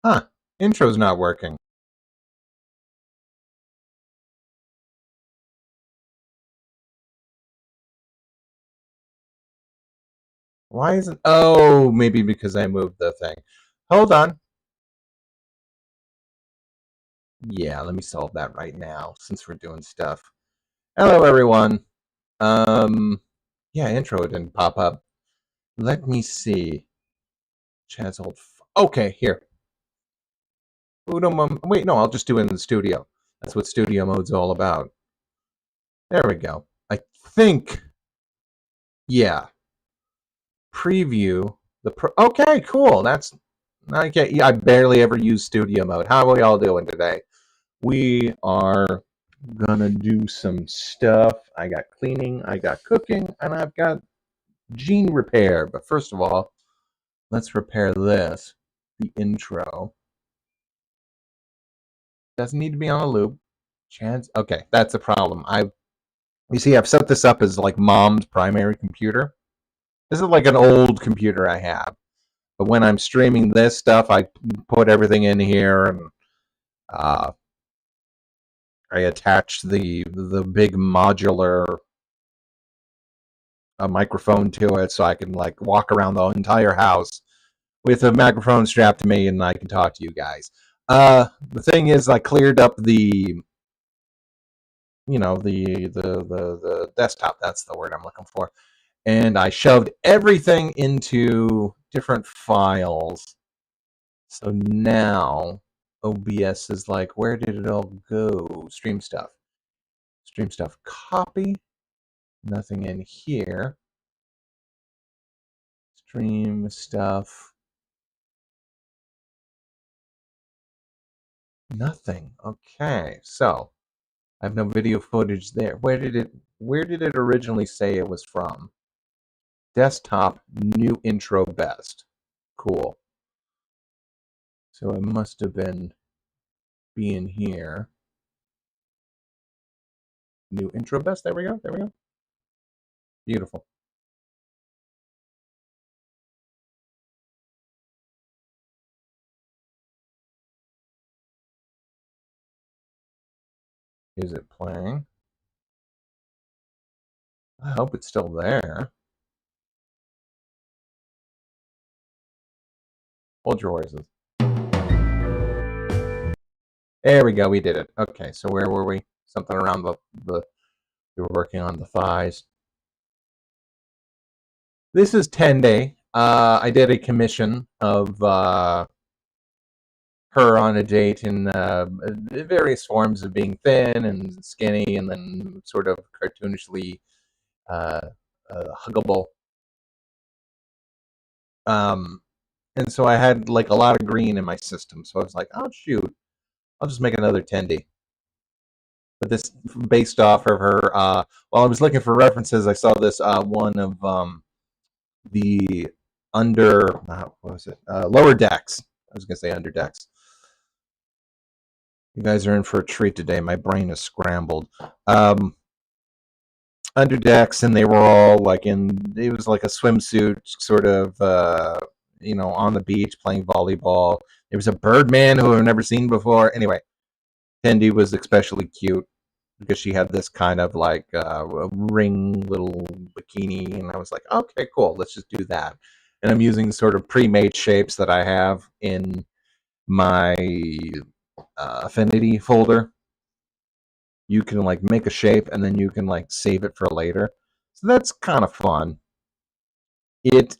Huh. Intro's not working. Why isn't... Oh, maybe because I moved the thing. Hold on. Yeah, let me solve that right now since we're doing stuff. Hello, everyone. Yeah, intro didn't pop up. Let me see. Chad's old... Okay, here. Wait, no, I'll just do it in the studio. That's what studio mode's all about. There we go. I think... Yeah. Preview okay, cool. That's... I barely ever use studio mode. How are we all doing today? We are gonna do some stuff. I got cleaning, I got cooking, and I've got gene repair. But first of all, let's repair this. The intro doesn't need to be on a loop. Chance. Okay, that's a problem. You see, I've set this up as like mom's primary computer. This is like an old computer I have. But when I'm streaming this stuff, I put everything in here, and uh, I attach the big modular microphone to it, so I can like walk around the entire house with a microphone strapped to me, and I can talk to you guys. The thing is, I cleared up the desktop. That's the word I'm looking for, and I shoved everything into different files. So now OBS is like, where did it all go? Stream stuff. Stream stuff. Copy. Nothing in here. Stream stuff. Nothing. Okay, so I have no video footage there. Where did it originally say it was from? Desktop, new intro best. Cool. So it must have been being here. New intro best. There we go. There we go. Beautiful. Is it playing? I hope it's still there. Hold your horses. There we go. We did it. Okay, so where were we? Something around the we were working on the thighs. This is Tendi. I did a commission of her on a date in various forms of being thin and skinny, and then sort of cartoonishly uh, huggable. Um, and so I had like a lot of green in my system, so I was like, "Oh shoot, I'll just make another Tendi." But this based off of her. While I was looking for references, I saw this one of the what was it? Lower Decks. I was gonna say Under Decks. You guys are in for a treat today. My brain is scrambled. Um, Under Decks, and they were all like in. It was like a swimsuit, sort of, on the beach playing volleyball. There was a Birdman who I've never seen before. Anyway, Tendi was especially cute because she had this kind of like ring little bikini, and I was like, okay, cool, let's just do that. And I'm using sort of pre-made shapes that I have in my affinity folder. You can like make a shape and then you can like save it for later. So that's kind of fun. It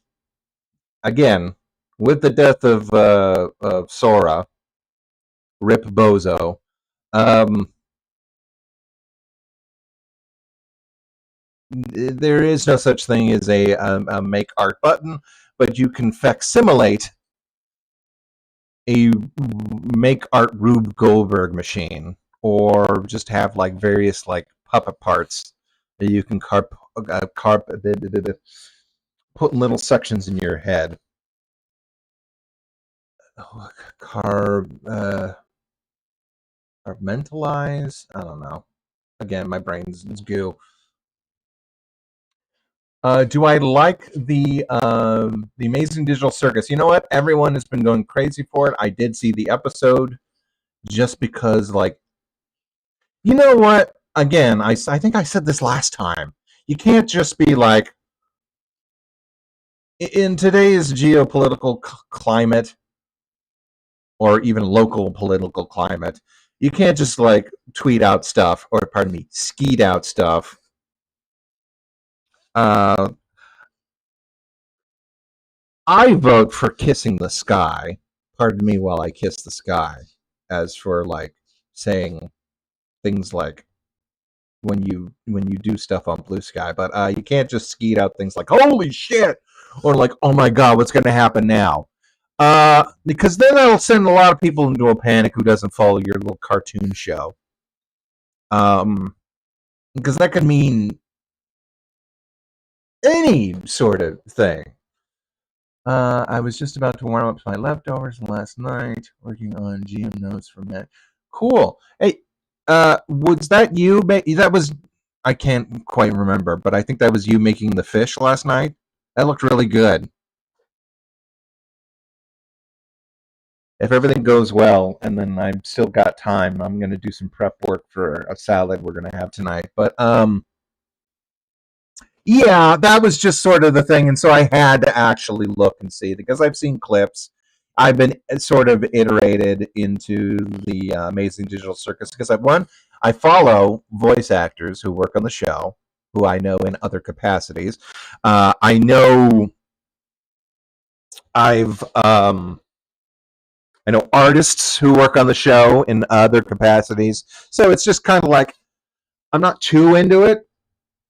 again, with the death of Sora, Rip Bozo. Um, there is no such thing as a make art button, but you can facsimilate a make art Rube Goldberg machine, or just have like various like puppet parts that you can put little sections in your head. Carb Compartmentalize. I don't know. Again, my brain's goo. Do I like the Amazing Digital Circus? You know what? Everyone has been going crazy for it. I did see the episode just because, like, you know what? Again, I think I said this last time. You can't just be like, in today's geopolitical climate, or even local political climate, you can't just like tweet out stuff, or pardon me, skeet out stuff. Uh, I vote for kissing the sky. Pardon me while I kiss the sky. As for like saying things like when you do stuff on blue sky, but you can't just skeet out things like "holy shit" or like "oh my god, what's going to happen now?" Because then that'll send a lot of people into a panic who doesn't follow your little cartoon show. Um, because that could mean any sort of thing. I was just about to warm up my leftovers last night, working on GM notes for Matt. Cool. Hey, was that you? That was, I can't quite remember, but I think that was you making the fish last night. That looked really good. If everything goes well, and then I've still got time, I'm going to do some prep work for a salad we're going to have tonight. But yeah, that was just sort of the thing, and so I had to actually look and see because I've seen clips. I've been sort of iterated into the Amazing Digital Circus because I follow voice actors who work on the show, who I know in other capacities. I know I've I know artists who work on the show in other capacities, so it's just kind of like I'm not too into it.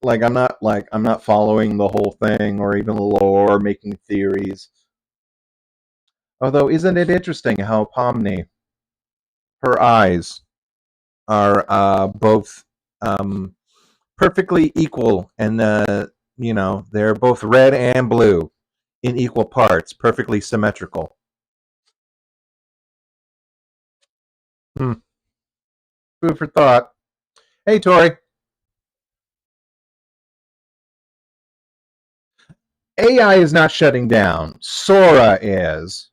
I'm not following the whole thing or even the lore, making theories. Although, isn't it interesting how Pomni, her eyes are both um, perfectly equal, and they're both red and blue in equal parts, perfectly symmetrical. Hmm. Food for thought. Hey, Tori. AI is not shutting down. Sora is,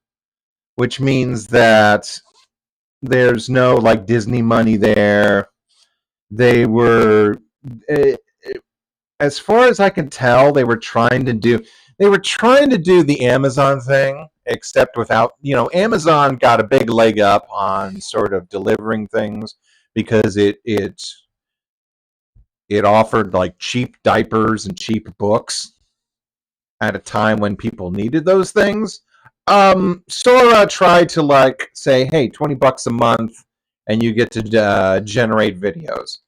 which means that there's no like Disney money there. They were, eh, as far as I can tell, they were trying to do the Amazon thing, except without, Amazon got a big leg up on sort of delivering things because it offered like cheap diapers and cheap books at a time when people needed those things. Sora tried to like say, hey, $20 a month, and you get to generate videos.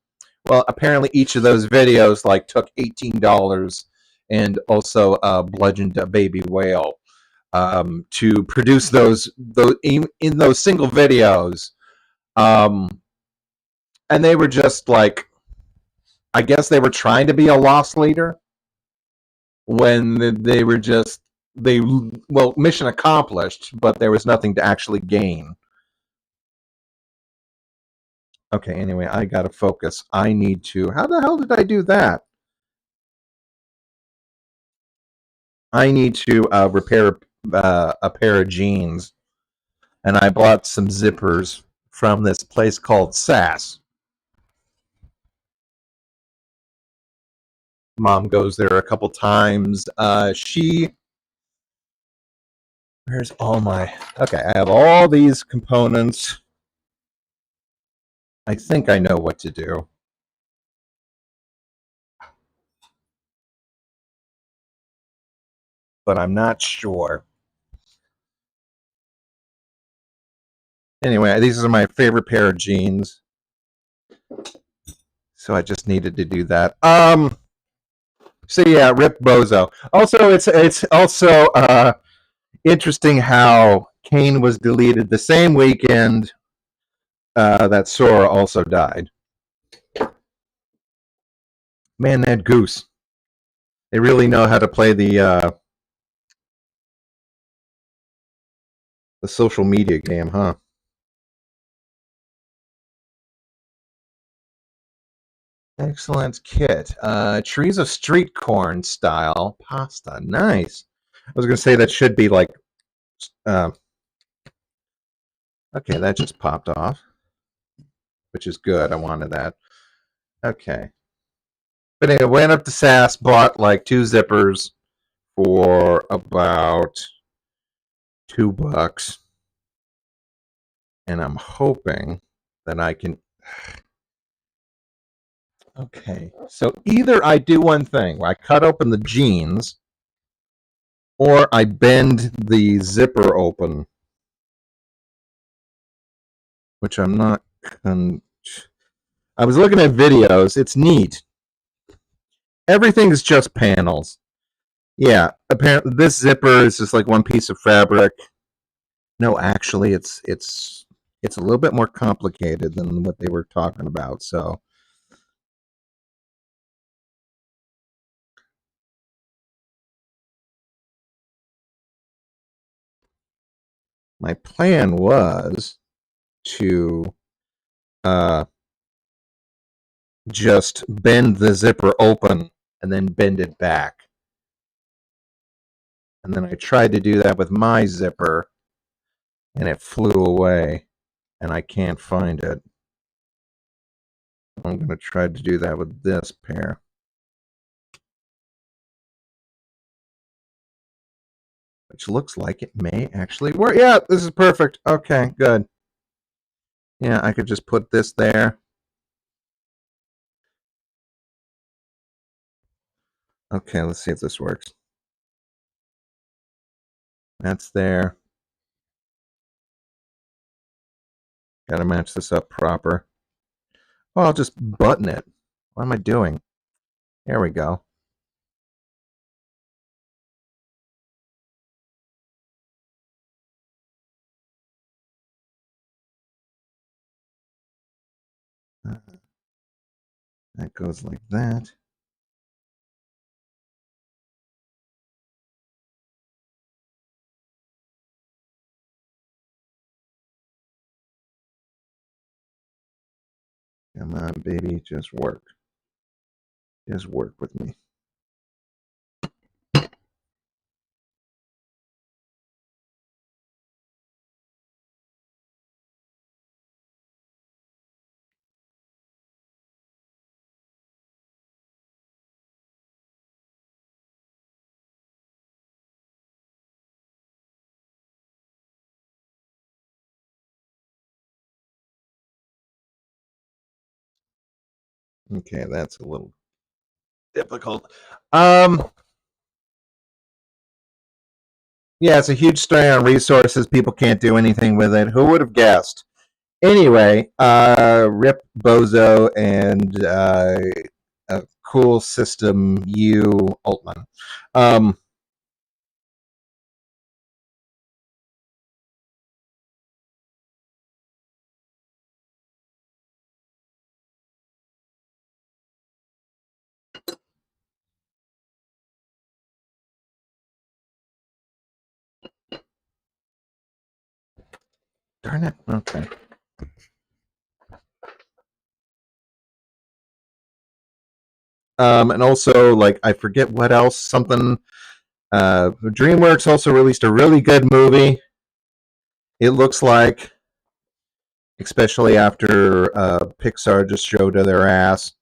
Well, apparently each of those videos like took $18 and also bludgeoned a baby whale to produce those in those single videos. Um, and they were just like, I guess they were trying to be a loss leader when they were just they well, mission accomplished, but there was nothing to actually gain. Okay, anyway, I gotta focus. I need to. How the hell did I do that? I need to repair a pair of jeans, and I bought some zippers from this place called Sass. Mom goes there a couple times. Where's all my? Okay, I have all these components. I think I know what to do, but I'm not sure. Anyway, these are my favorite pair of jeans, so I just needed to do that. So yeah, Rip Bozo. Also, it's also interesting how Kane was deleted the same weekend that Sora also died. Man, that goose. They really know how to play the social media game, huh? Excellent kit. Trees of street corn style pasta. Nice. I was going to say that should be like. Uh, okay, that just popped off, which is good. I wanted that. Okay. But anyway, went up to SAS, bought like 2 zippers for about $2, and I'm hoping that I can. Okay, so either I do one thing where I cut open the jeans, or I bend the zipper open, which I'm not. I was looking at videos. It's neat. Everything is just panels. Yeah, apparently this zipper is just like one piece of fabric. No, actually, it's a little bit more complicated than what they were talking about. So my plan was to uh, just bend the zipper open and then bend it back. And then I tried to do that with my zipper, and it flew away, and I can't find it. I'm going to try to do that with this pair. Which looks like it may actually work. Yeah, this is perfect. Okay, good. Yeah, I could just put this there. Okay, let's see if this works. That's there. Got to match this up proper. Oh, I'll just button it. What am I doing? There we go. That goes like that. Come on, baby, just work. Just work with me. Okay, that's a little difficult. Yeah, it's a huge strain on resources. People can't do anything with it. Who would have guessed? Anyway, Rip Bozo and a cool system U Altman. Um, Darn it. Okay. And also, like, I forget what else. Something. DreamWorks also released a really good movie. It looks like, especially after Pixar just showed their ass,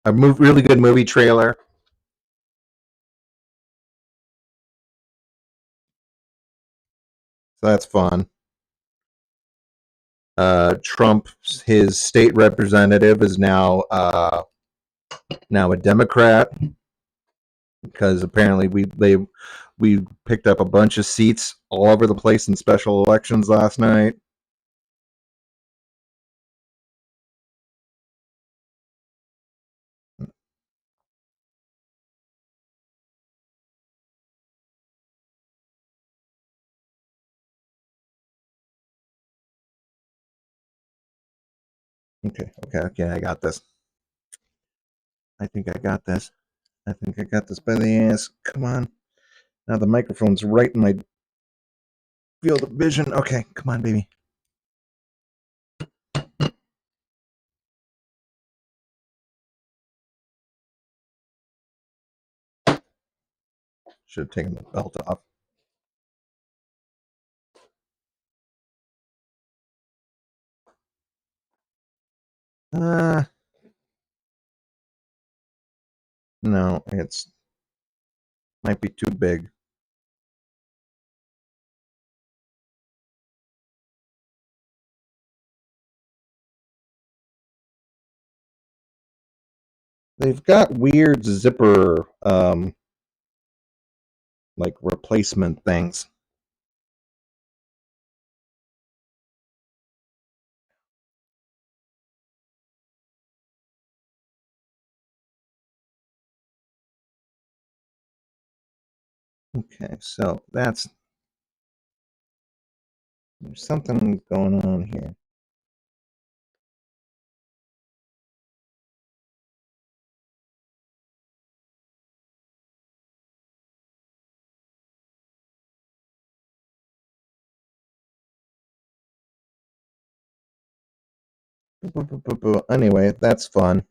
really good movie trailer. So that's fun. Trump, his state representative, is now a Democrat because apparently we picked up a bunch of seats all over the place in special elections last night. Okay. I got this. I think I got this. I think I got this by the ass. Come on. Now the microphone's right in my field of vision. Okay, come on, baby. Should have taken the belt off. No, it's might be too big. They've got weird zipper like replacement things. Okay, so there's something going on here. Anyway, that's fun.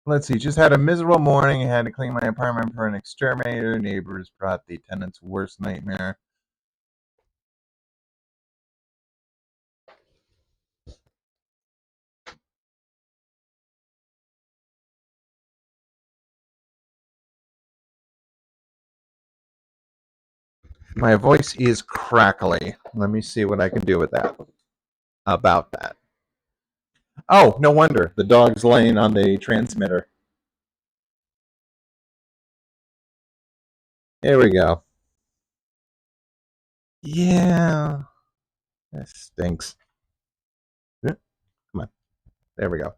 Let's see. Just had a miserable morning. I had to clean my apartment for an exterminator. Neighbors brought the tenant's worst nightmare. My voice is crackly. Let me see what I can do with that. About that. Oh, no wonder. The dog's laying on the transmitter. Here we go. Yeah. That stinks. Come on. There we go.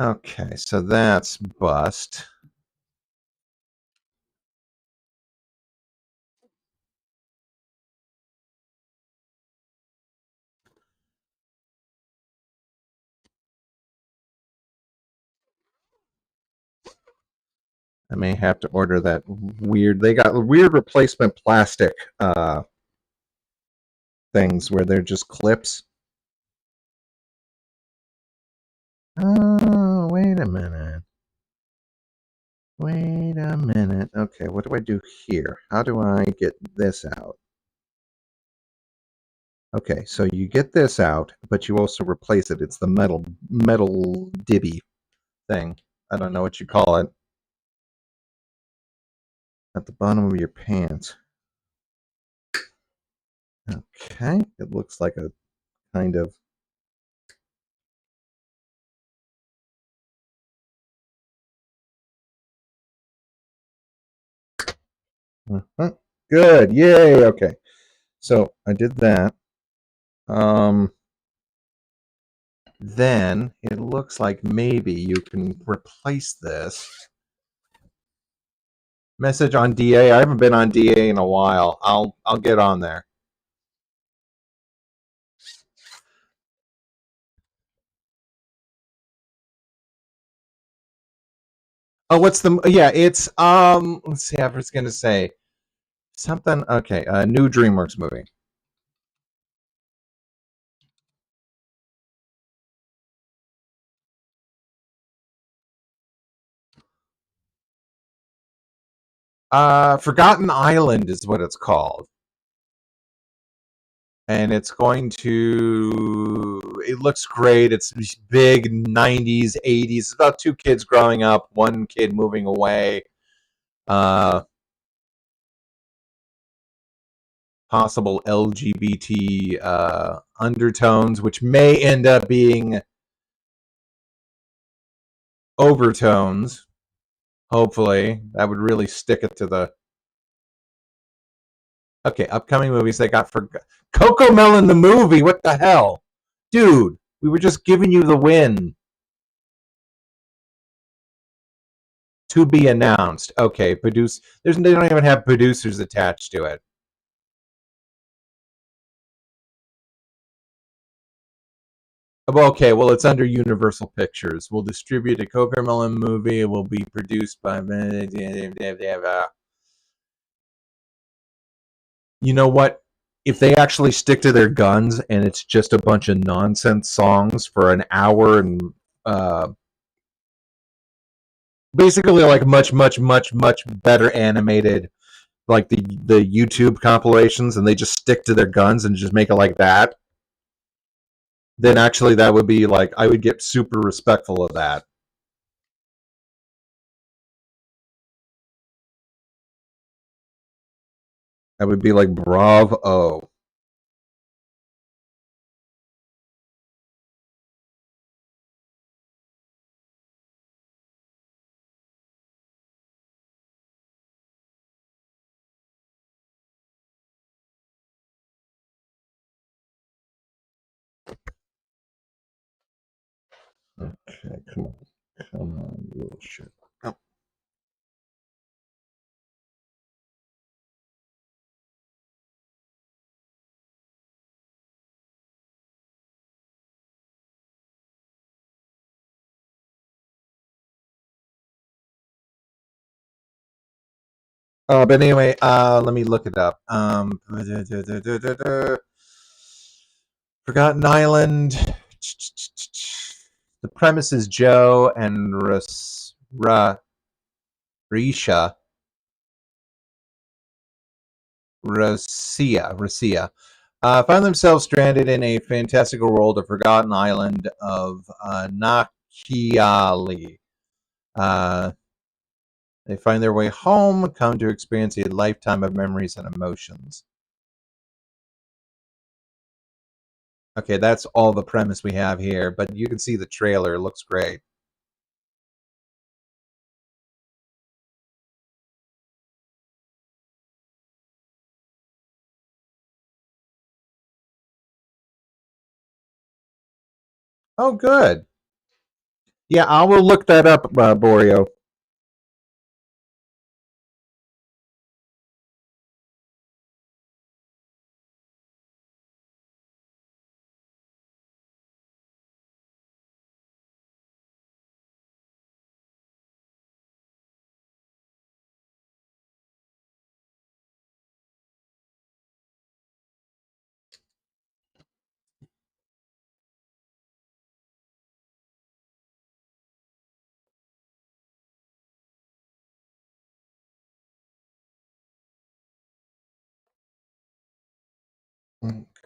Okay, so that's bust. I may have to order that weird. They got weird replacement plastic things where they're just clips. Oh, wait a minute. Wait a minute. Okay, what do I do here? How do I get this out? Okay, so you get this out, but you also replace it. It's the metal dibby thing. I don't know what you call it. At the bottom of your pants. Okay, it looks like a kind of good. Yay. Okay. So I did that. Then it looks like maybe you can replace this. Message on DA. I haven't been on DA in a while. I'll get on there. Oh, what's the yeah, it's let's see, I was gonna say something okay, a new DreamWorks movie. Forgotten Island is what it's called. And it's going to it looks great. It's big 90s, 80s. It's about two kids growing up, one kid moving away. Possible LGBT undertones, which may end up being overtones. Hopefully, that would really stick it to the. Okay, upcoming movies they got for Coco Melon the movie. What the hell, dude? We were just giving you the win. To be announced. Okay, produce. They don't even have producers attached to it. Well, okay, well, it's under Universal Pictures. We'll distribute a Cocomelon movie. It will be produced by. You know what? If they actually stick to their guns and it's just a bunch of nonsense songs for an hour and uh, basically like much better animated, like the YouTube compilations, and they just stick to their guns and just make it like that, then actually that would be like I would get super respectful of that. I would be like, bravo. Okay, come on, you little shit. Oh. But anyway, let me look it up. Forgotten Island. The premise is Joe and Risha Rasia find themselves stranded in a fantastical world of forgotten island of Nakiali. Uh, they find their way home, come to experience a lifetime of memories and emotions. Okay, that's all the premise we have here, but you can see the trailer. It looks great. Oh, good. Yeah, I will look that up, Borio.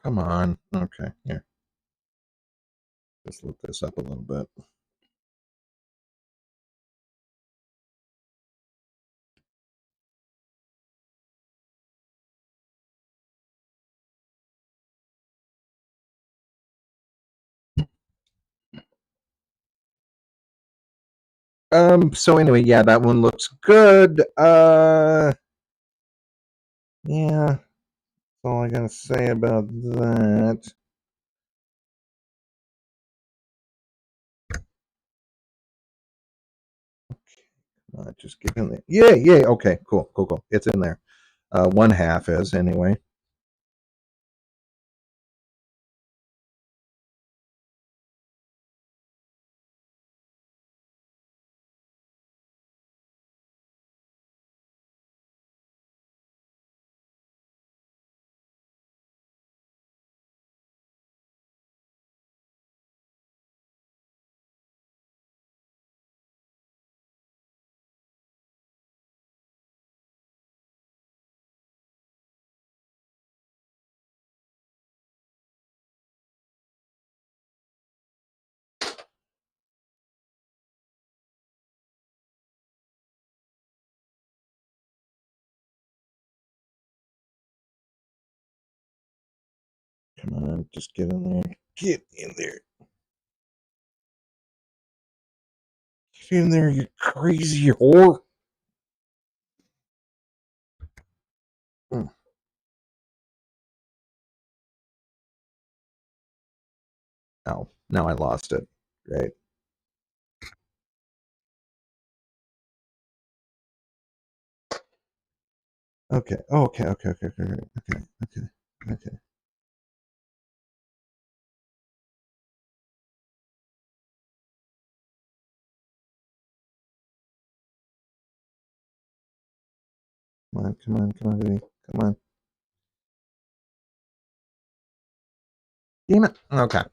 Come on. Okay, here. Just look this up a little bit. So anyway, yeah, that one looks good. Yeah, that's all I gotta say about that. Just get in there. Yeah, yeah. Okay, cool. It's in there. One half is anyway. Come on, just get in there. Get in there. Get in there, you crazy whore. Mm. Oh, now I lost it. Great. Okay. Oh, okay. Come on, come on, come on, baby. Come on. Damn it. Okay.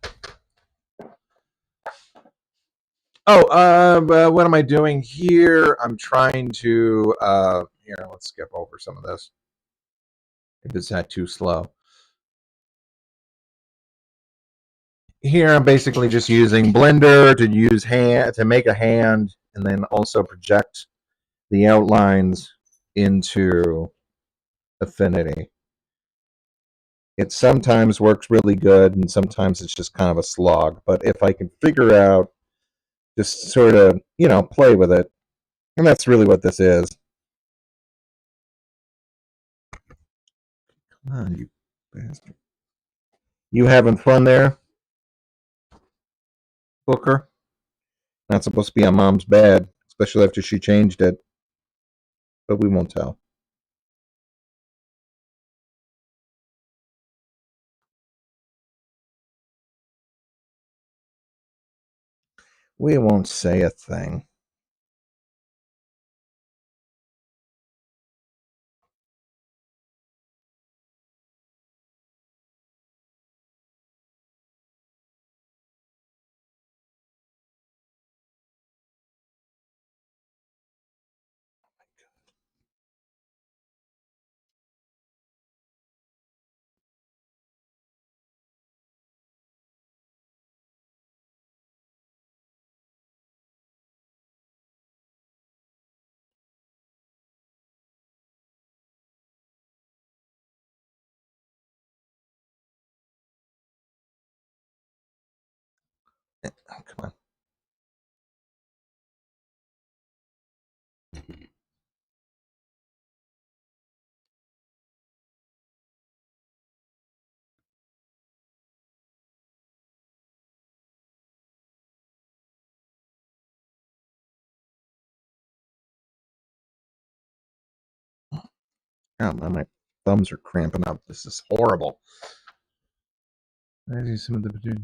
Oh, what am I doing here? I'm trying to, here, let's skip over some of this. If it's not too slow. Here, I'm basically just using Blender to use hand to make a hand, and then also project the outlines into Affinity. It sometimes works really good, and sometimes it's just kind of a slog. But if I can figure out, just sort of, play with it, and that's really what this is. Come on, you bastard. You having fun there, Booker? Not supposed to be on Mom's bed, especially after she changed it. But we won't tell. We won't say a thing. Oh, come on. Oh, my thumbs are cramping up. This is horrible. I see some of the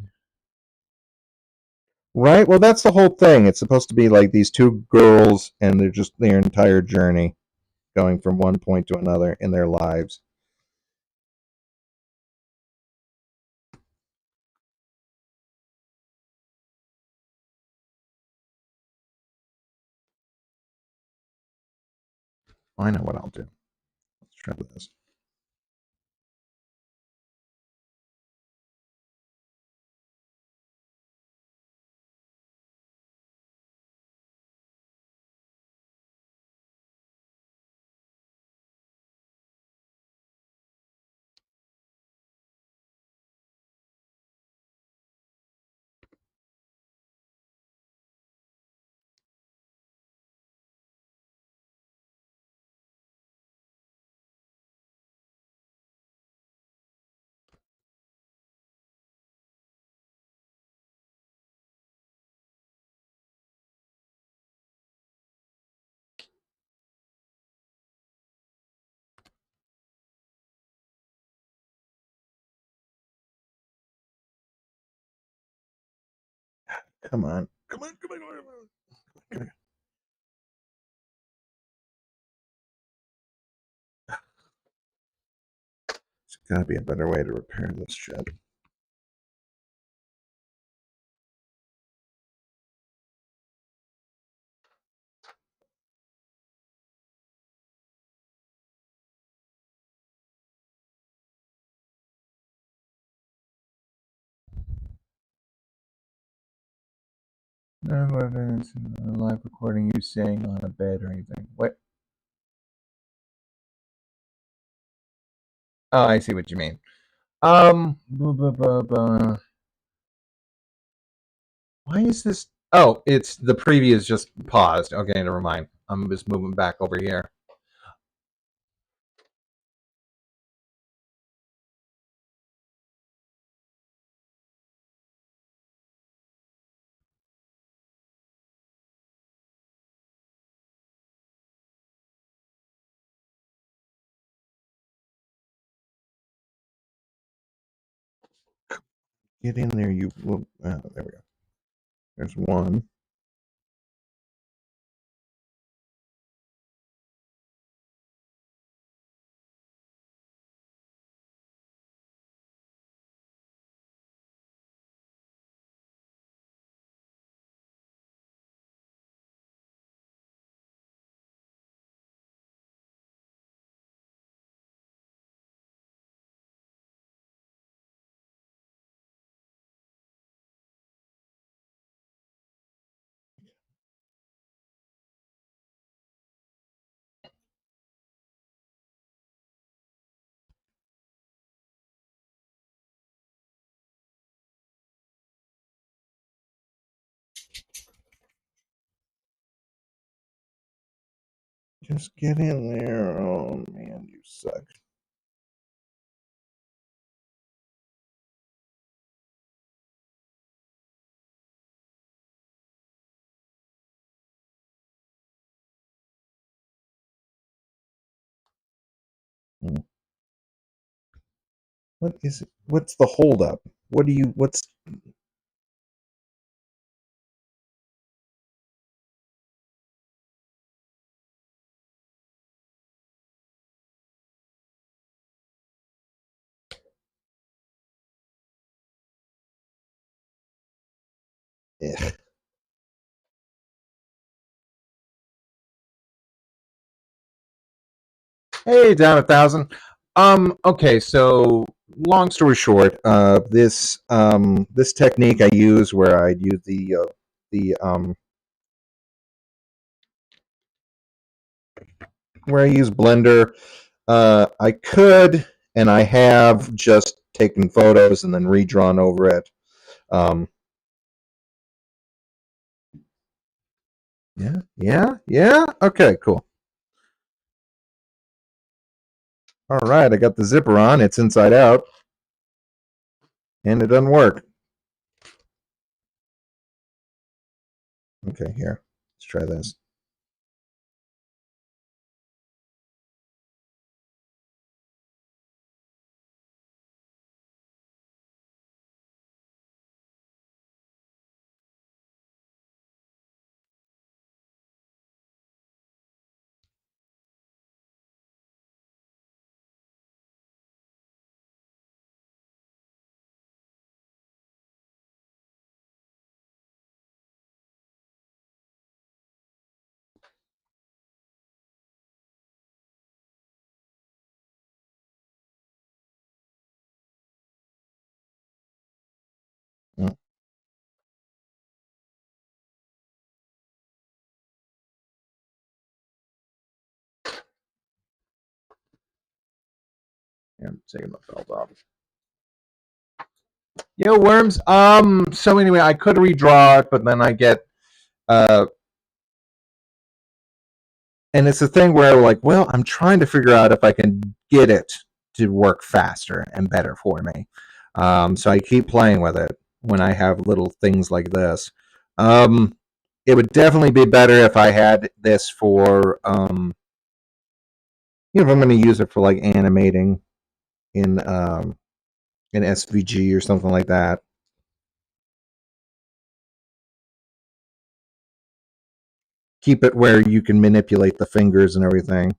right. Well, that's the whole thing. It's supposed to be like these two girls, and they're just their entire journey, going from one point to another in their lives. I know what I'll do. Let's try this. Come on. Come on. Come on. Come on. Come on. There's got to be a better way to repair this shit. No evidence in a live recording you saying on a bed or anything. What? Oh, I see what you mean. Buh, buh, buh, buh. Why is this? Oh, it's the preview is just paused. Okay, never mind. I'm just moving back over here. Get in there, you. There we go. There's one. Just get in there. Oh man, you suck. Hmm. What is it? What's the holdup? What do you? What's? Eh. Hey, down 1,000. Okay, so long story short, this technique I use where I use the where I use Blender. I could, and I have just taken photos and then redrawn over it. Um, yeah, yeah, yeah. Okay, cool. All right, I got the zipper on. It's inside out, and it doesn't work. Okay, here. Let's try this. Mm, yeah, I'm taking the belt off. Yo, worms. So anyway, I could redraw it, but then I get uh and it's a thing where like, well, I'm trying to figure out if I can get it to work faster and better for me. So I keep playing with it when I have little things like this. Um, it would definitely be better if I had this for if I'm going to use it for like animating in SVG or something like that. Keep it where you can manipulate the fingers and everything.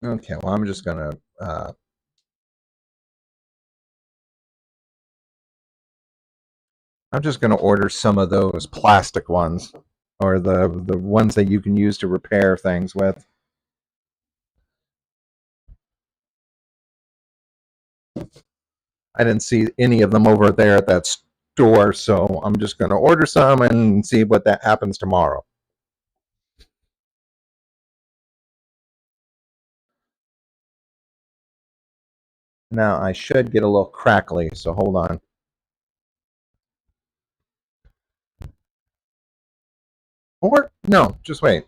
Okay, well, I'm just gonna order some of those plastic ones, or the ones that you can use to repair things with. I didn't see any of them over there at that store, so I'm just gonna order some and see what that happens tomorrow. Now I should get a little crackly, so hold on. Or no, just wait.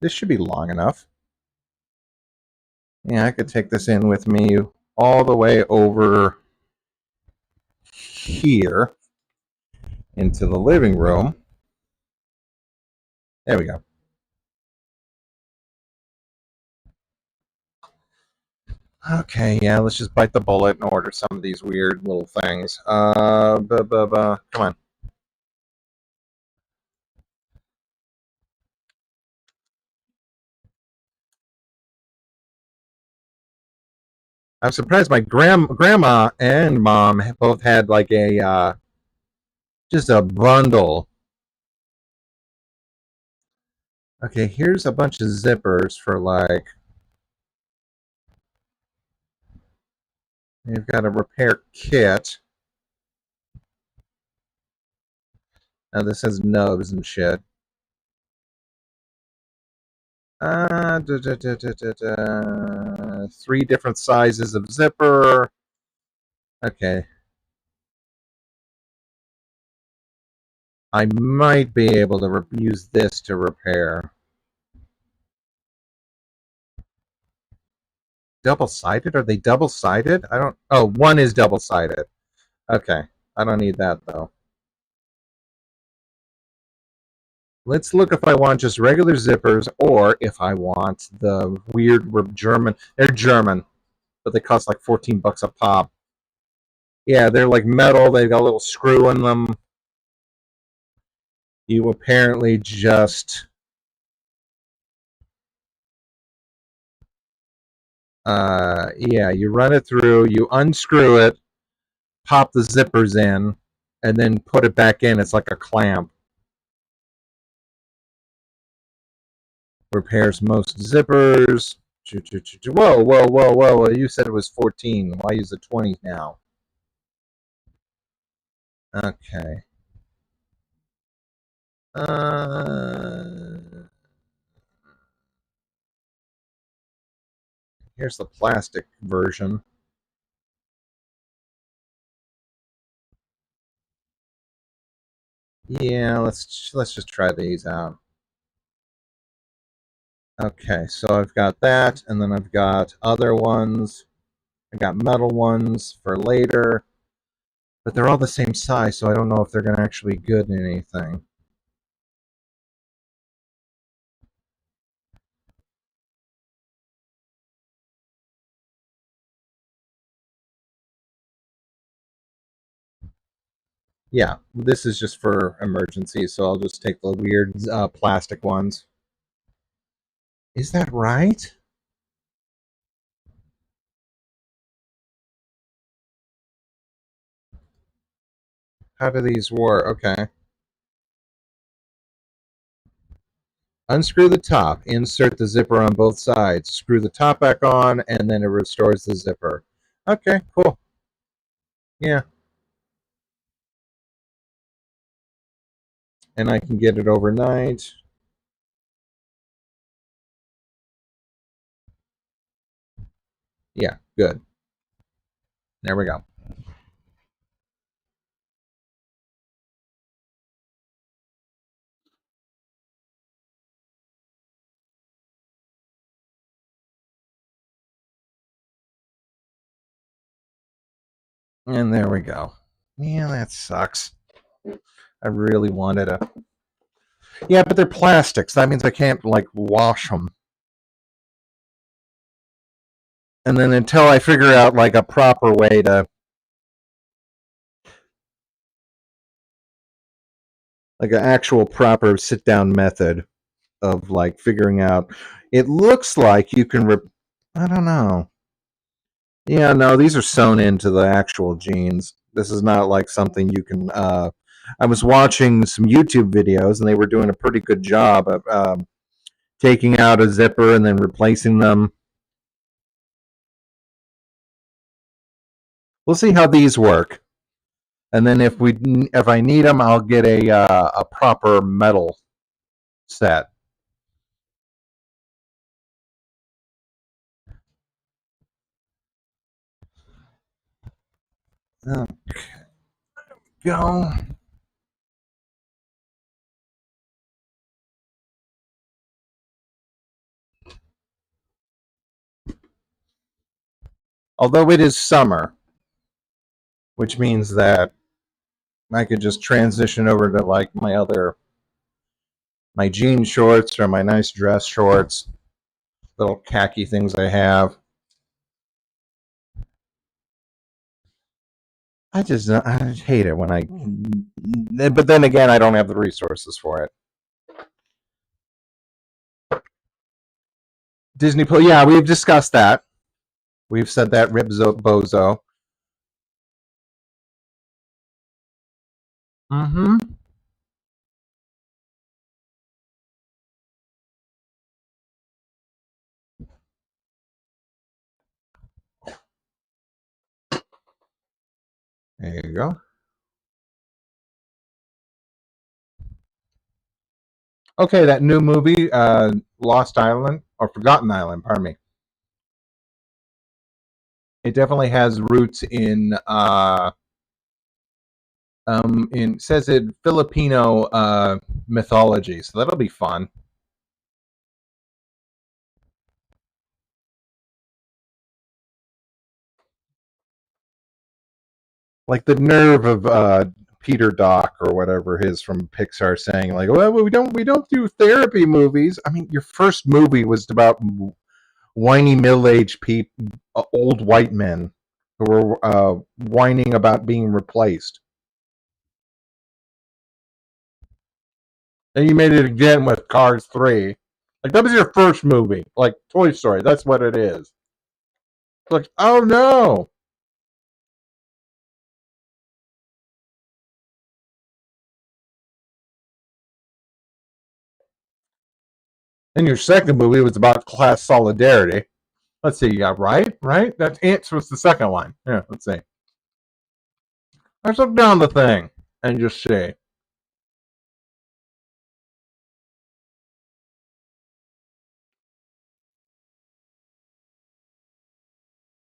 This should be long enough. Yeah, I could take this in with me all the way over here into the living room. There we go. Okay, yeah, let's just bite the bullet and order some of these weird little things. Come on. I'm surprised my grandma and mom both had like a just a bundle. Okay, here's a bunch of zippers for like you've got a repair kit. Now this has nubs and shit. Three different sizes of zipper. Okay. I might be able to use this to repair. Double-sided? Are they double-sided? I don't... Oh, one is double-sided. Okay. I don't need that, though. Let's look if I want just regular zippers or if I want the weird German. They're German, but they cost like 14 bucks a pop. Yeah, they're like metal. They've got a little screw in them. You apparently just yeah, you run it through, you unscrew it, pop the zippers in, and then put it back in. It's like a clamp. Repairs most zippers. Whoa, whoa, whoa, whoa. You said it was 14. Why use the 20 now? Okay. Here's the plastic version. Yeah, let's just try these out. Okay, so I've got that, and then I've got other ones. I got metal ones for later, but they're all the same size, so I don't know if they're going to actually be good in anything. Yeah, this is just for emergencies, so I'll just take the weird plastic ones. Is that right? How do these work? Okay. Unscrew the top, insert the zipper on both sides, screw the top back on, and then it restores the zipper. Okay, cool. Yeah. And I can get it overnight. Yeah, good. There we go. And there we go. Yeah, that sucks. I really wanted a. Yeah, but they're plastics. That means I can't like wash them. And then until I figure out like a proper way to, like an actual proper sit down method of like figuring out. It looks like you can. I don't know. Yeah, no, these are sewn into the actual jeans. This is not like something you can. I was watching some YouTube videos, and they were doing a pretty good job of taking out a zipper and then replacing them. We'll see how these work, and then if I need them, I'll get a proper metal set. There we go. Although it is summer, which means that I could just transition over to like my jean shorts or my nice dress shorts, little khaki things I have. I hate it when but then again, I don't have the resources for it. Disney Plus, yeah, we've discussed that. We've said that bozo. Mm-hmm. There you go. Okay, that new movie, Lost Island or Forgotten Island. Pardon me. It definitely has roots in says it Filipino mythology, so that'll be fun. Like the nerve of Peter Doc or whatever his from Pixar saying like, well, we don't do therapy movies. I mean, your first movie was about whiny middle-aged people, old white men who were whining about being replaced. And you made it again with Cars 3. Like, that was your first movie. Like, Toy Story. That's what it is. Like, oh no. And your second movie was about class solidarity. Let's see, you got right? That Ants was the second one. Yeah, let's see. Let's look down the thing and just see.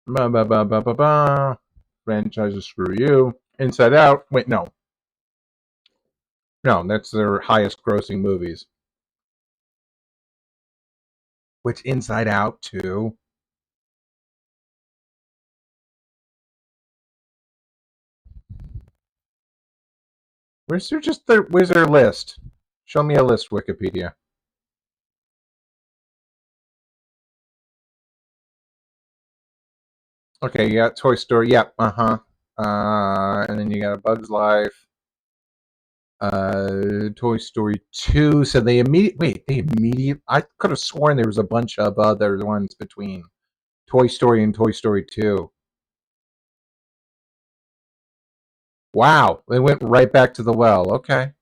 Ba ba ba ba ba ba. Franchises screw you. Inside Out. Wait, no. No, that's their highest grossing movies. Which Inside Out too. Where's their list? Show me a list, Wikipedia. Okay, you got Toy Story. Yep, uh-huh. And then you got A Bug's Life. Toy Story 2. So they immediate I could have sworn there was a bunch of other ones between Toy Story and Toy Story 2. Wow, they went right back to the well. Okay.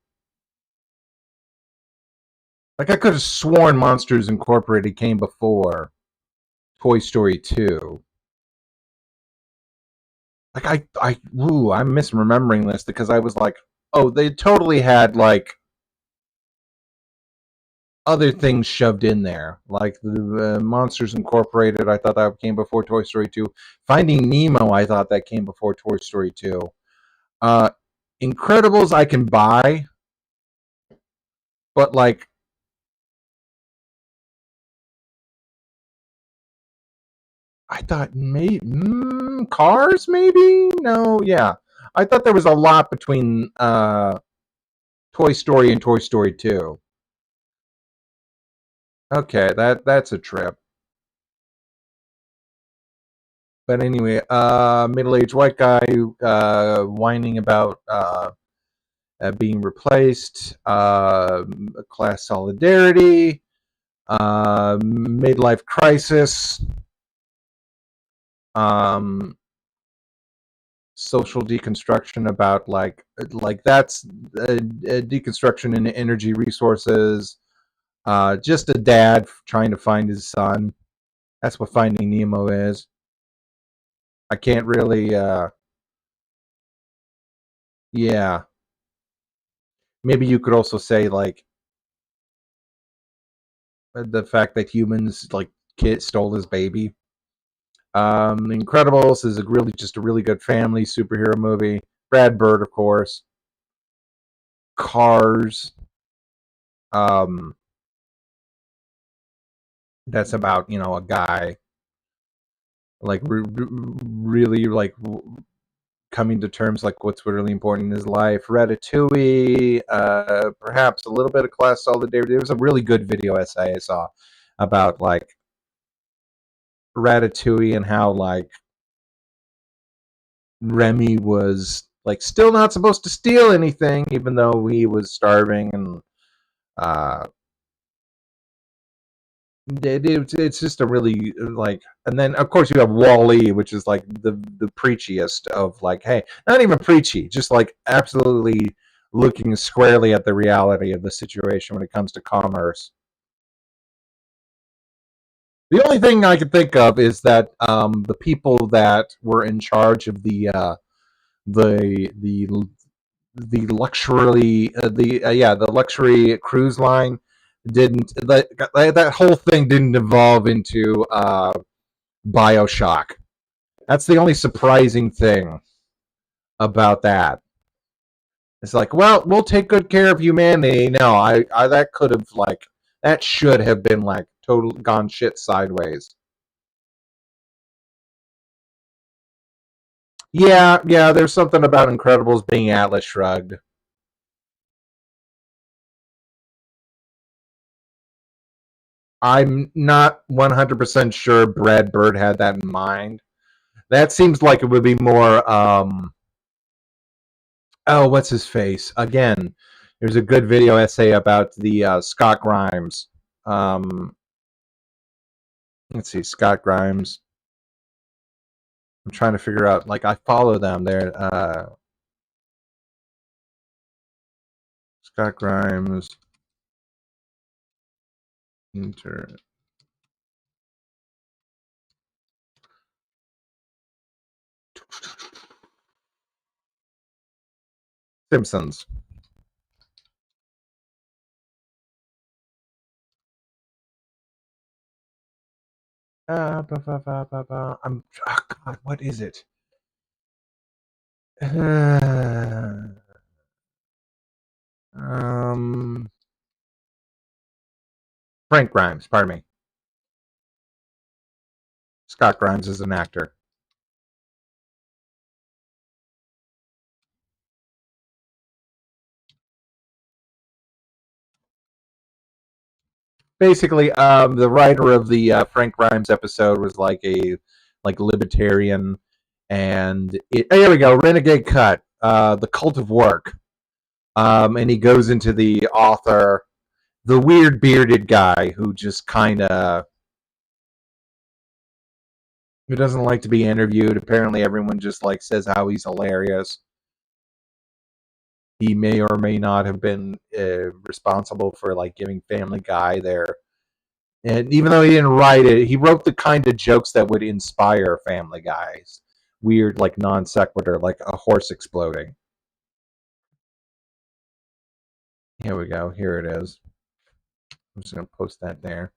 Like I could have sworn Monsters Incorporated came before Toy Story 2. Like I'm misremembering this because I was like, oh, they totally had like other things shoved in there, like the Monsters Incorporated. I thought that came before Toy Story 2. Finding Nemo, I thought that came before Toy Story 2. Uh, Incredibles, I can buy, but like I thought, maybe Cars, maybe no, yeah. I thought there was a lot between Toy Story and Toy Story 2. Okay, that's a trip. But anyway, middle-aged white guy whining about being replaced, class solidarity, midlife crisis, um, social deconstruction about like that's deconstruction in energy resources. Just a dad trying to find his son. That's what Finding Nemo is. I can't really. Yeah, maybe you could also say like the fact that humans like kid stole his baby. Incredibles is just a really good family superhero movie. Brad Bird, of course. Cars. Um, that's about a guy like really like coming to terms like what's really important in his life. Ratatouille. Perhaps a little bit of class solidarity. There was a really good video essay I saw about like Ratatouille and how like Remy was like still not supposed to steal anything, even though he was starving, and uh, it's just a really like. And then of course you have Wall-E, which is like the preachiest of like, hey, not even preachy, just like absolutely looking squarely at the reality of the situation when it comes to commerce. The only thing I can think of is that the people that were in charge of the the the luxury the luxury cruise line. Didn't that whole thing didn't evolve into Bioshock. That's the only surprising thing about that. It's like, well, we'll take good care of humanity. No, I that could have like that should have been like total gone shit sideways. Yeah, yeah. There's something about Incredibles being Atlas shrugged. I'm not 100% sure Brad Bird had that in mind. That seems like it would be more. Oh, what's his face? Again, there's a good video essay about the Scott Grimes. Um, let's see, Scott Grimes. I'm trying to figure out. Like, I follow them. They're Scott Grimes. Inter Simpsons. I'm. Oh God, what is it? Um, Frank Grimes. Pardon me. Scott Grimes is an actor. Basically, the writer of the Frank Grimes episode was like a like libertarian, and here we go, Renegade Cut, the Cult of Work, and he goes into the author, the weird bearded guy who just kind of who doesn't like to be interviewed. Apparently, everyone just like says how he's hilarious. He may or may not have been responsible for like giving Family Guy their. And even though he didn't write it, he wrote the kind of jokes that would inspire Family Guys. Weird, like non sequitur, like a horse exploding. Here we go. Here it is. I'm just gonna post that there.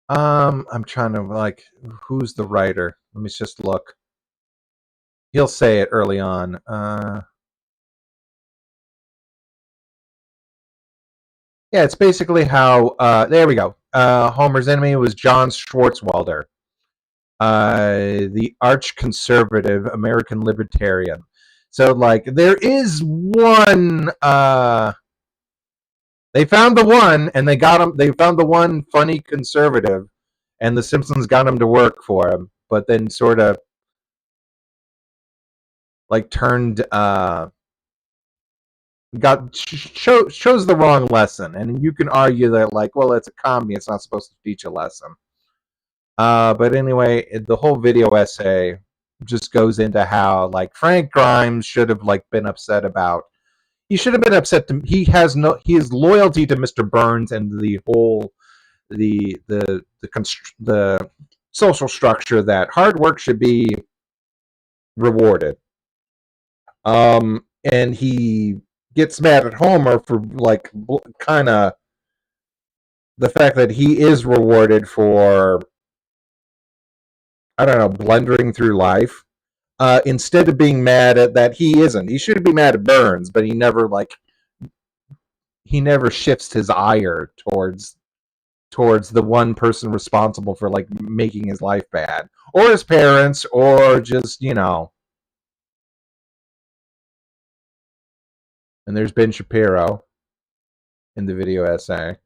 I'm trying to like, who's the writer? Let me just look. He'll say it early on. Yeah, it's basically how. There we go. Homer's enemy was John Schwartzwelder, the arch conservative American libertarian. So, like, there is one. They found the one, and they got him. They found the one funny conservative, and the Simpsons got him to work for him. But then, sort of, like, turned. Chose the wrong lesson, and you can argue that, like, well, it's a comedy; it's not supposed to teach a lesson. But anyway, the whole video essay just goes into how like Frank Grimes should have like been upset about. He should have been upset. His loyalty to Mr. Burns and the whole the social structure that hard work should be rewarded. And he gets mad at Homer for like kind of the fact that he is rewarded for I don't know blundering through life instead of being mad at that he isn't. He should be mad at Burns, but he never shifts his ire towards the one person responsible for like making his life bad, or his parents, or just And there's Ben Shapiro in the video essay.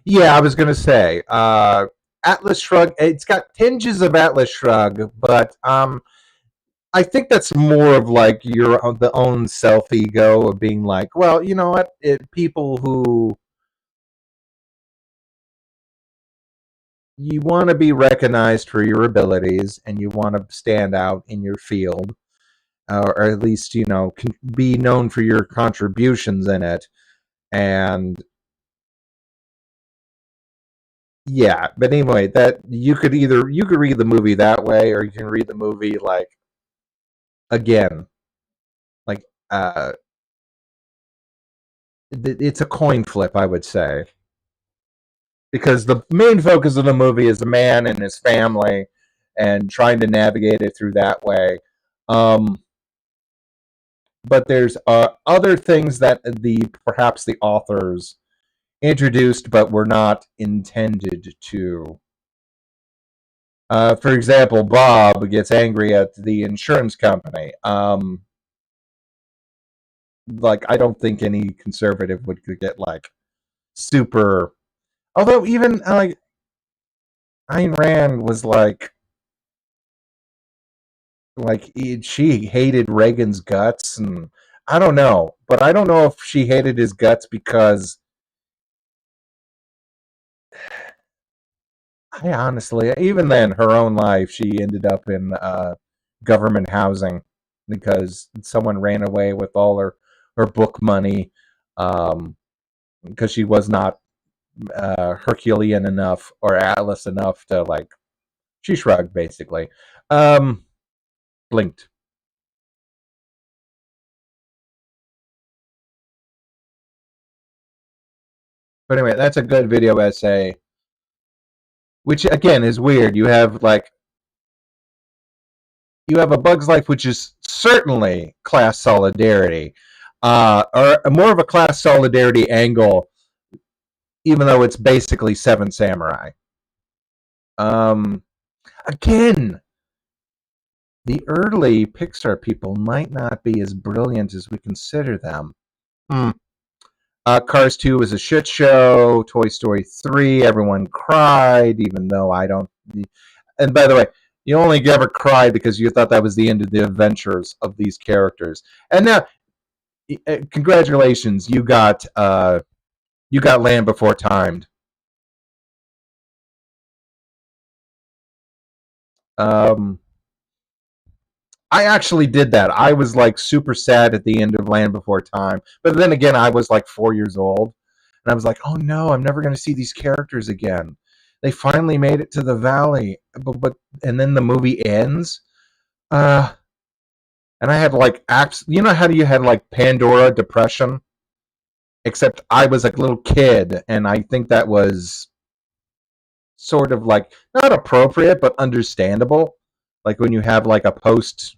Yeah, I was gonna say. Atlas Shrugged. It's got tinges of Atlas Shrugged, but I think that's more of like your the own self ego of being like, well, you know what? People who you want to be recognized for your abilities and you want to stand out in your field, or at least be known for your contributions in it. And yeah, but anyway, that you could read the movie that way, or you can read the movie like again, like it's a coin flip, I would say, because the main focus of the movie is a man and his family and trying to navigate it through that way. Um, but there's other things that perhaps the authors introduced but were not intended to. For example, Bob gets angry at the insurance company. Like, I don't think any conservative would get like super. Although even like Ayn Rand was she hated Reagan's guts, and I don't know, but I don't know if she hated his guts because I honestly, even then, her own life, she ended up in government housing because someone ran away with all her book money, because she was not Herculean enough or Atlas enough to like. She shrugged basically. Um, Blinked. But anyway, that's a good video essay, which again is weird. You have A Bug's Life, which is certainly class solidarity, or more of a class solidarity angle, even though it's basically Seven Samurai. Um, Again, the early Pixar people might not be as brilliant as we consider them. Hmm. Cars 2 was a shit show. Toy Story 3, everyone cried, even though I don't. And by the way, you only ever cried because you thought that was the end of the adventures of these characters. And now, congratulations, you got Land Before Time. Um, I actually did that. I was like super sad at the end of Land Before Time, but then again, I was like 4 years old, and I was like, "Oh no, I'm never going to see these characters again." They finally made it to the valley, but and then the movie ends. Uh, and I had like apps. You know how you had like Pandora depression, except I was like a little kid, and I think that was sort of like not appropriate but understandable. Like when you have like a post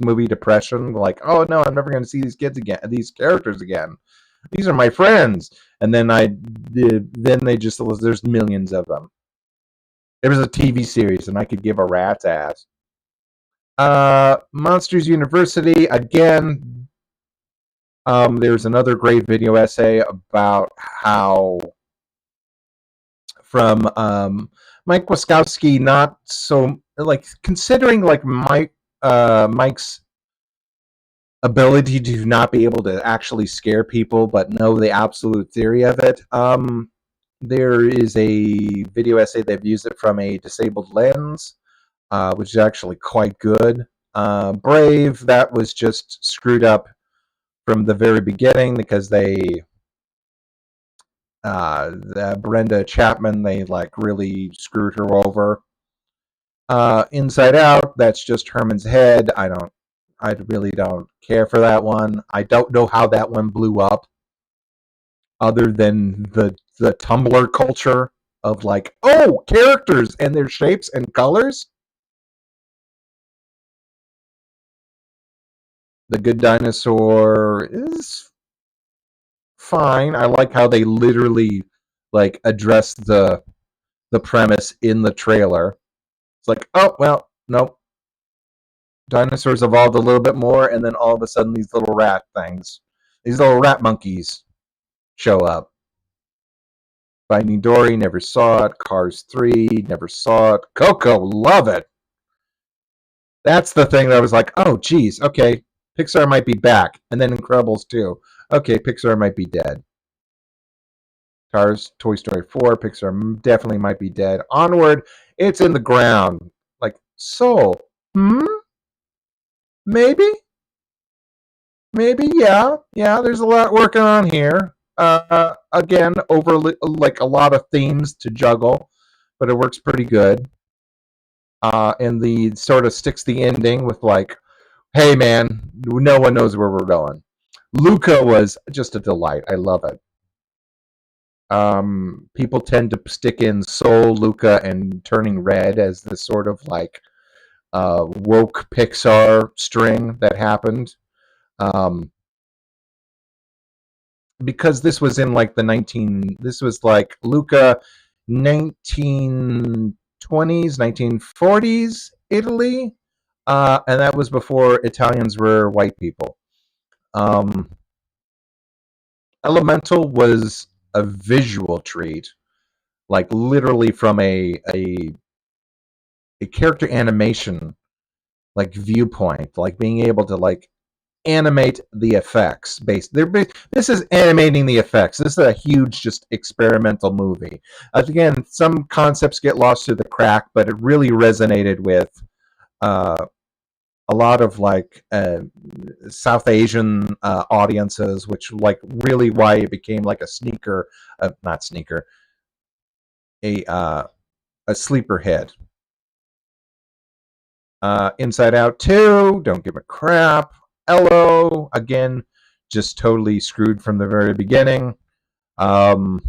movie depression, like, oh no, I'm never going to see these kids again, these characters again. These are my friends, and then then they just there's millions of them. There was a TV series, and I could give a rat's ass. Monsters University again. There's another great video essay about how from Mike Waskowski, not so like considering like Mike's ability to not be able to actually scare people but know the absolute theory of it. There is a video essay they've used it from a disabled lens, which is actually quite good. Brave, that was just screwed up from the very beginning because Brenda Chapman, they like really screwed her over. Inside Out, that's just Herman's head. I really don't care for that one. I don't know how that one blew up, other than the Tumblr culture of like, oh, characters and their shapes and colors. The Good Dinosaur is fine. I like how they literally like address the premise in the trailer. It's like, oh well, nope. Dinosaurs evolved a little bit more, and then all of a sudden, these little rat things, these little rat monkeys, show up. Finding Dory, never saw it. Cars 3, never saw it. Coco, love it. That's the thing that I was like, oh, geez, okay, Pixar might be back. And then Incredibles 2. Okay, Pixar might be dead. Cars, Toy Story 4, Pixar definitely might be dead. Onward, it's in the ground. Like, Soul, maybe? Maybe, yeah. Yeah, there's a lot working on here. Again, over like a lot of themes to juggle, but it works pretty good. And the sort of sticks the ending with like, hey man, no one knows where we're going. Luca was just a delight. I love it. People tend to stick in Soul, Luca, and Turning Red as the sort of like woke Pixar string that happened. Um, because this was in like this was like Luca 1920s, 1940s Italy. And that was before Italians were white people. Um, Elemental was a visual treat, like literally from a character animation like viewpoint, like being able to like animate the effects based. This is animating the effects. This is a huge, just experimental movie. Again, some concepts get lost through the crack, but it really resonated with uh, a lot of like South Asian audiences, which like really why it became like a sneaker, not sneaker, a uh, a sleeper hit. Inside Out 2, don't give a crap. Ello, again, just totally screwed from the very beginning. Um,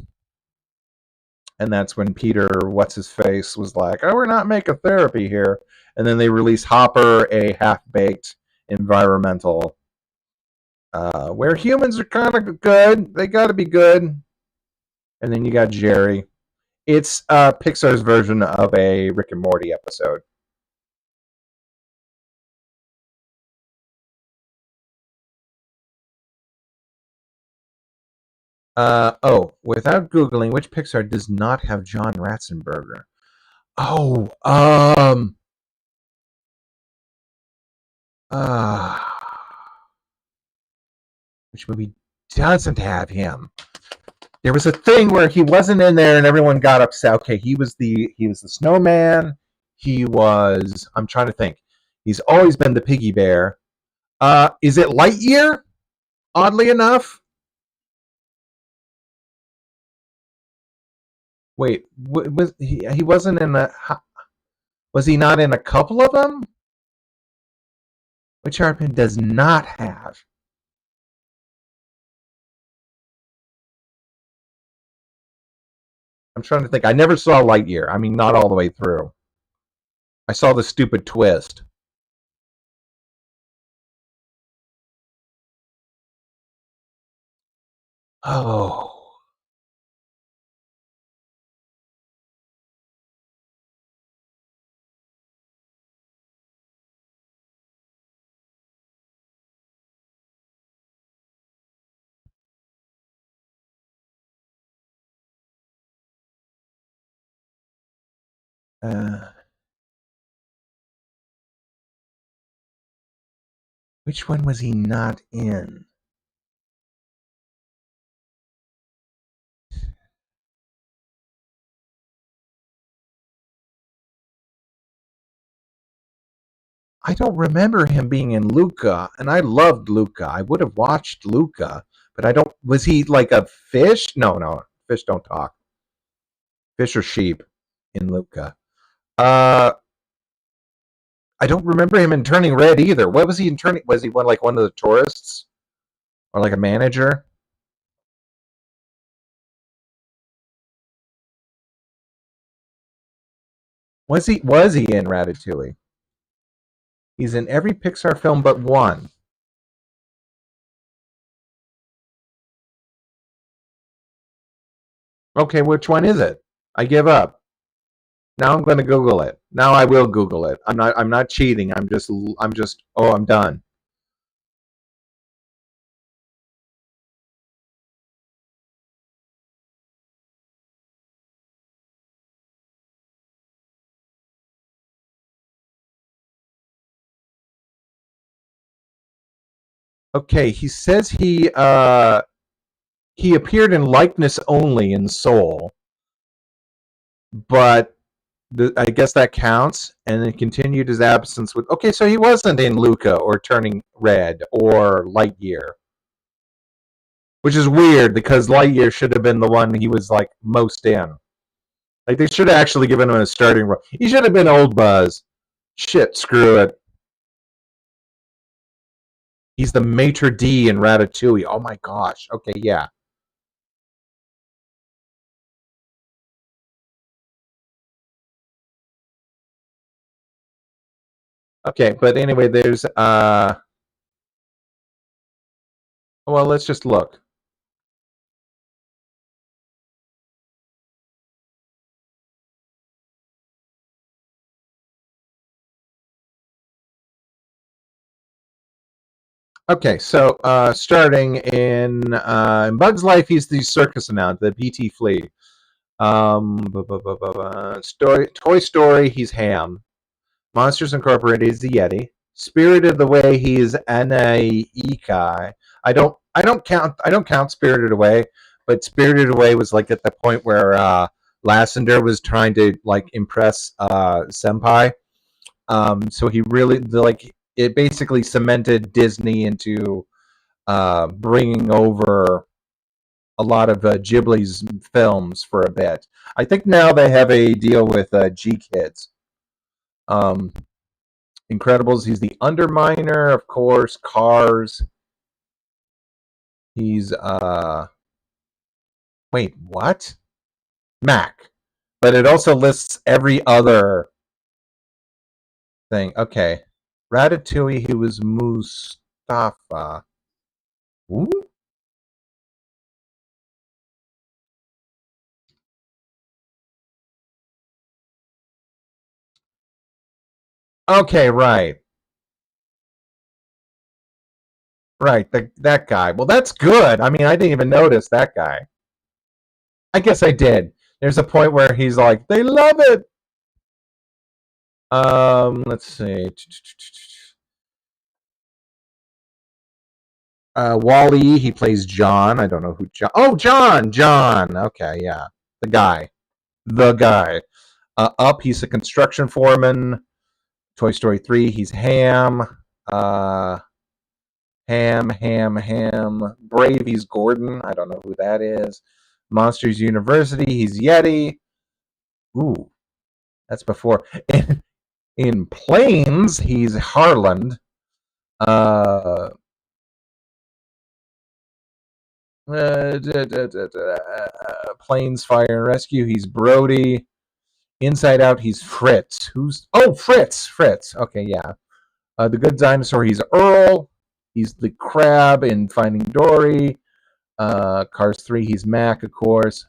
and that's when Peter, what's his face, was like, "Oh, we're not making therapy here." And then they released Hopper, a half-baked environmental, where humans are kind of good. They got to be good. And then you got Jerry. It's Pixar's version of a Rick and Morty episode. Without Googling, which Pixar does not have John Ratzenberger? Oh, uh, which movie doesn't have him? There was a thing where he wasn't in there and everyone got upset. Okay, he was the snowman. He was, I'm trying to think. He's always been the piggy bear. Is it Lightyear? Oddly enough. Wait, was he wasn't in the was he not in a couple of them? Which Harpin does not have? I'm trying to think. I never saw Lightyear. I mean, not all the way through. I saw the stupid twist. Oh. Uh, which one was he not in? I don't remember him being in Luca, and I loved Luca. I would have watched Luca, but I don't. Was he like a fish? No, no, fish don't talk. Fish or sheep in Luca. Uh, I don't remember him in Turning Red either. What was he in Turning? Was he one of the tourists or like a manager? Was he in Ratatouille? He's in every Pixar film but one. Okay, which one is it? I give up. Now I'm going to Google it. Now I will Google it. I'm not cheating. I'm just oh, I'm done. Okay, he says he appeared in likeness only in Soul, but I guess that counts. And then continued his absence with. Okay, so he wasn't in Luca or Turning Red or Lightyear, which is weird because Lightyear should have been the one he was like most in. Like they should have actually given him a starting role. He should have been Old Buzz. Shit, screw it. He's the maitre d' in Ratatouille. Oh my gosh. Okay, yeah. Okay, but anyway, there's well, let's just look. Okay, so starting in Bug's Life, he's the circus announcer, the BT Flea. Toy Story, he's Ham. Monsters Incorporated is the Yeti. Spirited Away, he's Anna Ikai. I don't count Spirited Away, but Spirited Away was like at the point where Lasseter was trying to like impress Senpai. So he really like it basically cemented Disney into bringing over a lot of Ghibli's films for a bit. I think now they have a deal with G Kids. Um, Incredibles. He's the Underminer, of course. Cars. He's wait, what? Mac. But it also lists every other thing. Okay. Ratatouille, he was Mustafa. Ooh? Okay, right. Right, that guy. Well, that's good. I mean, I didn't even notice that guy. I guess I did. There's a point where he's like, "They love it." Let's see. Wally, he plays John. I don't know who John. Oh, John. John. Okay, yeah, the guy. The guy. Up, he's a construction foreman. Toy Story 3, he's Ham. Uh, Ham. Brave, he's Gordon. I don't know who that is. Monsters University, he's Yeti. Ooh, that's before. In Planes, he's Harland. Uh, Planes, Fire and Rescue, he's Brody. Inside Out, he's Fritz. Who's Fritz? Fritz. Okay, yeah. The Good Dinosaur, he's Earl. He's the crab in Finding Dory. Cars 3, he's Mac, of course.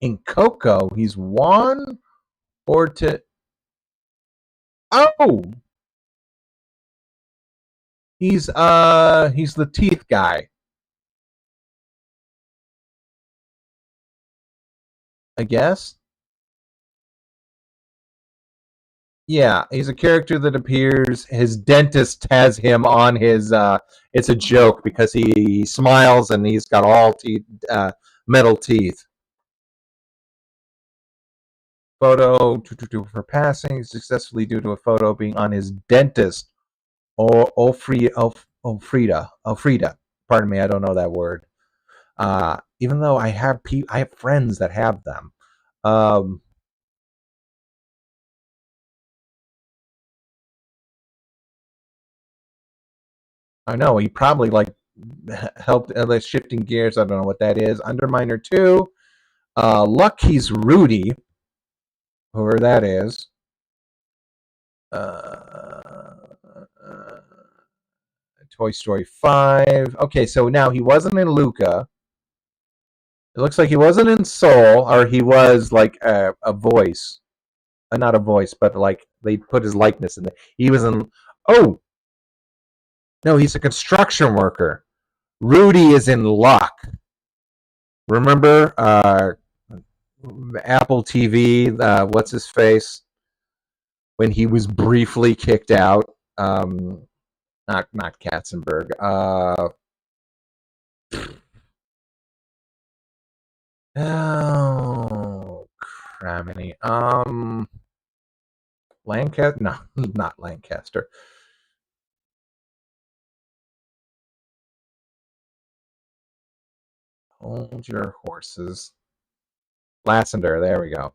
In Coco, he's Juan or to. Oh, he's the teeth guy, I guess. Yeah, he's a character that appears. His dentist has him on his. It's a joke because he smiles and he's got all teeth, metal teeth. Photo for passing successfully due to a photo being on his dentist. Or Elfrida. Pardon me, I don't know that word. Even though I have friends that have them. Um, I know he probably like helped shifting gears. I don't know what that is. Underminer 2. Lucky's Rudy, whoever that is. Uh, Toy Story 5. Okay, so now he wasn't in Luca. It looks like he wasn't in Soul, or he was like a voice. Not a voice, but like they put his likeness in there. He was in. Oh no, he's a construction worker. Rudy is in Luck. Remember Apple TV? What's his face? When he was briefly kicked out. Not Katzenberg. Oh, craminy. Lancaster? No, not Lancaster. Hold your horses. Lassender, there we go.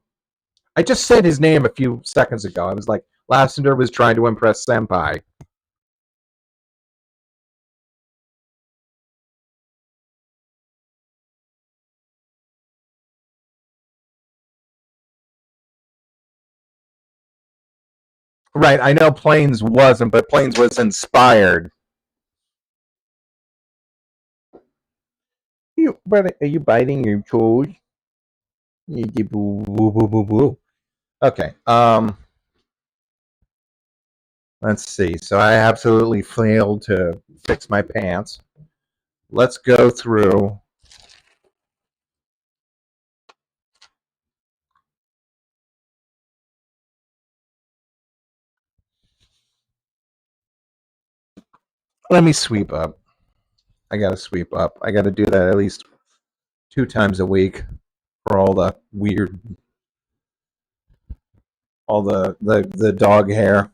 I just said his name a few seconds ago. I was like, Lassender was trying to impress Senpai. Right, I know Planes wasn't, but Planes was inspired. Are you biting your toes? Okay. Let's see. So I absolutely failed to fix my pants. Let's go through. Let me sweep up. I gotta sweep up. I gotta do that at least 2 times a week for all the weird, all the dog hair.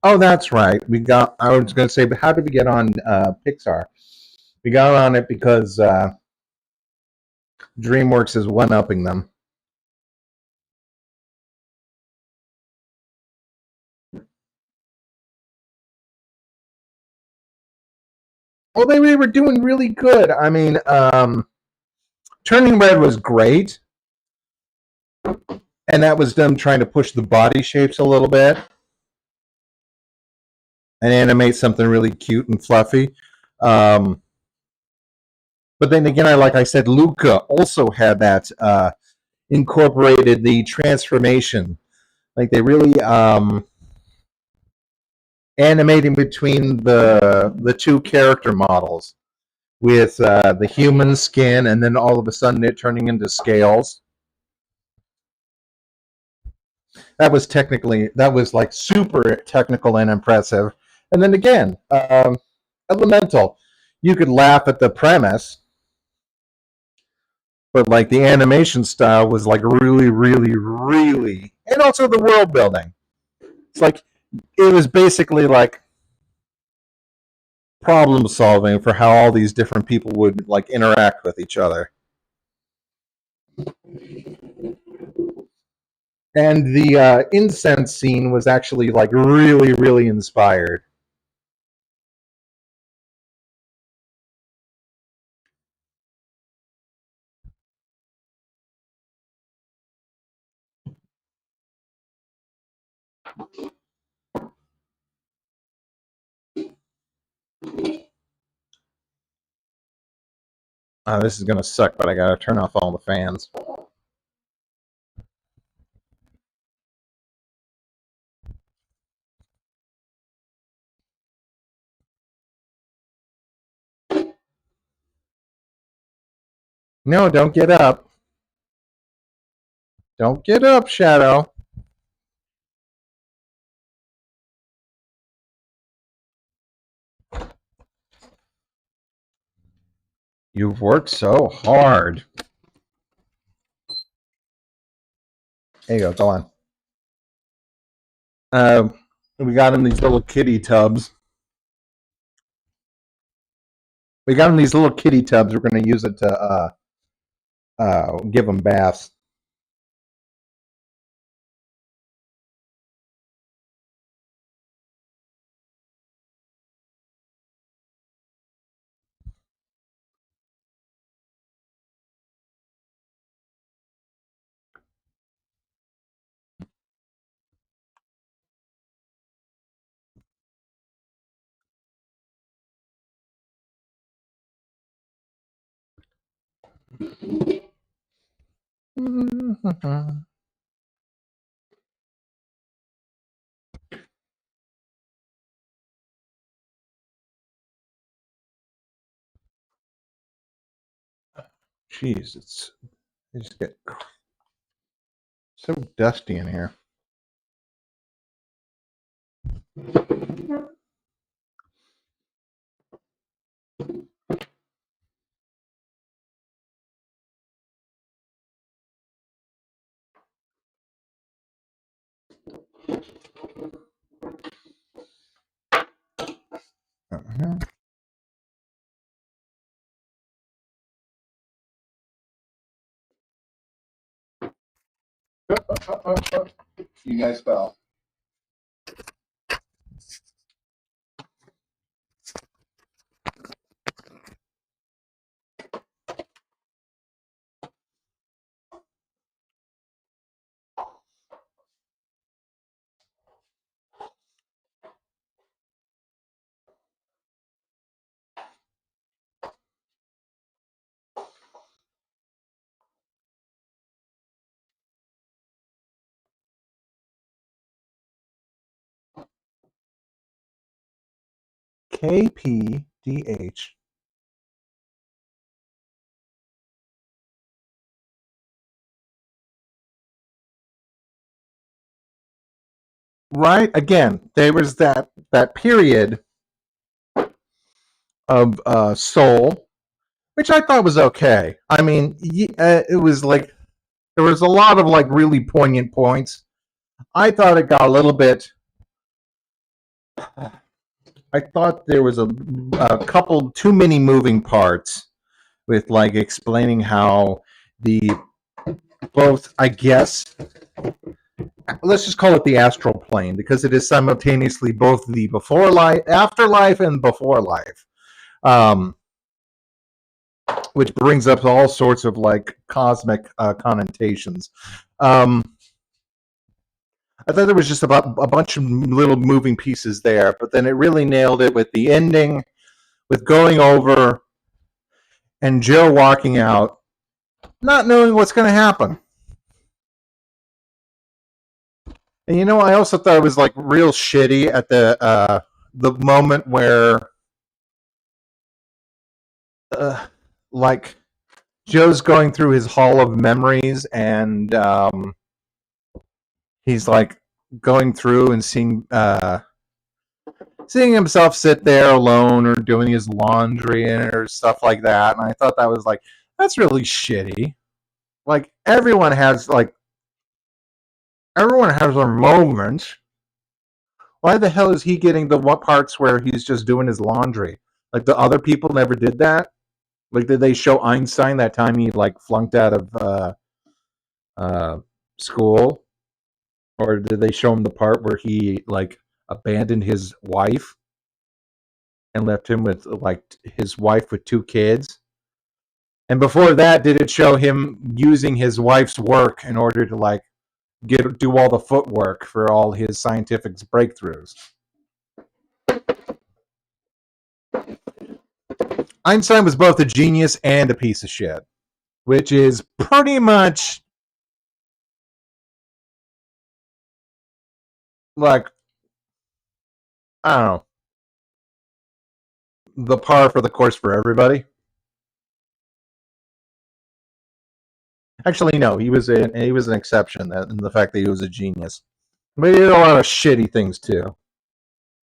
Oh, that's right. We got. I was gonna say, but how did we get on Pixar? We got on it because DreamWorks is one-upping them. Well, they were doing really good. I mean, Turning Red was great, and that was them trying to push the body shapes a little bit and animate something really cute and fluffy. Um, but then again, like I said, Luca also had that incorporated the transformation. Like they really animating between the two character models with the human skin, and then all of a sudden it turning into scales. That was like super technical and impressive. And then again, Elemental, you could laugh at the premise, but like the animation style was like really, really, really, and also the world building. It's like it was basically like problem solving for how all these different people would like interact with each other. And the incense scene was actually like really, really inspired. This is gonna suck, but I gotta turn off all the fans. No, don't get up. Don't get up, Shadow. You've worked so hard. There you go. Go on. We got him these little kitty tubs. We got him these little kitty tubs. We're going to use it to give him baths. Jeez, it just get so dusty in here. You guys fell. KPDH. Right? Again, there was that period of Soul, which I thought was okay. I mean, it was like there was a lot of like really poignant points. I thought it got a little bit. I thought there was a couple too many moving parts with like explaining how the both, I guess, let's just call it the astral plane because it is simultaneously both the before life, afterlife, and before life, which brings up all sorts of like cosmic connotations. I thought there was just about a bunch of little moving pieces there, but then it really nailed it with the ending, with going over and Joe walking out, not knowing what's going to happen. And you know, I also thought it was like real shitty at the moment where, like, Joe's going through his hall of memories, and he's like going through and seeing himself sit there alone or doing his laundry or stuff like that. And I thought that was like, that's really shitty. Like everyone has their moments. Why the hell is he getting the what parts where he's just doing his laundry? Like the other people never did that. Like did they show Einstein that time he like flunked out of school, or did they show him the part where he like abandoned his wife and left him with like his wife with 2 kids? And before that, did it show him using his wife's work in order to like do all the footwork for all his scientific breakthroughs? Einstein was both a genius and a piece of shit, which is pretty much like, I don't know, the par for the course for everybody. Actually, no, he was an exception in the fact that he was a genius. But he did a lot of shitty things too,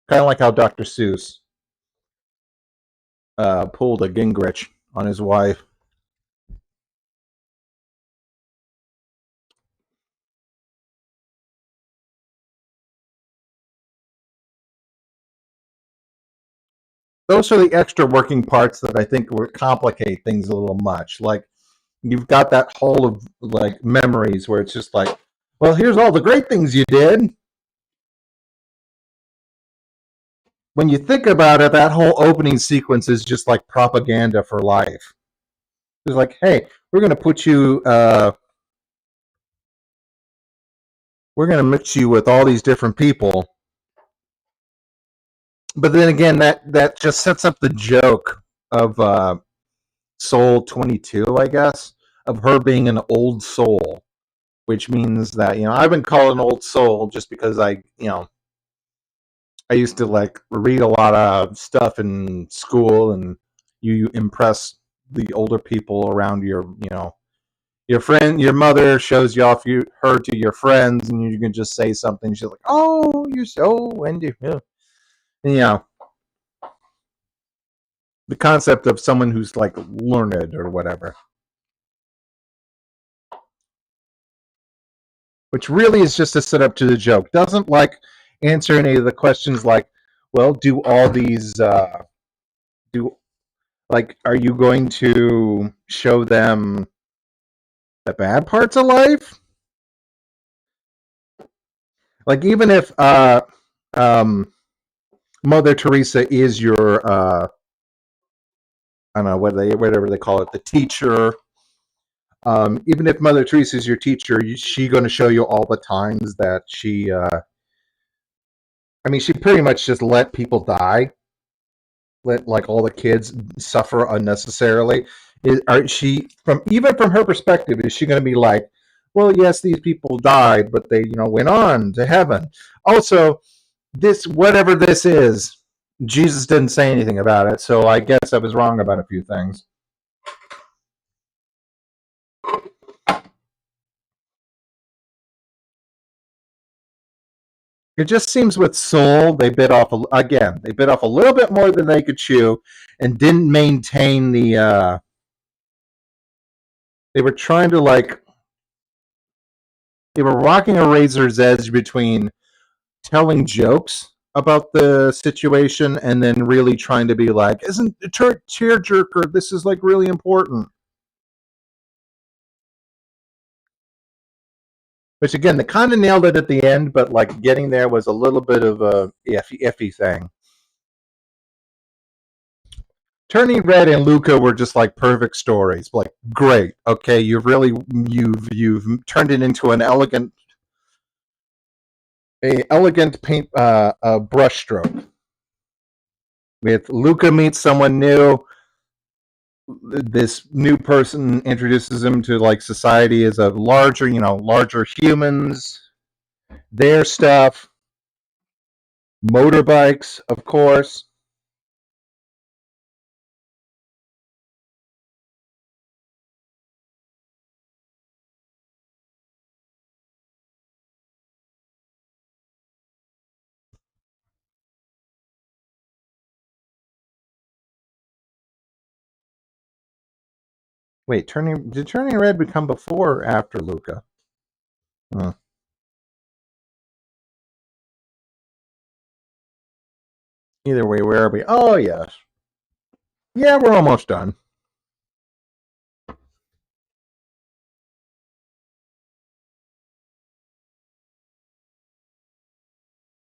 kind of like how Dr. Seuss pulled a Gingrich on his wife. Those are the extra working parts that I think would complicate things a little much. Like you've got that whole of like memories where it's just like, well, here's all the great things you did. When you think about it, that whole opening sequence is just like propaganda for life. It's like, hey, we're going to put you, we're going to mix you with all these different people. But then again, that just sets up the joke of soul 22, I guess, of her being an old soul, which means that, I've been called an old soul just because I used to like read a lot of stuff in school, and you impress the older people around your friend, your mother shows you off her to your friends, and you can just say something. She's like, "Oh, you're so wonderful." And, the concept of someone who's like learned or whatever, which really is just a setup to the joke. Doesn't like answer any of the questions like, well, do all these do like are you going to show them the bad parts of life? Like even if um Mother Teresa is your I don't know whatever they call it, the teacher. Even if Mother Teresa is your teacher, is she going to show you all the times that she? I mean, she pretty much just let people die, let like all the kids suffer unnecessarily. She from her perspective, is she going to be like, well, yes, these people died, but they went on to heaven. Also, this whatever this is, Jesus didn't say anything about it, so I guess I was wrong about a few things. It just seems with Soul, they bit off a little bit more than they could chew, and didn't maintain the. They were trying to like they were rocking a razor's edge between telling jokes about the situation and then really trying to be like, isn't a tearjerker? This is like really important. Which again, they kind of nailed it at the end, but like getting there was a little bit of a iffy thing. Turning Red and Luca were just like perfect stories. Like, great, okay, you've turned it into a elegant paint brushstroke. With Luca meets someone new, this new person introduces him to like society as a larger humans, their stuff, motorbikes, of course. Wait, Turning Red become before or after Luca? Hmm. Either way, where are we? Oh yes, yeah, we're almost done.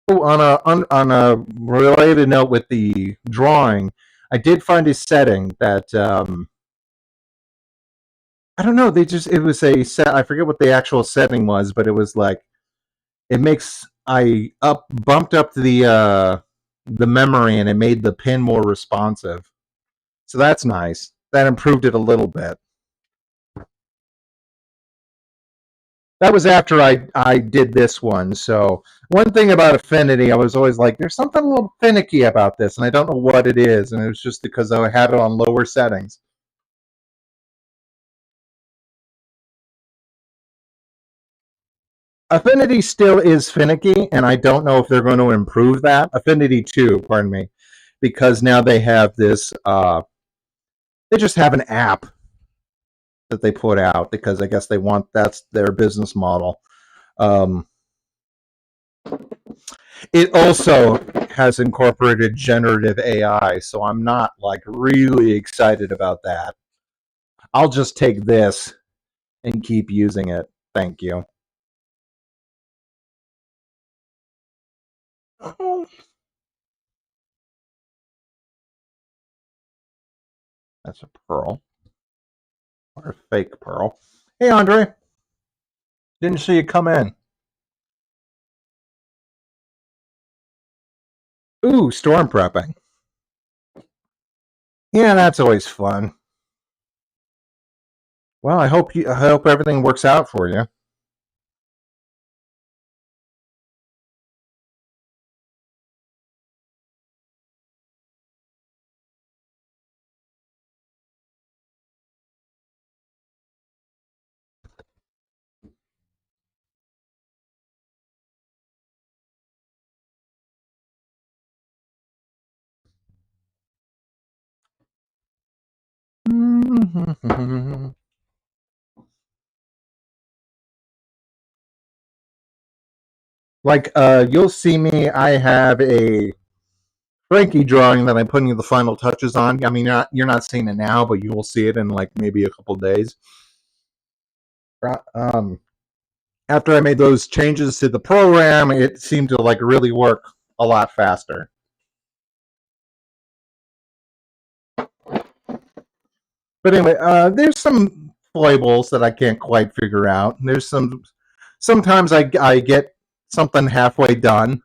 Oh, on a related note with the drawing, I did find a setting that I don't know. It was a set. I forget what the actual setting was, but it was like it makes I up bumped up the memory, and it made the pin more responsive. So that's nice. That improved it a little bit. That was after I did this one. So one thing about Affinity, I was always like, there's something a little finicky about this, and I don't know what it is, and it was just because I had it on lower settings. Affinity still is finicky, and I don't know if they're going to improve that. Affinity 2, pardon me, because now they have this. They just have an app that they put out because I guess that's their business model. Um, it also has incorporated generative AI, so I'm not like really excited about that. I'll just take this and keep using it. Thank you. Oh, that's a pearl or a fake pearl. Hey, Andre, didn't see you come in. Ooh, storm prepping. Yeah, that's always fun. Well, I hope everything works out for you. Like, you'll see me. I have a Frankie drawing that I'm putting the final touches on. I mean, you're not seeing it now, but you will see it in like maybe a couple days. Um, After I made those changes to the program, it seemed to like really work a lot faster. But anyway, there's some foibles that I can't quite figure out. There's sometimes I get something halfway done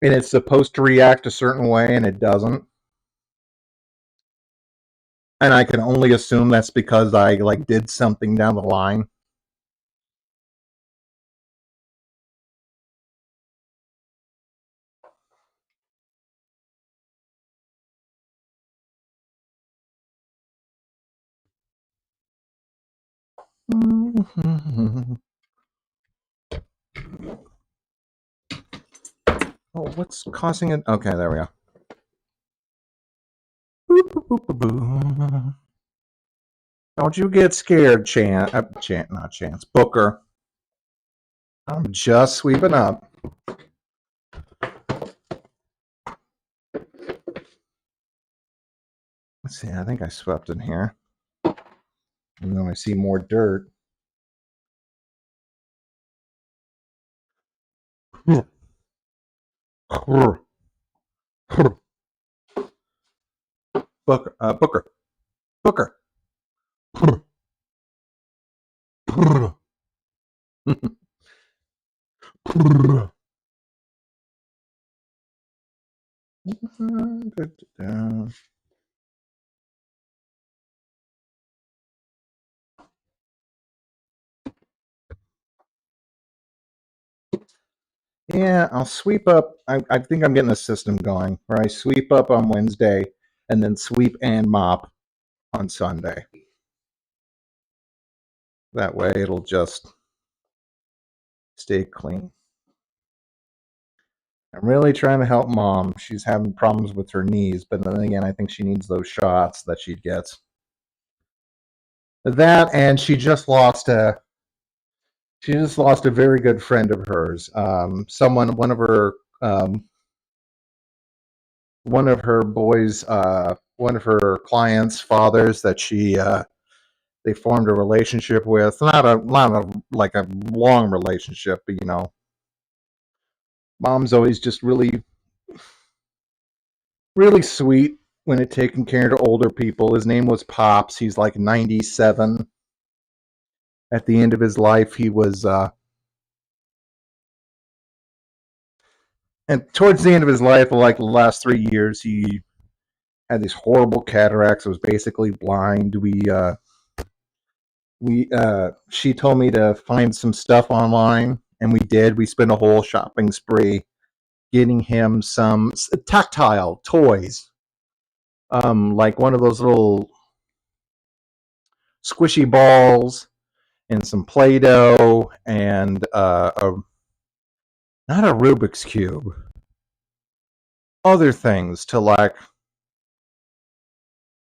and it's supposed to react a certain way and it doesn't. And I can only assume that's because I like did something down the line. Oh, what's causing it? Okay, there we go. Don't you get scared, not Chance, Booker. I'm just sweeping up. Let's see, I think I swept in here. And then I see more dirt. Booker. Yeah, I'll sweep up. I think I'm getting a system going where I sweep up on Wednesday and then sweep and mop on Sunday. That way it'll just stay clean. I'm really trying to help Mom. She's having problems with her knees, but then again, I think she needs those shots that she gets. That, and she just lost a very good friend of hers. One of her boys, one of her clients' fathers that they formed a relationship with. Not a like a long relationship, but Mom's always just really sweet when it taking care of older people. His name was Pops. He's like 97. At the end of his life, he was, and towards the end of his life, like the last 3 years, he had these horrible cataracts. Was basically blind. She told me to find some stuff online, and we did. We spent a whole shopping spree getting him some tactile toys, like one of those little squishy balls and some Play-Doh and not a Rubik's Cube, other things to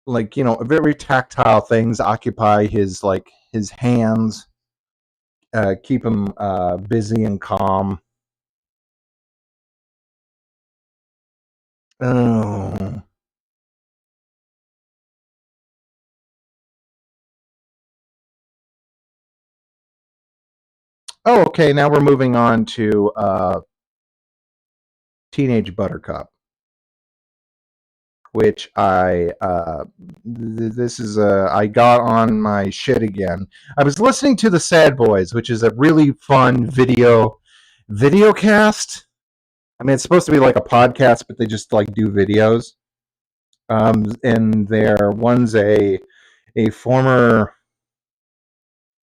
very tactile things occupy his hands, keep him busy and calm. Oh. Oh, okay. Now we're moving on to Teenage Buttercup, which I got on my shit again. I was listening to the Sad Boys, which is a really fun video cast. I mean, it's supposed to be like a podcast, but they just like do videos. And one's a former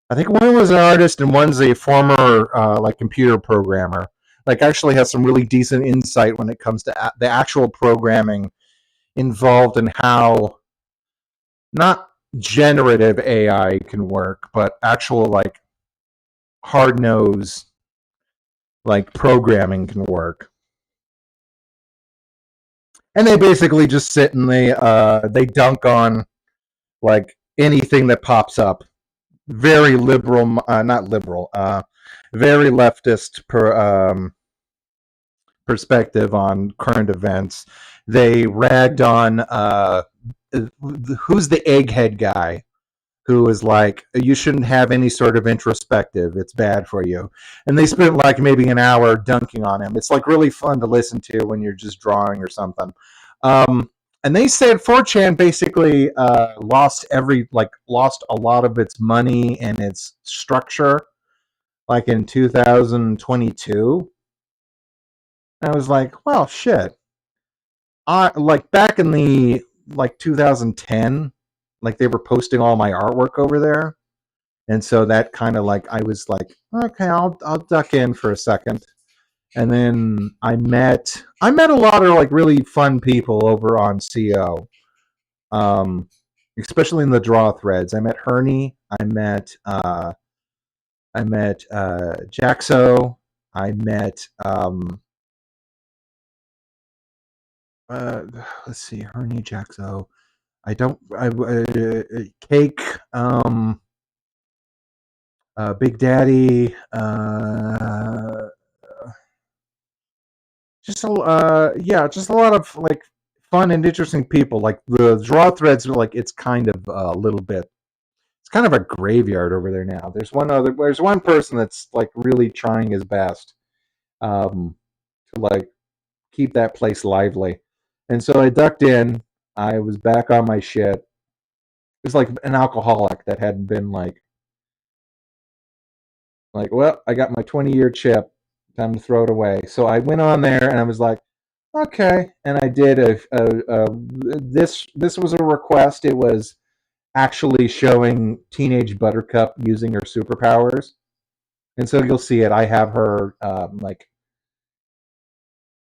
I think one was an artist and one's a former like computer programmer. Like actually has some really decent insight when it comes to the actual programming involved in how not generative AI can work, but actual like hard nosed like programming can work. And they basically just sit and they dunk on like anything that pops up. Very liberal, not liberal, very leftist perspective on current events. They ragged on who's the egghead guy who was like, you shouldn't have any sort of introspective. It's bad for you. And they spent like maybe an hour dunking on him. It's like really fun to listen to when you're just drawing or something. And they said 4chan basically lost a lot of its money and its structure like in 2022. I was like, well, shit. I like back in the like 2010, like they were posting all my artwork over there, and so that kind of like I was like, okay, I'll duck in for a second, and then I met a lot of like really fun people over on CO, um, especially in the draw threads. I met Herney, I met Jaxo, I met uh, let's see, Herney, Jaxo. I don't. Cake, Big Daddy, yeah, just a lot of like fun and interesting people. Like the draw threads are like it's kind of a little bit. It's kind of a graveyard over there now. There's one person that's like really trying his best to like keep that place lively. And so I ducked in. I was back on my shit. It was like an alcoholic that hadn't been like, well, I got my 20-year chip. Time to throw it away. So I went on there and I was like, okay. And I did this was a request. It was actually showing teenage Buttercup using her superpowers. And so you'll see it. I have her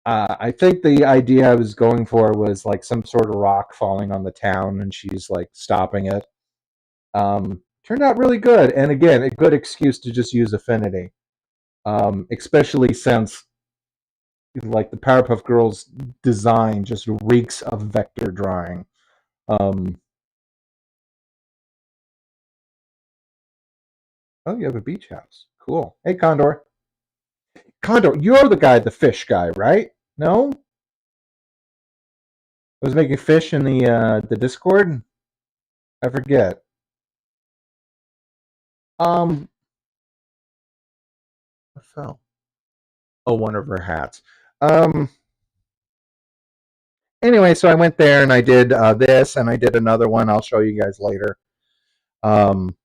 I think the idea I was going for was like some sort of rock falling on the town and she's like stopping it. Turned out really good. And again, a good excuse to just use affinity. Especially since like the Powerpuff Girls design just reeks of vector drawing. Um, oh, you have a beach house. Cool. Hey, Condor. Condor, you're the guy, the fish guy, right? No, I was making fish in the Discord. I forget. Um, I fell. Oh, one of her hats. Um. Anyway, so I went there and I did this and I did another one. I'll show you guys later. Um,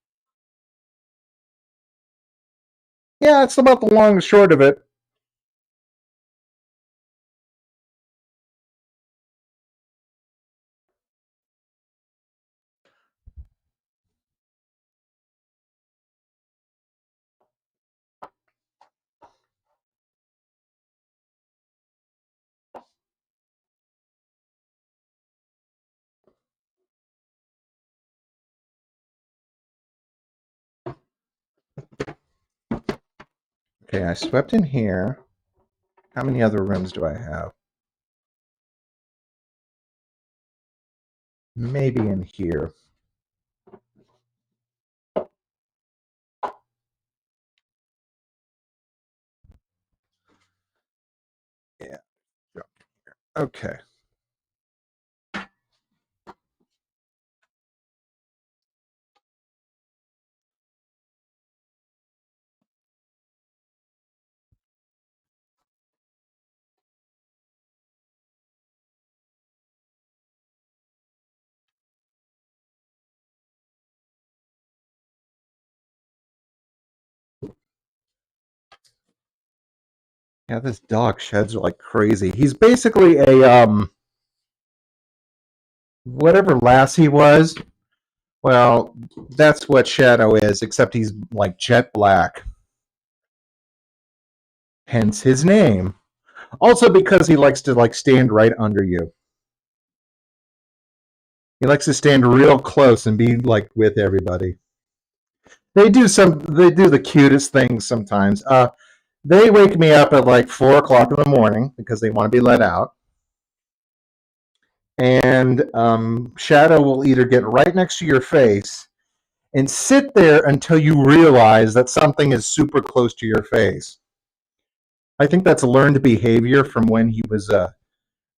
yeah, it's about the long and short of it. Okay, I swept in here. How many other rooms do I have? Maybe in here. Yeah. Okay. Yeah, this dog sheds like crazy. He's basically a whatever Lassie was. Well, that's what Shadow is, except he's like jet black. Hence his name. Also because he likes to like stand right under you. He likes to stand real close and be like with everybody. They do the cutest things sometimes. They wake me up at like 4 o'clock in the morning because they want to be let out. And Shadow will either get right next to your face and sit there until you realize that something is super close to your face. I think that's learned behavior from when he was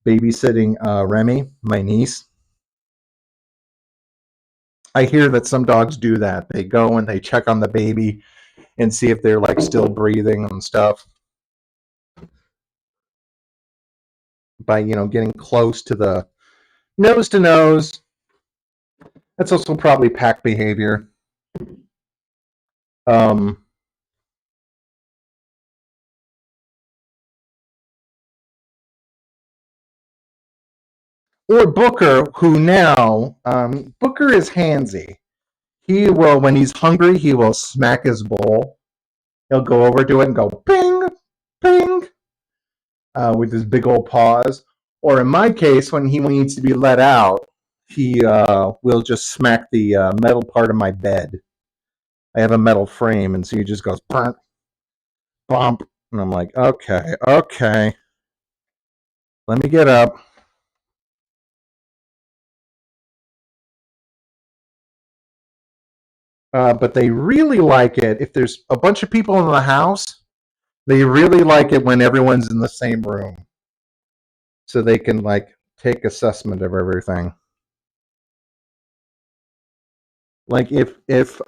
babysitting Remy, my niece. I hear that some dogs do that. They go and they check on the baby and see if they're like still breathing and stuff by getting close to the nose to nose. That's also probably pack behavior. Um, or Booker, who now Booker is handsy. He will, when he's hungry, he will smack his bowl. He'll go over to it and go ping, ping, with his big old paws. Or in my case, when he needs to be let out, he will just smack the metal part of my bed. I have a metal frame, and so he just goes bump, bump, and I'm like, okay, okay, let me get up. But they really like it if there's a bunch of people in the house. They really like it when everyone's in the same room, so they can like take assessment of everything. Like if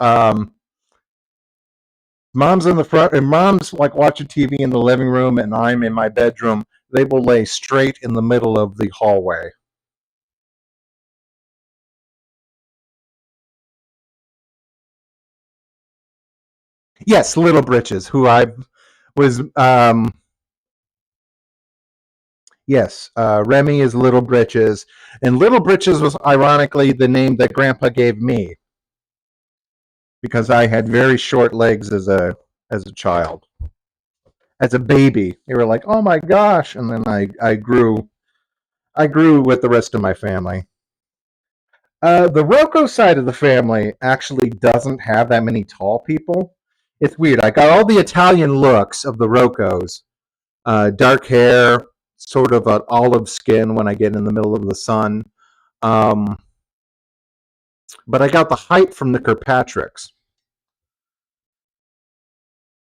mom's in the front and mom's like watching TV in the living room and I'm in my bedroom, they will lay straight in the middle of the hallway. Yes, Little Britches, who I was yes, Remy is Little Britches, and Little Britches was ironically the name that Grandpa gave me because I had very short legs as a child. As a baby, they were like, "Oh my gosh!" And then I grew with the rest of my family. The Rocco side of the family actually doesn't have that many tall people. It's weird. I got all the Italian looks of the Roccos, dark hair, sort of an olive skin when I get in the middle of the sun. Um, but I got the height from the Kirkpatricks,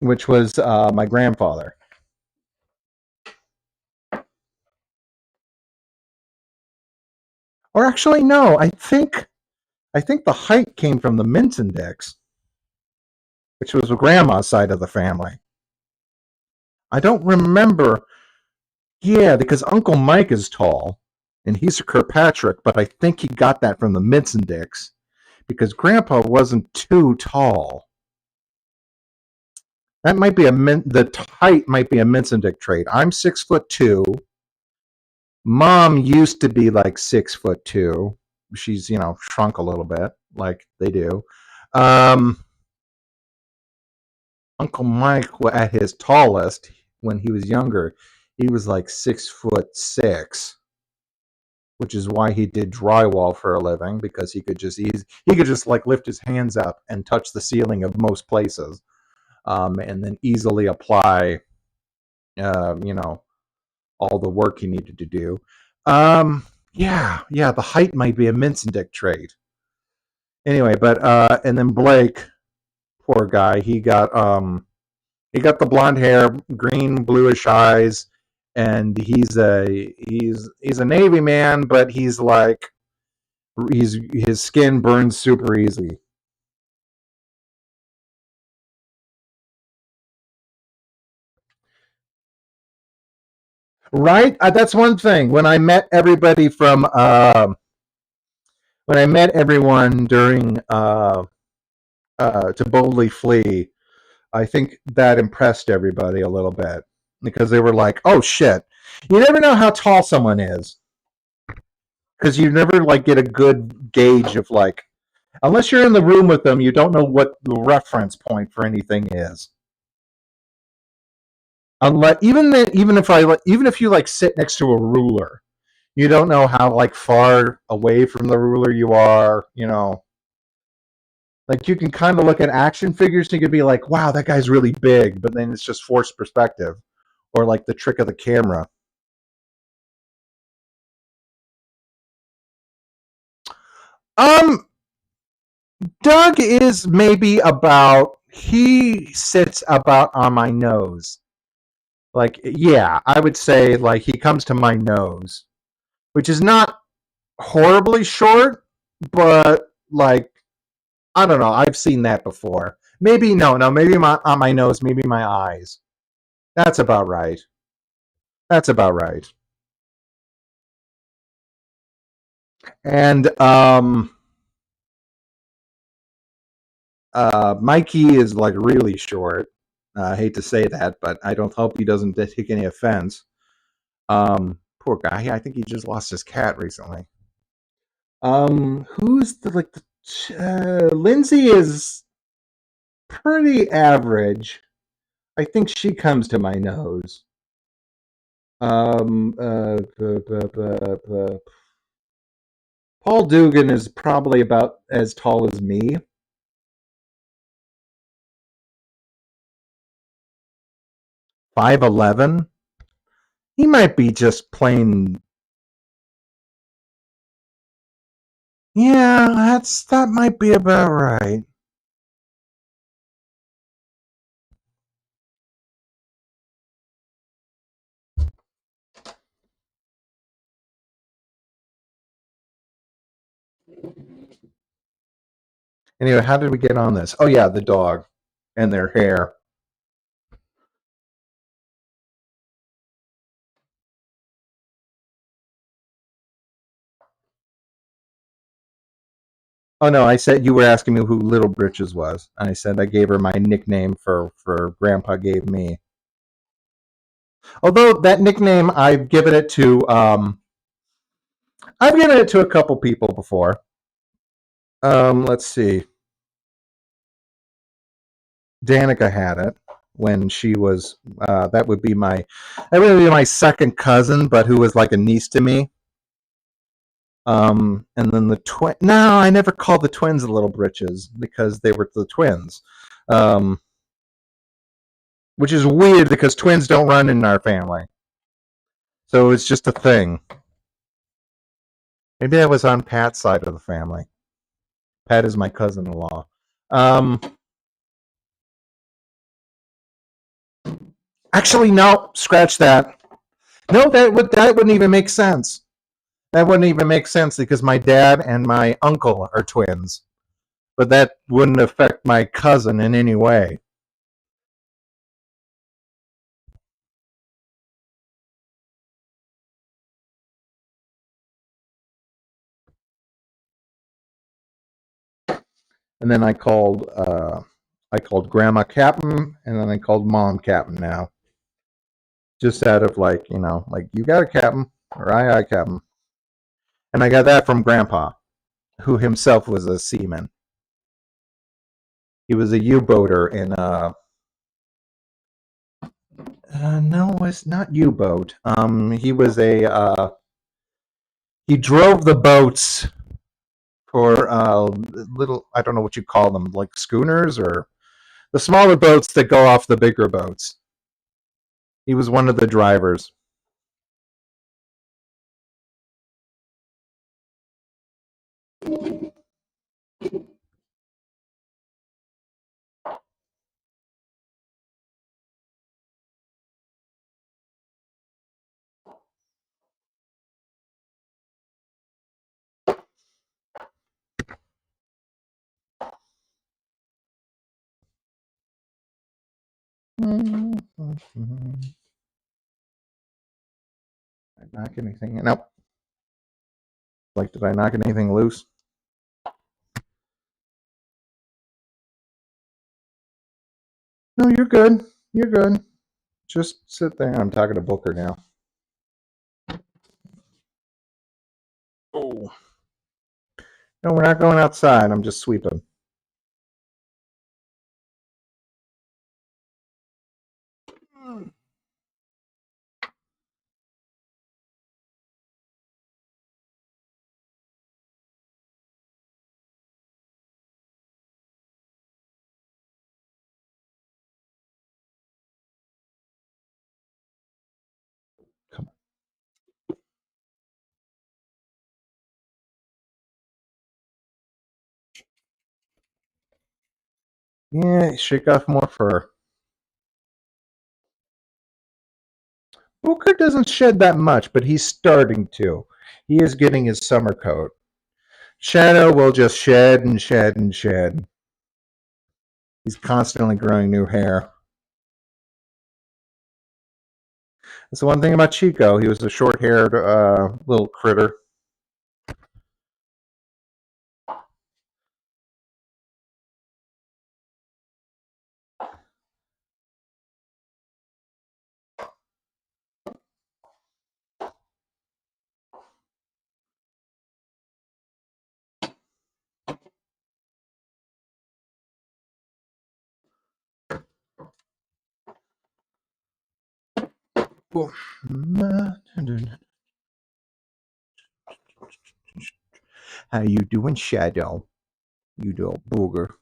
which was my grandfather. Or actually, no, I think the height came from the Mincendix, which was grandma's side of the family. I don't remember. Yeah, because Uncle Mike is tall, and he's a Kirkpatrick, but I think he got that from the Mincendix because Grandpa wasn't too tall. That might be the height might be a Mincendix trait. I'm 6'2". Mom used to be like 6'2". She's shrunk a little bit, like they do. Um, Uncle Mike, at his tallest when he was younger, he was like 6'6", which is why he did drywall for a living because he could just like lift his hands up and touch the ceiling of most places, and then easily apply, uh, you know, all the work he needed to do. Yeah, the height might be a Mincendix trait. Anyway, but and then Blake, poor guy, he got the blonde hair, green bluish eyes, and he's a Navy man, but his skin burns super easy. Right? That's one thing. When I met everyone during to boldly flee, I think that impressed everybody a little bit because they were like, "Oh shit!" You never know how tall someone is because you never like get a good gauge of like. Unless you're in the room with them, you don't know what the reference point for anything is. Unless even if you like sit next to a ruler, you don't know how like far away from the ruler you are. Like you can kind of look at action figures and you could be like, wow, that guy's really big, but then it's just forced perspective or like the trick of the camera. Um, Doug is maybe he sits about on my nose. Like, yeah, I would say like he comes to my nose, which is not horribly short, but like I don't know. I've seen that before. Maybe no, maybe on my nose, maybe my eyes. That's about right. That's about right. And Mikey is like really short. I hate to say that, but I don't hope he doesn't take any offense. Poor guy. I think he just lost his cat recently. Who's Lindsay is pretty average. I think she comes to my nose. Paul Dugan is probably about as tall as me. 5'11". He might be just plain. Yeah, that might be about right. Anyway, how did we get on this? Oh yeah, the dog and their hair. Oh no, I said you were asking me who Little Britches was. And I said I gave her my nickname for Grandpa gave me. Although that nickname I've given it to a couple people before. Let's see. Danica had it when she was that would be my second cousin, but who was like a niece to me. And then the twin. No, I never called the twins the Little Britches because they were the twins. Which is weird because twins don't run in our family, so it's just a thing. Maybe that was on Pat's side of the family. Pat is my cousin-in-law. Actually, no. Scratch that. No, that wouldn't even make sense. That wouldn't even make sense because my dad and my uncle are twins, but that wouldn't affect my cousin in any way. And then I called Grandma Captain, and then I called Mom Captain now, just out of like like you got a Captain or I Captain, and I got that from Grandpa, who himself was a seaman. He was a U-boater in no, it's not U-boat. He drove the boats for little, I don't know what you call them, like schooners or the smaller boats that go off the bigger boats. He was one of the drivers. Did I knock anything? Nope. Like, did I knock anything loose? No, you're good. You're good. Just sit there. I'm talking to Booker now. Oh. No, we're not going outside. I'm just sweeping. Come on. Yeah, shake off more fur. Booker doesn't shed that much, but he's starting to. He is getting his summer coat. Shadow will just shed and shed and shed. He's constantly growing new hair. That's the one thing about Chico. He was a short-haired little critter. How you doing, Shadow? You little booger.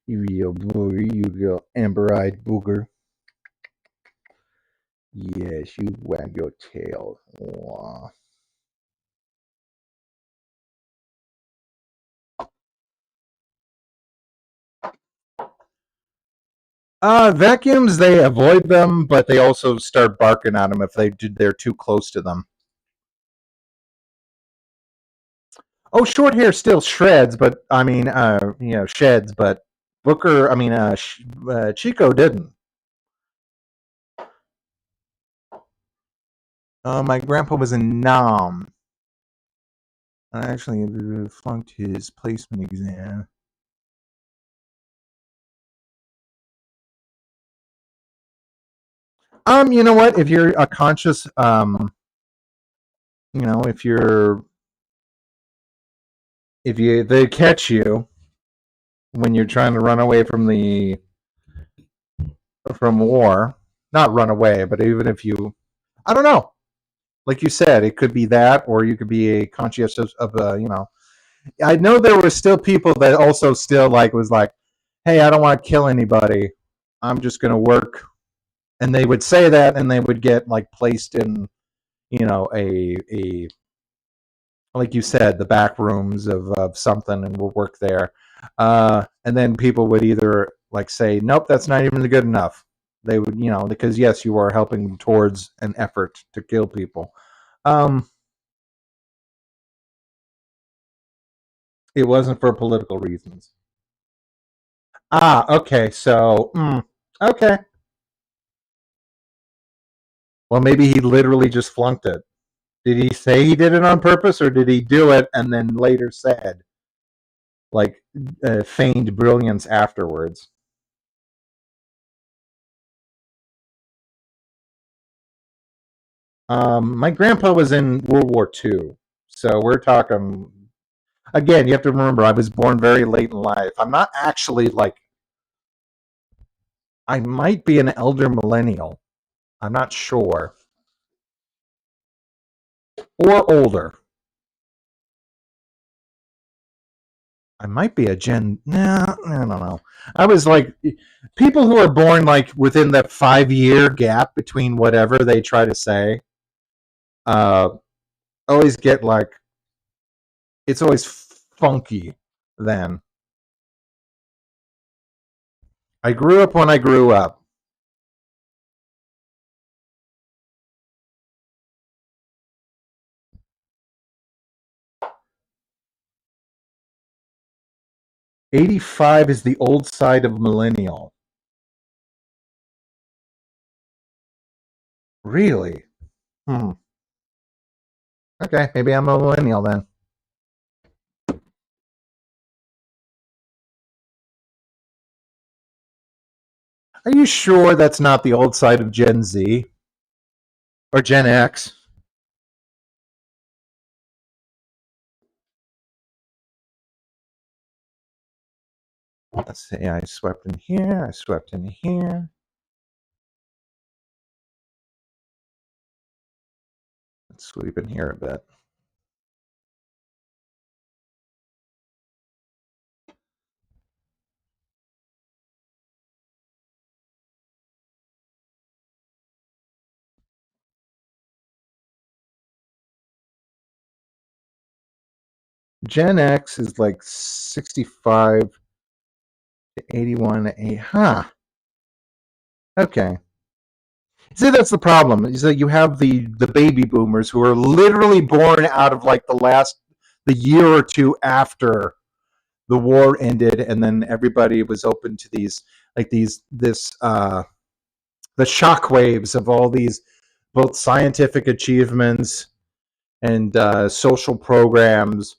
You little booger. You little amber-eyed booger. Yes, you wag your tail. Aw. Vacuums, they avoid them, but they also start barking at them if they're too close to them. Oh, short hair still shreds, but I mean, sheds. But Booker, Chico didn't. My grandpa was in Nam. I actually flunked his placement exam. You know what? If you're a conscious, if they catch you when you're trying to run away from war, not run away, but even if I don't know. Like you said, it could be that, or you could be a conscientious of. I know there were still people that also still was like, hey, I don't want to kill anybody. I'm just going to work. And they would say that, and they would get placed in, a like you said, the back rooms of something, and will work there. And then people would either say, nope, that's not even good enough. They would, because yes, you are helping towards an effort to kill people. It wasn't for political reasons. Ah, okay. So, okay. Well, maybe he literally just flunked it. Did he say he did it on purpose, or did he do it and then later said, feigned brilliance afterwards? My grandpa was in World War II, so we're talking. Again, you have to remember, I was born very late in life. I'm not actually I might be an elder millennial. I'm not sure. Or older. I might be a Gen. No, I don't know. I was people who are born within that 5 year gap between whatever they try to say. Uh, always get it's always funky. Then I grew up when I grew up. 85 is the old side of millennial. Really? Hmm. Okay, maybe I'm a millennial then. Are you sure that's not the old side of Gen Z or Gen X? Let's see. I swept in here. I swept in here. Let's sweep in here a bit. Gen X is like 65 to 81 to 8. Huh. Okay. See, that's the problem. Is that you have the baby boomers who are literally born out of like the year or two after the war ended, and then everybody was open to these like these this the shockwaves of all these both scientific achievements and social programs,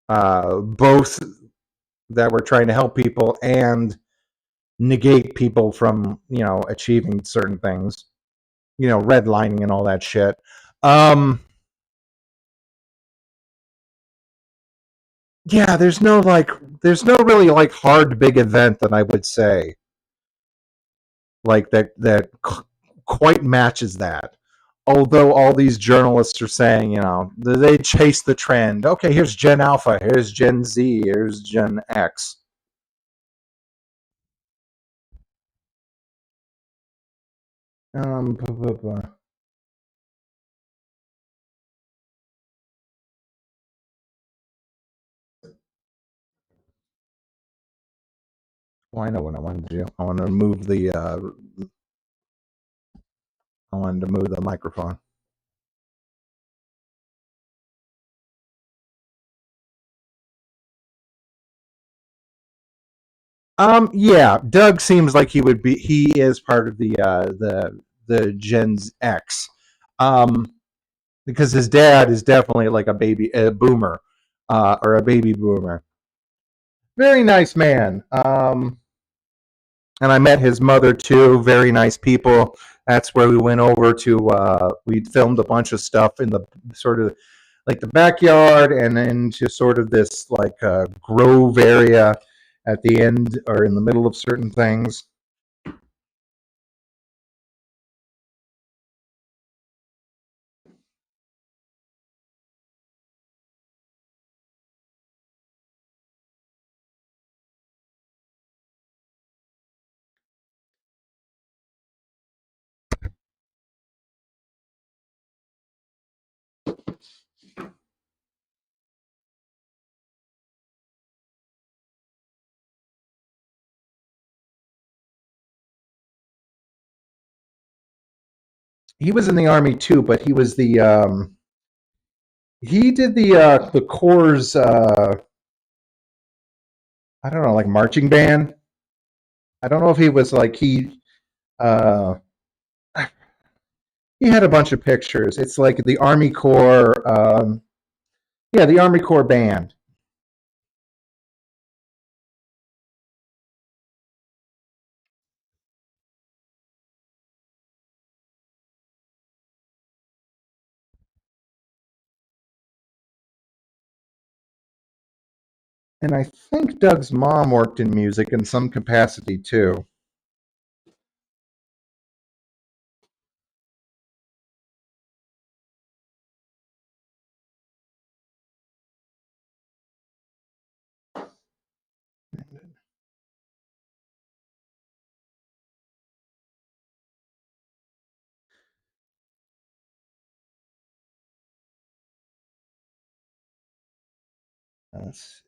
both that were trying to help people and negate people from achieving certain things, redlining and all that shit. um yeah, there's no really like hard big event that I would say like that quite matches that. Although all these journalists are saying, they chase the trend. Okay, here's Gen Alpha, here's Gen Z, here's Gen X. Blah, blah, blah. Well, I know what I wanted to do. I wanted to move the microphone. Yeah, Doug seems like he is part of the Gen X. Um, because his dad is definitely like a boomer, or a baby boomer. Very nice man. And I met his mother too. Very nice people. That's where we went over to. We filmed a bunch of stuff in the sort of like the backyard, and then just sort of this like grove area at the end or in the middle of certain things. He was in the army too, but he was he did the Corps. I don't know, like marching band. I don't know if he was like uh, he had a bunch of pictures. It's like the Army Corps. Yeah, the Army Corps band. And I think Doug's mom worked in music in some capacity too. Let's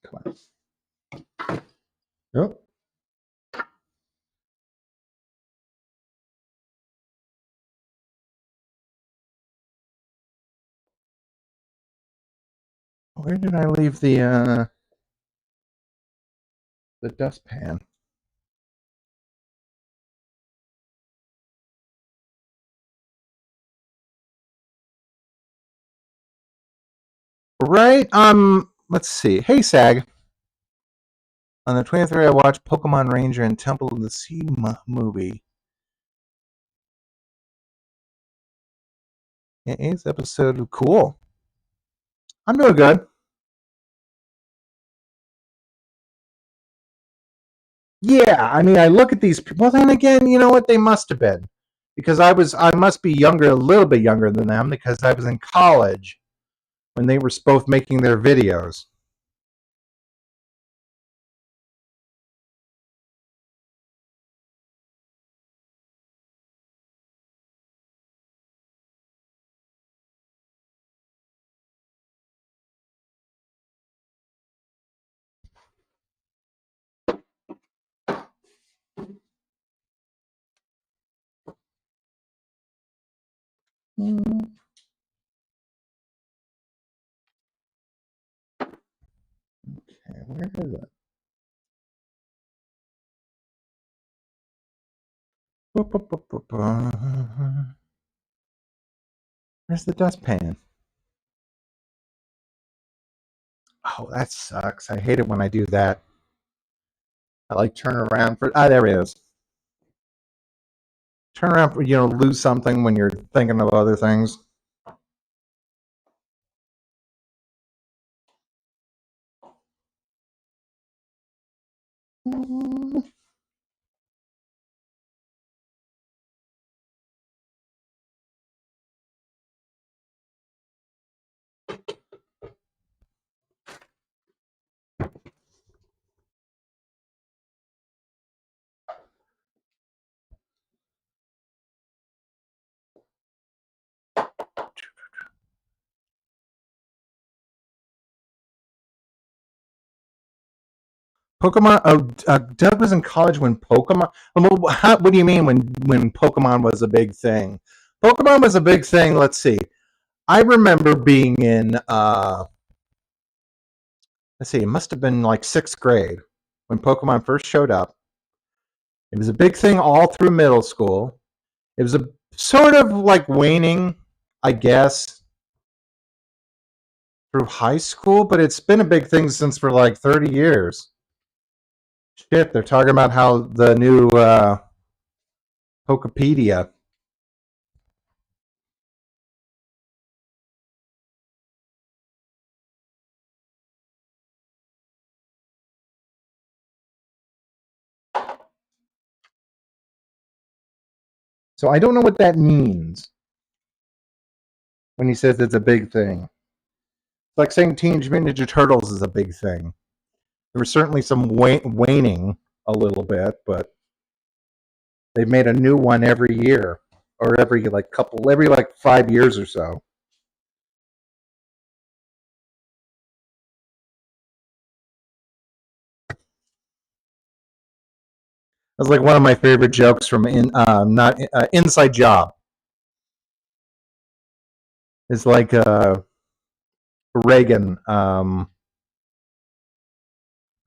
come on. Oh, where did I leave the dustpan? Right. Let's see. Hey, Sag. On the 23rd, I watched Pokemon Ranger and Temple of the Sea movie. Yeah, 8th episode. Cool. I'm doing good. Yeah, I mean, I look at these people. Well, then again, you know what? They must have been, because I must be younger, a little bit younger than them, because I was in college when they were both making their videos. Okay, where is it? Where's the dustpan? Oh, that sucks. I hate it when I do that. I like turn around for. Ah, there it is. Turn around for, lose something when you're thinking of other things. Pokemon. Oh, Doug was in college when Pokemon. What do you mean when Pokemon was a big thing? Pokemon was a big thing. Let's see. I remember being in. Let's see. It must have been like 6th grade when Pokemon first showed up. It was a big thing all through middle school. It was a sort of like waning, I guess, through high school, but it's been a big thing since for like 30 years. Shit, they're talking about how the new Pokepedia. So I don't know what that means when he says it's a big thing. It's like saying Teenage Mutant Ninja Turtles is a big thing. There was certainly some waning a little bit, but they've made a new one every year, or every like 5 years or so. That's like one of my favorite jokes from not Inside Job. It's like Reagan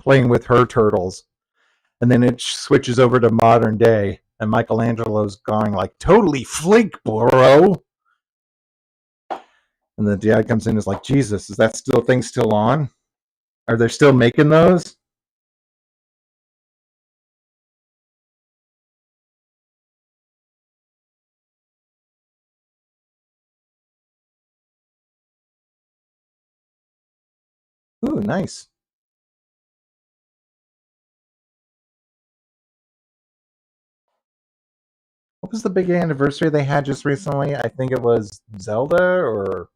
playing with her turtles, and then it switches over to modern day, and Michelangelo's going like totally flink, bro. And the dad comes in and is like, Jesus, is that still on? Are they still making those? Ooh, nice. What was the big anniversary they had just recently? I think it was Zelda or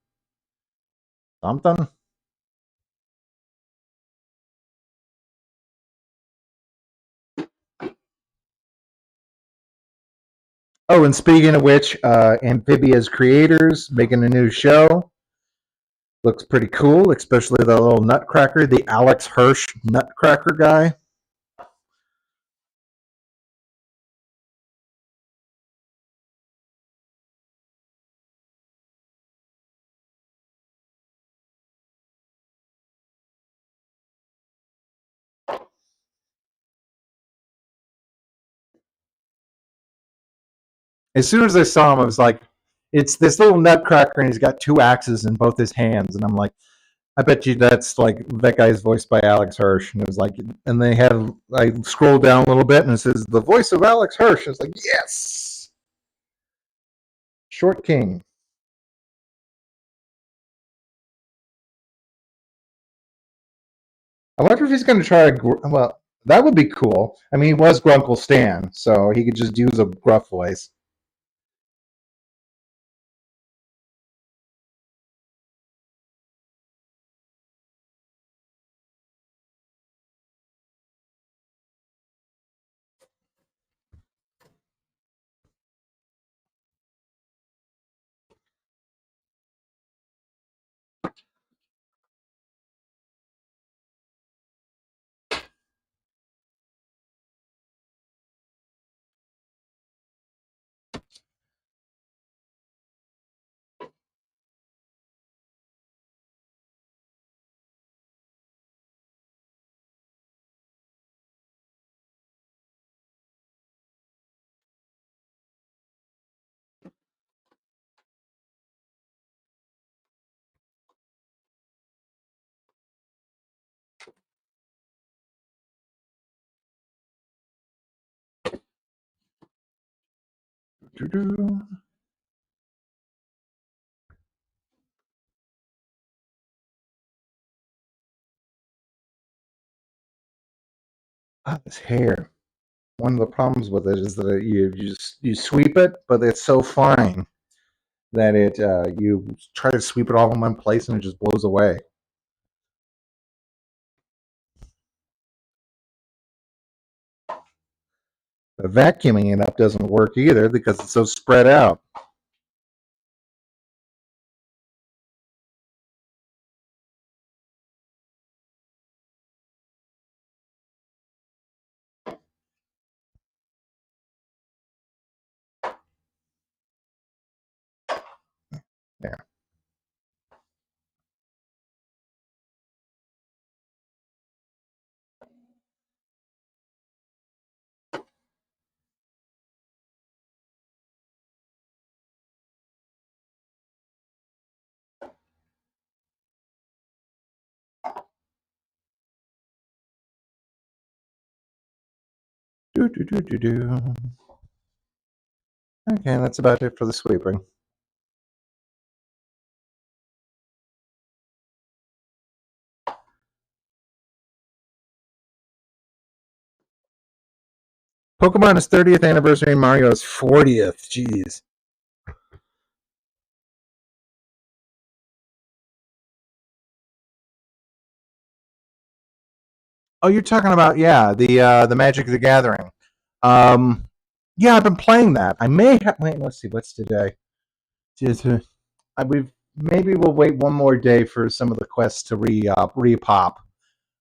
something. Oh, and speaking of which, Amphibia's creators making a new show. Looks pretty cool, especially the little Nutcracker, the Alex Hirsch Nutcracker guy. As soon as I saw him, I was like, it's this little Nutcracker, and he's got two axes in both his hands, and I'm like, I bet you that's like that guy's voiced by Alex Hirsch, and it was like, and they had I scrolled down a little bit, and it says the voice of Alex Hirsch. It's like yes, Short King. I wonder if he's going to try a well. That would be cool. I mean, he was Grunkle Stan, so he could just use a gruff voice. Ah, this hair. One of the problems with it is that you sweep it, but it's so fine that it you try to sweep it all in one place and it just blows away. But vacuuming it up doesn't work either because it's so spread out. There. Do do do do do. Okay, that's about it for the sweeping. Pokemon is 30th anniversary and Mario is 40th. Jeez. Oh, you're talking about the Magic the Gathering. Um, yeah, I've been playing that. I may have. Wait, let's see. What's today? We've maybe we'll wait one more day for some of the quests to repop.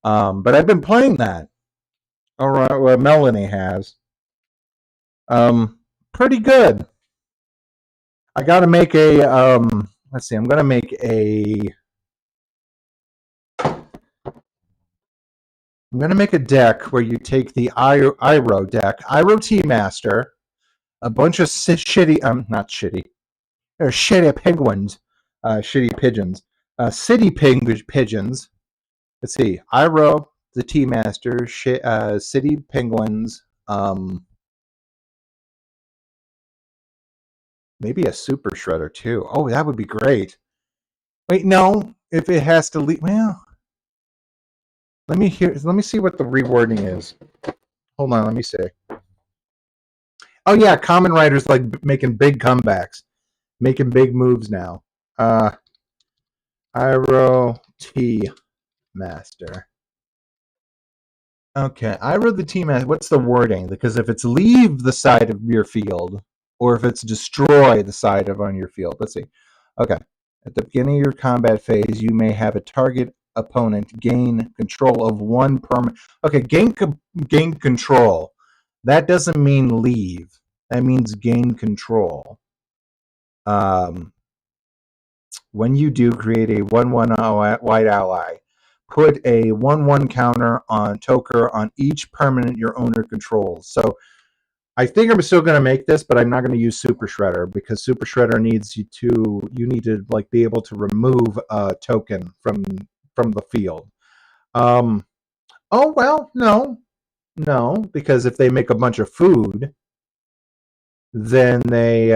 But I've been playing that. All right, well, Melanie has. Pretty good. I got to make a. Let's see. I'm gonna make a. I'm gonna make a deck where you take the Iro deck, Iro Tea Master, a bunch of shitty. Not shitty. They're shitty penguins. Shitty pigeons. City pigeons. Let's see. Iro, the Tea Master, City Penguins, maybe a Super Shredder too. Oh, that would be great. Wait, no. If it has to leave, well, let me hear. Let me see what the rewording is. Hold on, let me see. Oh yeah, Common Rider's like making big comebacks, making big moves now. Iro T Master. Okay, I wrote the team as what's the wording? Because if it's leave the side of your field, or if it's destroy the side of on your field. Let's see. Okay, at the beginning of your combat phase, you may have a target opponent gain control of one permanent. Okay, gain control. That doesn't mean leave. That means gain control. Um, when you do create a 1/1 white ally, put a 1/1 counter on Toker on each permanent your owner controls. So I think I'm still going to make this, but I'm not going to use Super Shredder because Super Shredder needs you need to like be able to remove a token from from the field. Um, oh well, no, because if they make a bunch of food, then they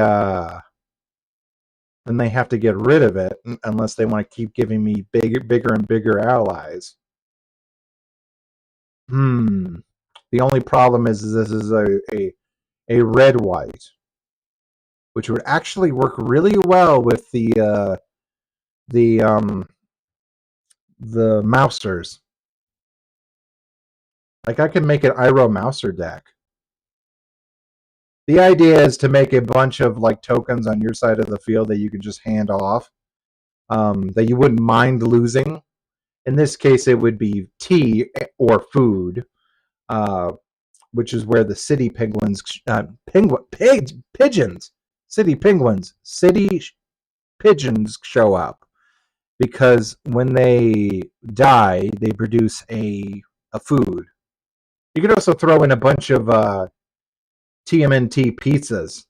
have to get rid of it unless they want to keep giving me bigger and bigger allies. Hmm. The only problem is this is a red white, which would actually work really well with the the mousers. Like I can make an Iro mouser deck. The idea is to make a bunch of like tokens on your side of the field that you can just hand off, that you wouldn't mind losing. In this case, it would be tea or food, uh, which is where the city penguins, pigeons, city penguins, city pigeons show up because when they die, they produce a food. You could also throw in a bunch of TMNT pizzas,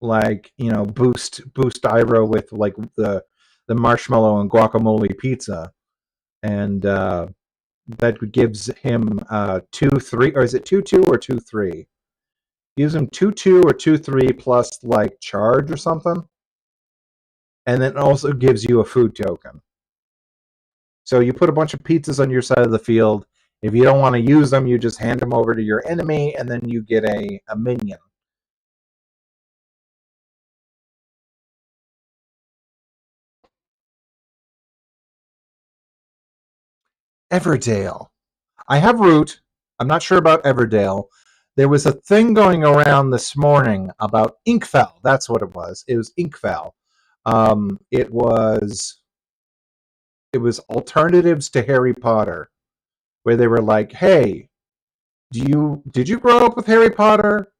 like boost Iro with like the marshmallow and guacamole pizza, and that gives him 2-3, or is it 2-2 or 2-3? Gives him 2-2 or 2-3 plus like charge or something, and then also gives you a food token. So you put a bunch of pizzas on your side of the field. If you don't want to use them, you just hand them over to your enemy, and then you get a minion. Everdale. I have Root. I'm not sure about Everdale. There was a thing going around this morning about Inkfell. That's what it was. It was Inkfell. It was alternatives to Harry Potter, where they were like, "Hey, did you grow up with Harry Potter?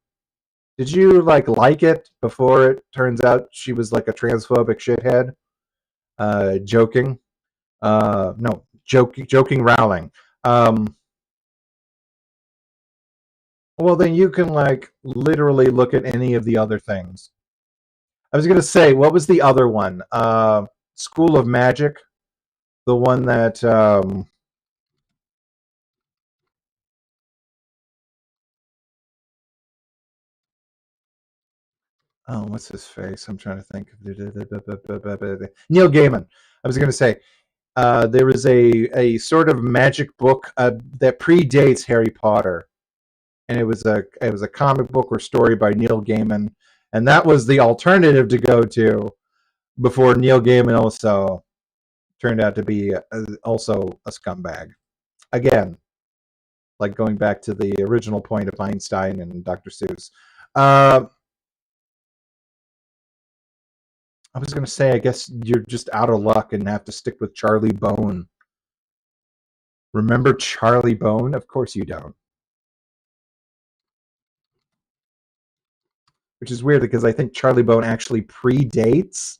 Did you like it before it turns out she was like a transphobic shithead?" Joking. No, joking Rowling. Well, then you can like literally look at any of the other things. I was gonna say, what was the other one? School of Magic, the one that oh, what's his face? I'm trying to think. Neil Gaiman. I was gonna say, there was a sort of magic book that predates Harry Potter, and it was a comic book or story by Neil Gaiman, and that was the alternative to go to before Neil Gaiman also turned out to be also a scumbag. Again, like going back to the original point of Einstein and Dr. Seuss. Uh, I was going to say, I guess you're just out of luck and have to stick with Charlie Bone. Remember Charlie Bone? Of course you don't. Which is weird because I think Charlie Bone actually predates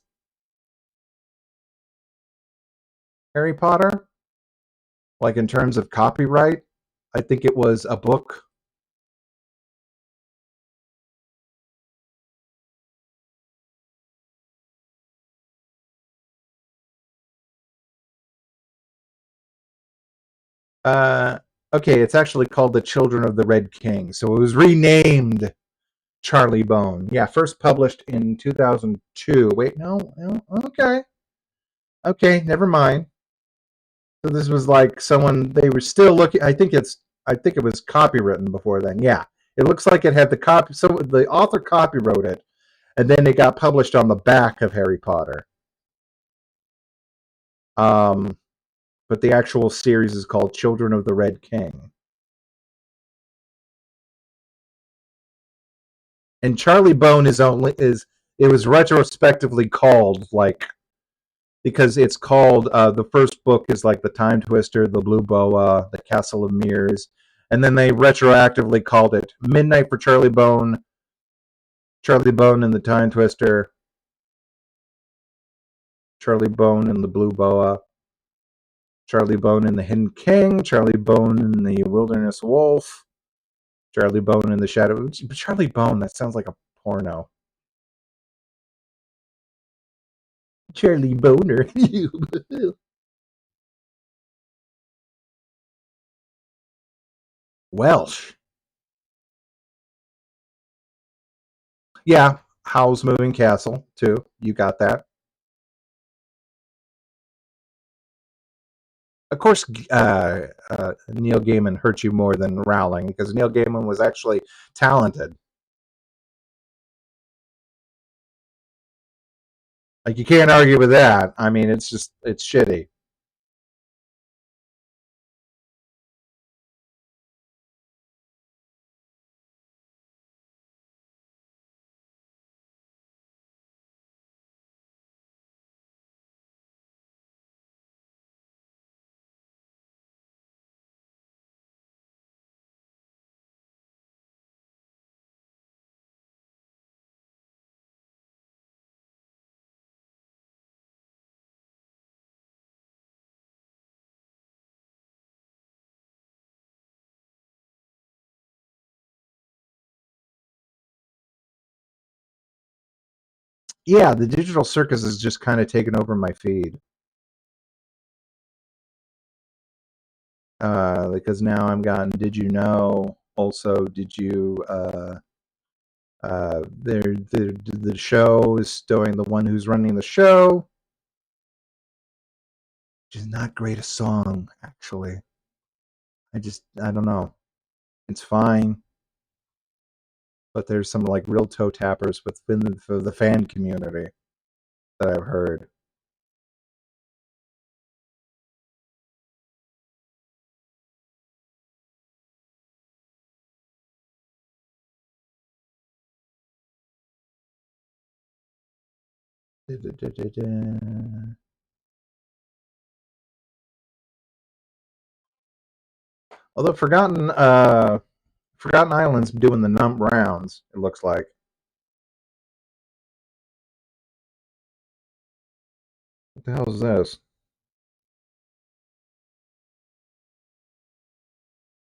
Harry Potter. Like in terms of copyright, I think it was a book. Uh, okay, it's actually called The Children of the Red King. So it was renamed Charlie Bone. Yeah, first published in 2002. Wait, no, okay. Okay, never mind. So this was like someone they were still looking. I think it was copywritten before then. Yeah, it looks like it had the copy. So the author copywrote it, and then it got published on the back of Harry Potter. Um, but the actual series is called Children of the Red King. And Charlie Bone is it was retrospectively called like because it's called the first book is like the Time Twister, the Blue Boa, the Castle of Mirrors, and then they retroactively called it Midnight for Charlie Bone, Charlie Bone and the Time Twister, Charlie Bone and the Blue Boa, Charlie Bone and the Hidden King, Charlie Bone and the Wilderness Wolf, Charlie Bone and the Shadow. Charlie Bone, that sounds like a porno. Charlie Boner. Welsh. Yeah, Howl's Moving Castle too. You got that. Of course, Neil Gaiman hurt you more than Rowling because Neil Gaiman was actually talented. Like you can't argue with that. I mean, it's shitty. Yeah, the digital circus is just kind of taken over my feed. Because now I'm gotten. Did you know? Also, did you? The show is doing the one who's running the show, which is not great a song actually. I don't know. It's fine, but there's some like real toe tappers within the fan community that I've heard. Although Forgotten Islands doing the numb rounds, it looks like. What the hell is this?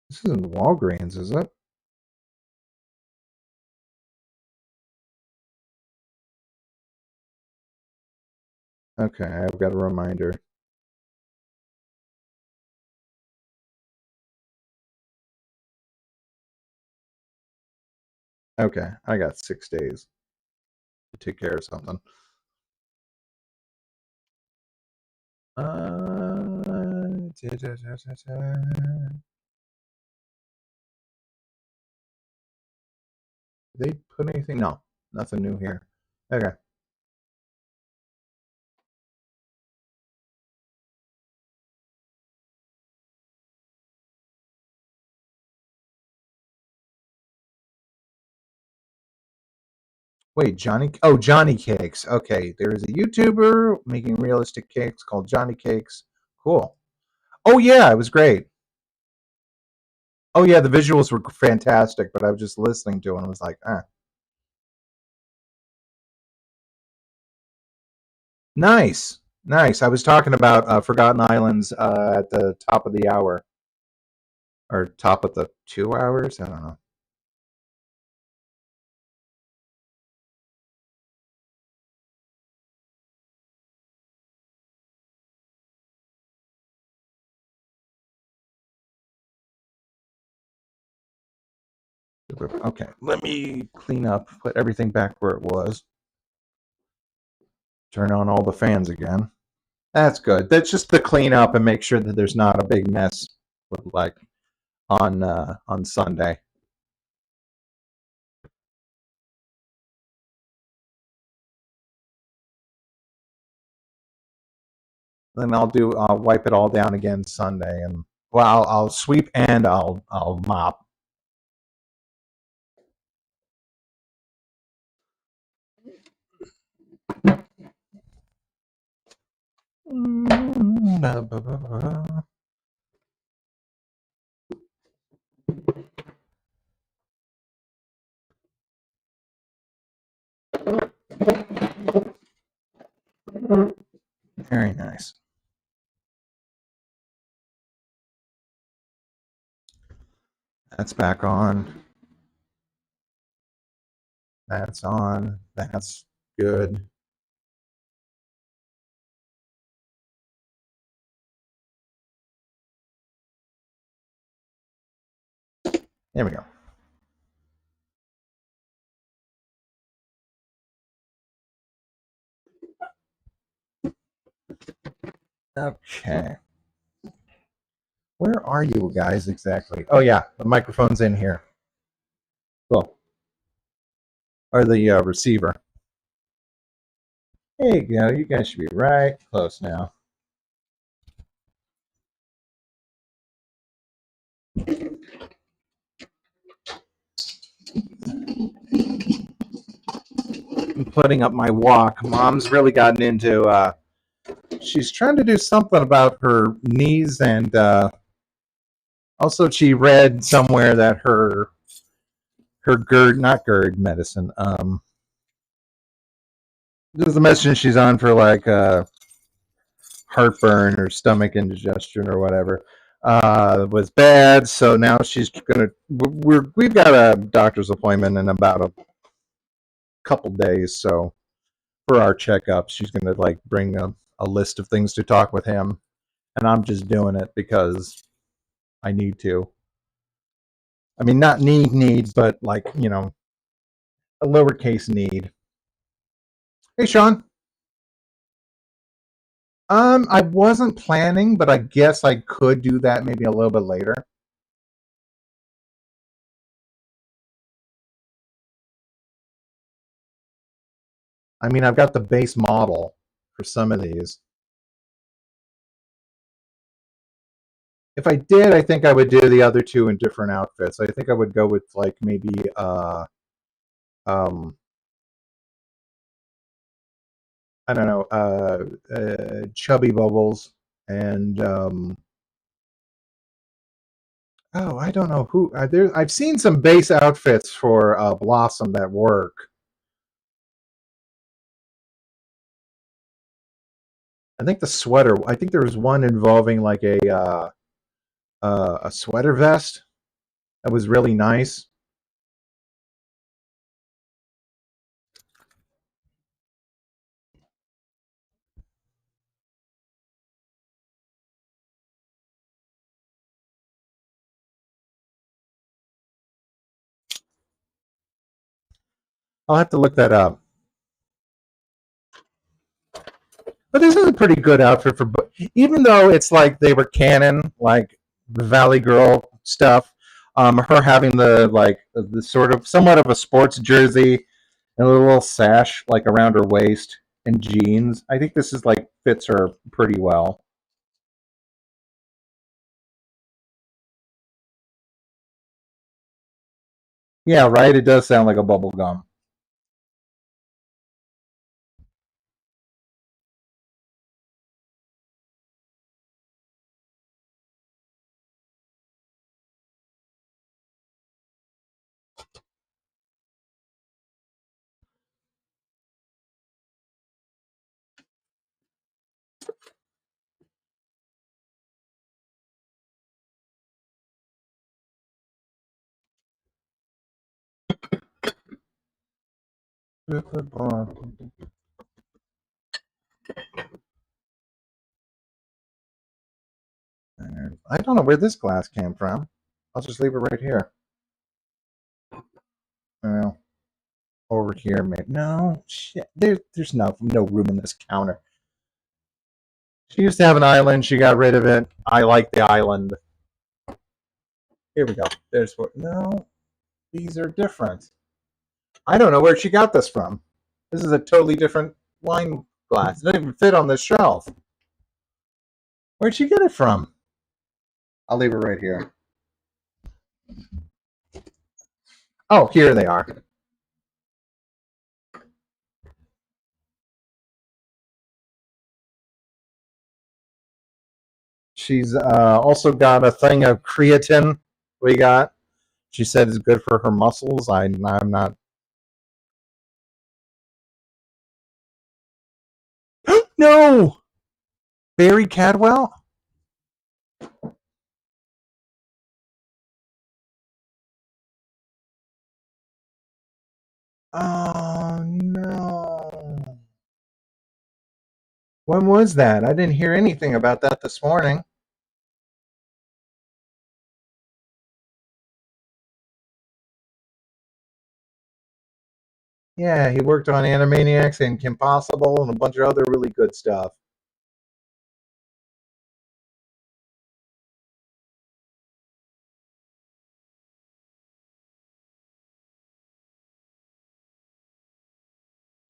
This isn't Walgreens, is it? Okay, I've got a reminder. Okay, I got 6 days to take care of something. They put anything? No, nothing new here. Okay. Wait, Johnny? Oh, Johnny Cakes. Okay, there is a YouTuber making realistic cakes called Johnny Cakes. Cool. Oh yeah, it was great. Oh yeah, the visuals were fantastic, but I was just listening to it and I was like, ah, nice, nice. I was talking about Forgotten Islands at the top of the hour or top of the 2 hours. I don't know. Okay, let me clean up, put everything back where it was. Turn on all the fans again. That's good. That's just the clean up and make sure that there's not a big mess with like on Sunday. Then I'll wipe it all down again Sunday, and well, I'll sweep and I'll mop. Very nice. That's back on. That's on. That's good. There we go. Okay. Where are you guys exactly? Oh yeah, the microphone's in here. Cool. Or the receiver. There you go. You guys should be right close now. I'm putting up my walk. Mom's really gotten into. She's trying to do something about her knees, and also she read somewhere that her GERD, not GERD medicine. There's a medicine she's on for like heartburn or stomach indigestion or whatever. Was bad, so now she's gonna. We've got a doctor's appointment in about a couple days, so for our checkup, she's gonna like bring a list of things to talk with him, and I'm just doing it because I need to. I mean, not need, but like a lowercase need. Hey, Sean. I wasn't planning, but I guess I could do that maybe a little bit later. I mean, I've got the base model for some of these. If I did, I think I would do the other two in different outfits. I think I would go with like maybe um I don't know, Chubby Bubbles and oh, I don't know who there. I've seen some base outfits for Blossom that work. I think the sweater. I think there was one involving like a sweater vest that was really nice. I'll have to look that up. But this is a pretty good outfit for, even though it's like they were canon, like the Valley Girl stuff. Her having the like the sort of somewhat of a sports jersey and a little sash like around her waist and jeans. I think this is like fits her pretty well. Yeah, right. It does sound like a bubble gum. I don't know where this glass came from. I'll just leave it right here. Well, over here, maybe. No, shit. There's no room in this counter. She used to have an island. She got rid of it. I like the island. Here we go. There's what. No, these are different. I don't know where she got this from. This is a totally different wine glass. It doesn't even fit on this shelf. Where'd she get it from? I'll leave it right here. Oh, here they are. She's also got a thing of creatine. We got. She said it's good for her muscles. I'm not. No, Barry Cadwell. Oh no. When was that? I didn't hear anything about that this morning. Yeah, he worked on Animaniacs and Kim Possible and a bunch of other really good stuff.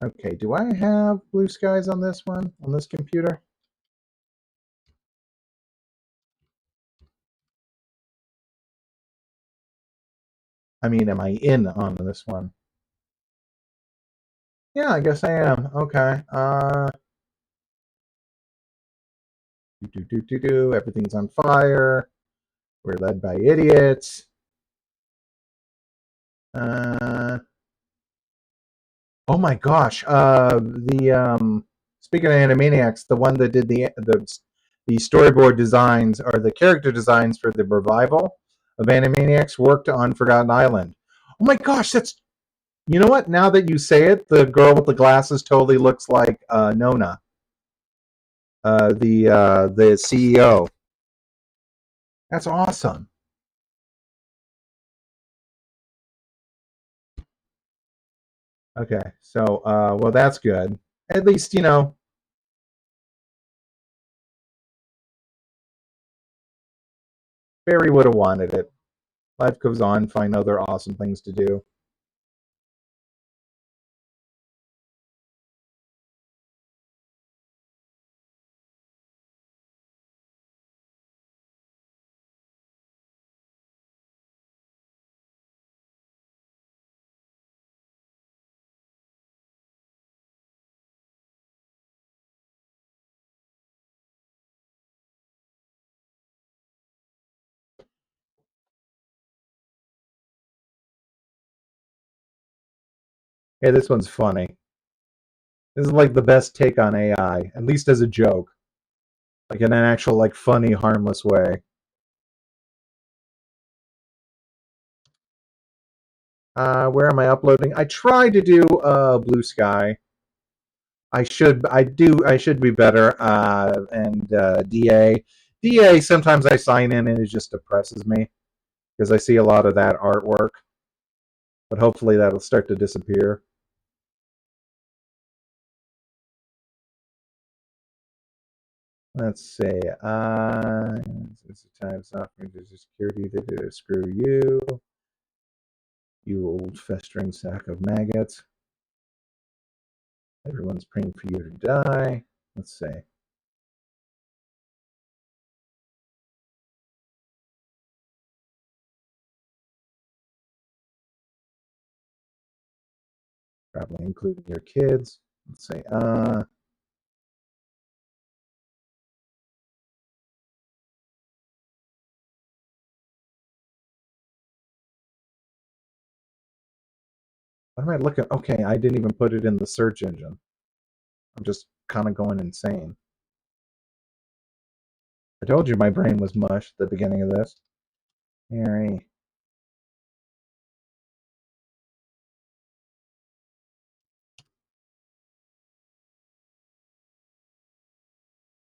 Okay, do I have blue skies on this one, on this computer? I mean, am I in on this one? Yeah, I guess I am. Okay. Everything's on fire. We're led by idiots. Uh, oh my gosh. The speaking of Animaniacs, the one that did the storyboard designs or the character designs for the revival of Animaniacs worked on Forgotten Island. Oh my gosh, that's you know what? Now that you say it, the girl with the glasses totally looks like Nona, the CEO. That's awesome. Okay, so well, that's good. At least Barry would have wanted it. Life goes on. Find other awesome things to do. Hey, this one's funny. This is like the best take on AI, at least as a joke, like in an actual like funny, harmless way. Where am I uploading? I try to do Blue Sky. I should be better. And DA. Sometimes I sign in and it just depresses me because I see a lot of that artwork. But hopefully that'll start to disappear. Let's see. It's a time software security. They did screw you, you old festering sack of maggots. Everyone's praying for you to die. Let's see. Probably including your kids. Let's see. What am I looking? Okay, I didn't even put it in the search engine. I'm just kind of going insane. I told you my brain was mush at the beginning of this. Harry.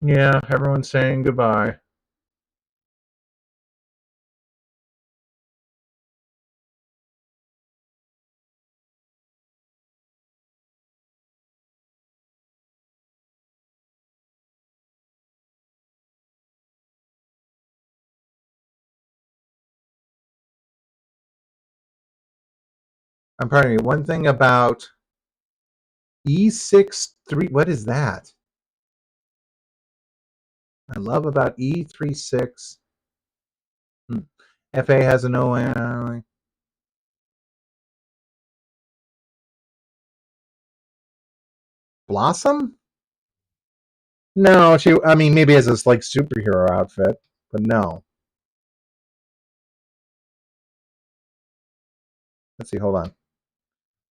Yeah, everyone's saying goodbye. I'm pardon me. One thing about E63. What is that? I love about E36. Hmm. FA has an O. Blossom? No, she. I mean, maybe as this like superhero outfit, but no. Let's see. Hold on.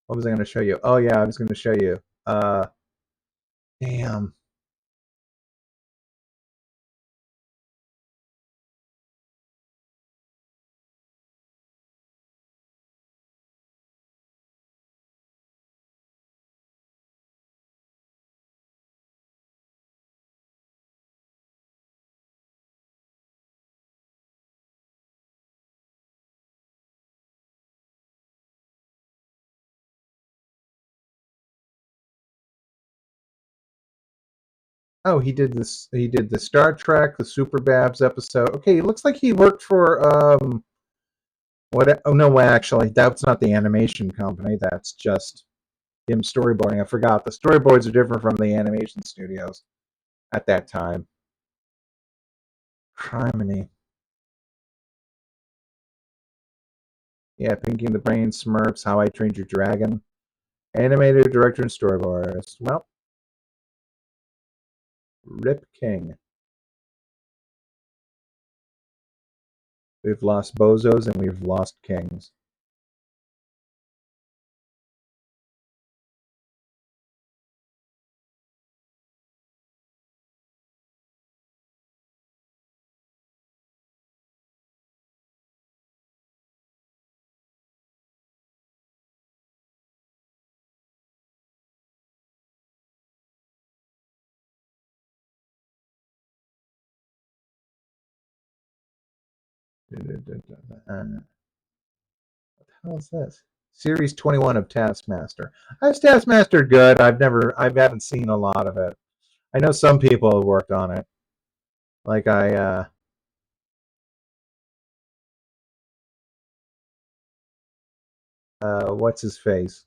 What was I going to show you? Oh yeah, I was going to show you. Damn. Oh, he did this. He did the Star Trek, the Super Babs episode. Okay, it looks like he worked for what? Oh no, well, actually, that's not the animation company. That's just him storyboarding. I forgot the storyboards are different from the animation studios at that time. Criminy. Yeah, Pinky and the Brain, Smurfs, How I Trained Your Dragon, animator, director, and storyboardist. Well, Rip King. We've lost bozos and we've lost kings. How's this? Series 21 of Taskmaster. Is Taskmaster good? I haven't seen a lot of it. I know some people have worked on it. Like what's his face?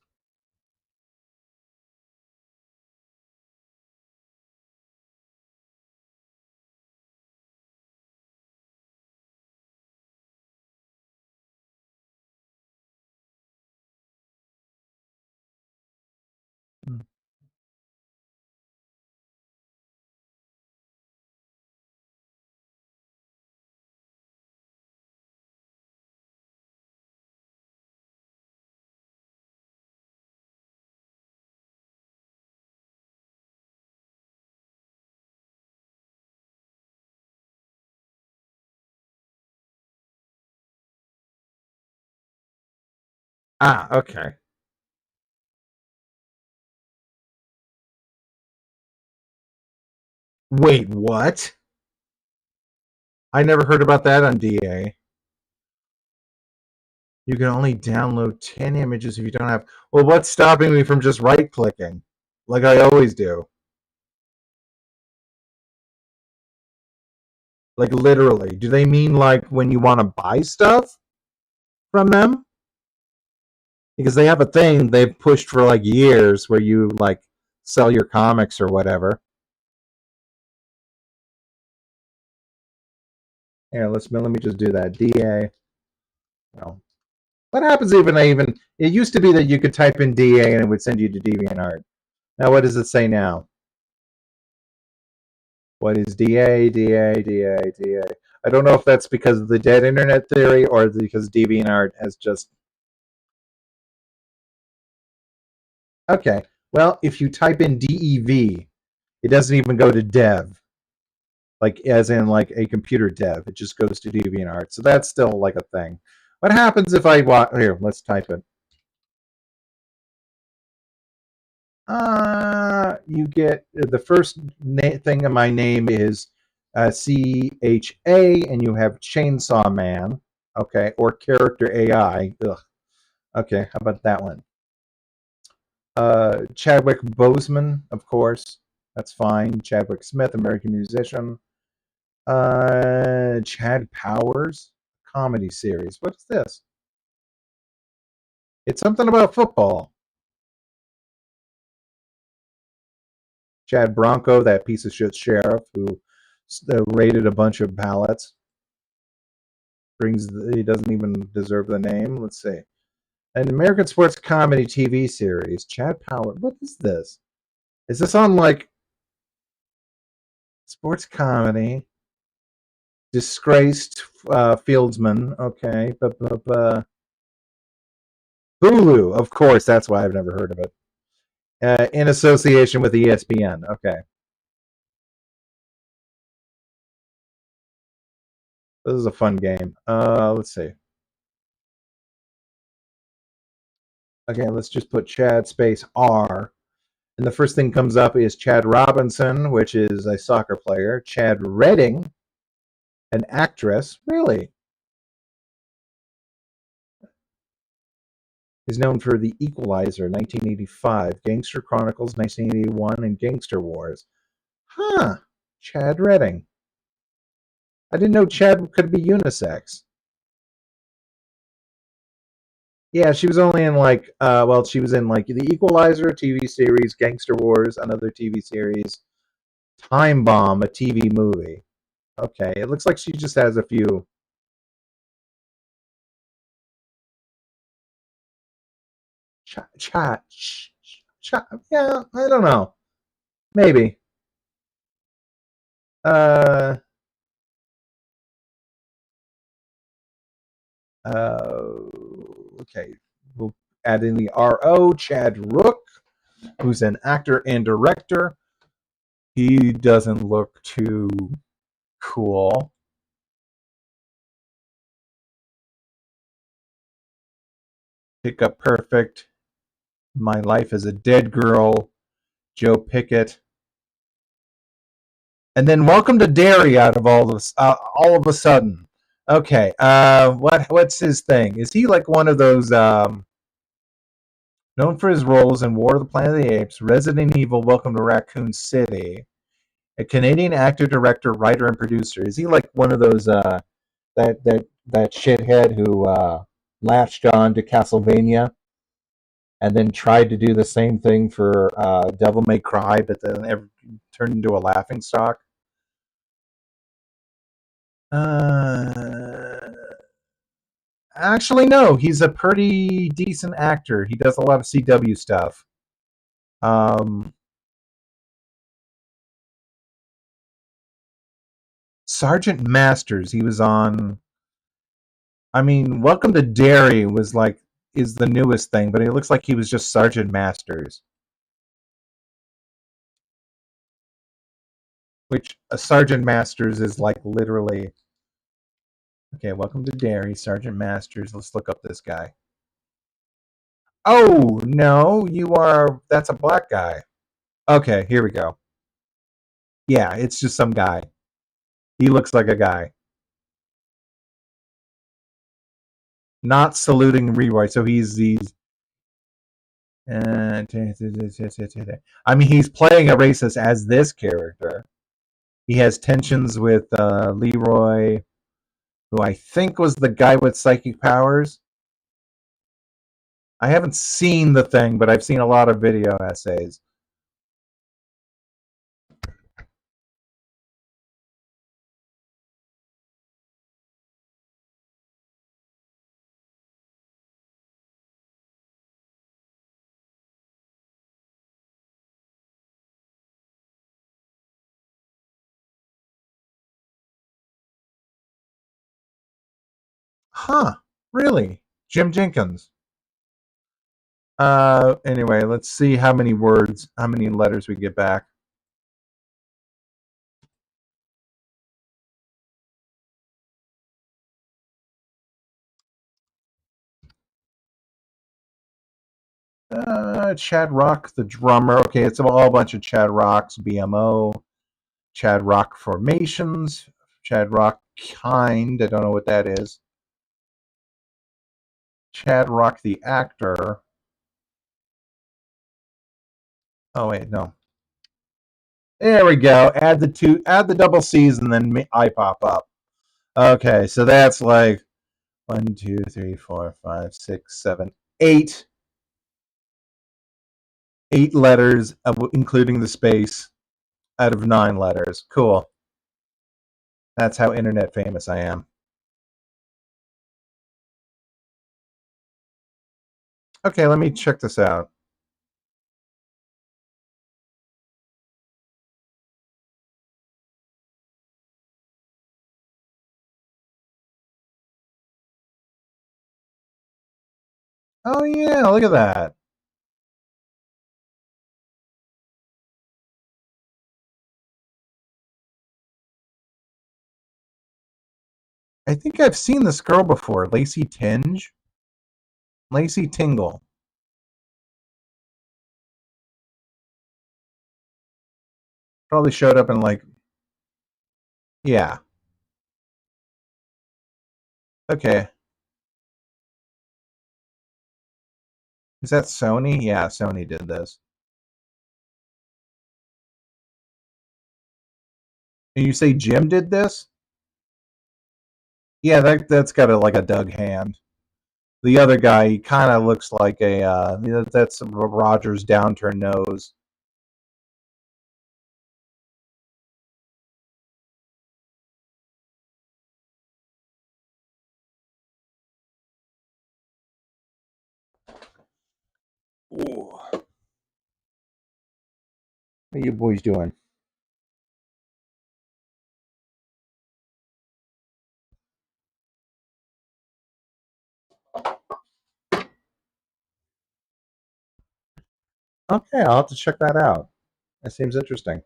Hmm. Ah, okay. Wait, what? I never heard about that on DA. You can only download 10 images if you don't have. Well, what's stopping me from just right clicking? Like I always do. Like literally. Do they mean like when you want to buy stuff from them? Because they have a thing they've pushed for like years where you like sell your comics or whatever. Here, let me just do that. DA. Well, what happens even I even it used to be that you could type in DA and it would send you to DeviantArt. Now what does it say now? What is DA, DA, DA, DA? I don't know if that's because of the dead internet theory or because DeviantArt has just okay. Well, if you type in DEV, it doesn't even go to dev, like as in like a computer dev. It just goes to DeviantArt. So that's still like a thing. What happens if I here? Let's type it. You get the first thing in my name is CHA, and you have Chainsaw Man, okay, or Character AI. Ugh. Okay, how about that one? Chadwick Boseman, of course. That's fine. Chadwick Smith, American musician. Chad Powers, comedy series. What is this? It's something about football. Chad Bronco, that piece of shit sheriff who raided a bunch of ballots. He doesn't even deserve the name. Let's see. An American sports comedy TV series. Chad Power. What is this? Is this on like sports comedy? Disgraced fieldsman. Okay. Hulu. Of course. That's why I've never heard of it. In association with ESPN. Okay. This is a fun game. Let's see. Okay, let's just put Chad space R. And the first thing comes up is Chad Robinson, which is a soccer player. Chad Redding, an actress. Really? Is known for The Equalizer, 1985, Gangster Chronicles, 1981, and Gangster Wars. Huh. Chad Redding. I didn't know Chad could be unisex. Yeah, she was only in like, she was in like The Equalizer TV series, Gangster Wars, another TV series, Time Bomb, a TV movie. Okay, it looks like she just has a few. Chat, yeah, I don't know. Maybe. Uh, okay. We'll add in the RO, Chad Rook, who's an actor and director. He doesn't look too cool. Pick Up Perfect, My Life as a Dead Girl, Joe Pickett, and then Welcome to Derry. Out of all this, all of a sudden, okay. What's his thing? Is he like one of those known for his roles in War of the Planet of the Apes, Resident Evil, Welcome to Raccoon City? A Canadian actor, director, writer, and producer. Is he like one of those that shithead who latched on to Castlevania and then tried to do the same thing for Devil May Cry, but then turned into a laughing stock? Uh, Actually, no. He's a pretty decent actor. He does a lot of CW stuff. Um, Sergeant Masters. He was on. I mean, Welcome to Derry was like is the newest thing, but it looks like he was just Sergeant Masters. Which a Sergeant Masters is like literally. Okay, Welcome to Derry, Sergeant Masters. Let's look up this guy. Oh no, you are. That's a black guy. Okay, here we go. Yeah, it's just some guy. He looks like a guy. Not saluting Leroy, so he's. I mean, he's playing a racist as this character. He has tensions with Leroy, who I think was the guy with psychic powers. I haven't seen the thing, but I've seen a lot of video essays. Huh? Really? Jim Jenkins. Anyway, let's see how many words, how many letters we get back. Chad Rock, the drummer. Okay, it's a whole bunch of Chad Rocks, BMO, Chad Rock formations, Chad Rock kind. I don't know what that is. Chad Rock, the actor. Oh wait, no. There we go. Add the double C's, and then I pop up. Okay, so that's like 1, 2, 3, 4, 5, 6, 7, 8. 8 letters, including the space, out of 9 letters. Cool. That's how internet famous I am. Okay, let me check this out. Oh yeah, look at that. I think I've seen this girl before, Lacey Tinge. Lacey Tingle. Probably showed up in like, yeah. Okay. Is that Sony? Yeah, Sony did this. And you say Jim did this? Yeah, that's got like a Doug hand. The other guy, he kind of looks like a that's Roger's downturned nose. Ooh. What are you boys doing? Okay, I'll have to check that out. That seems interesting.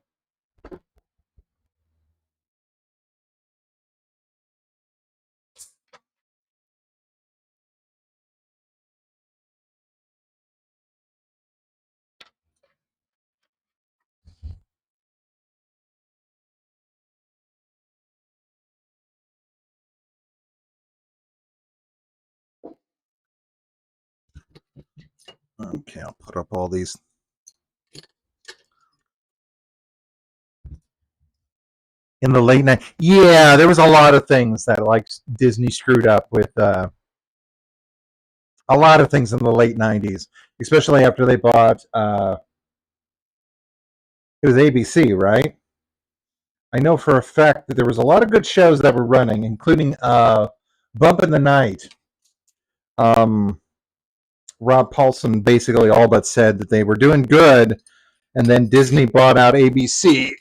Okay, I'll put up all these. In the late night, yeah, there was a lot of things that like Disney screwed up with. A lot of things in the late '90s, especially after they bought. It was ABC, right? I know for a fact that there was a lot of good shows that were running, including Bump in the Night. Um, Rob Paulson basically all but said that they were doing good, and then Disney bought out ABC,